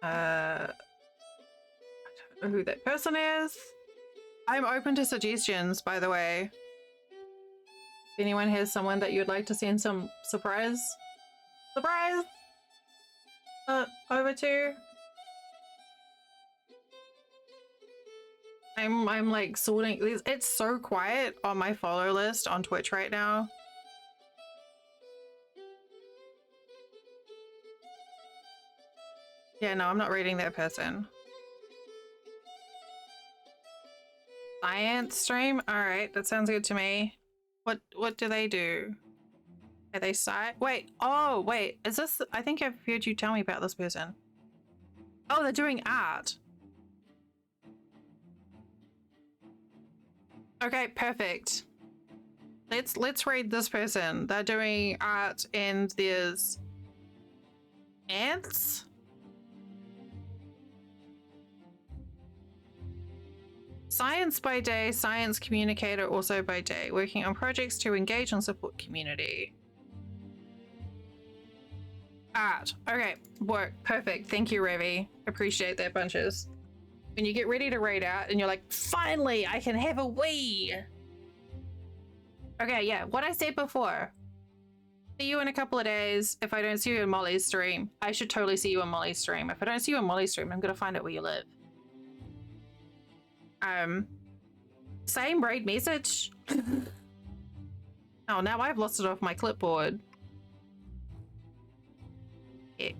I don't know who that person is. I'm open to suggestions, by the way. If anyone has someone that you'd like to send some surprise over to. I'm like sorting. It's so quiet on my follow list on Twitch right now. Yeah, no, I'm not reading that person. Science stream? Alright, that sounds good to me. What do they do? Are they wait, oh wait, is this, I think I've heard you tell me about this person. Oh, they're doing art. Okay, perfect. Let's read this person. They're doing art and there's ants. Science by day, science communicator also by day, working on projects to engage and support community. Art. Okay, work. Perfect. Thank you, Ravi. Appreciate that, bunches. When you get ready to raid out and you're like, finally, I can have a wee. Okay, yeah, what I said before. See you in a couple of days. If I don't see you in Molly's stream, I should totally see you on Molly's stream. If I don't see you on Molly's stream, I'm gonna find out where you live. Same raid message. Oh, now I've lost it off my clipboard. Heck.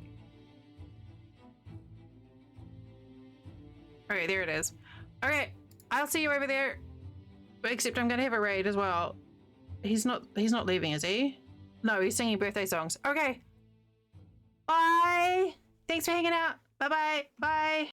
Okay, there it is. Okay, I'll see you over there. Except I'm gonna have a raid as well. He's not leaving, is he? No, he's singing birthday songs. Okay. Bye. Thanks for hanging out. Bye-bye. Bye.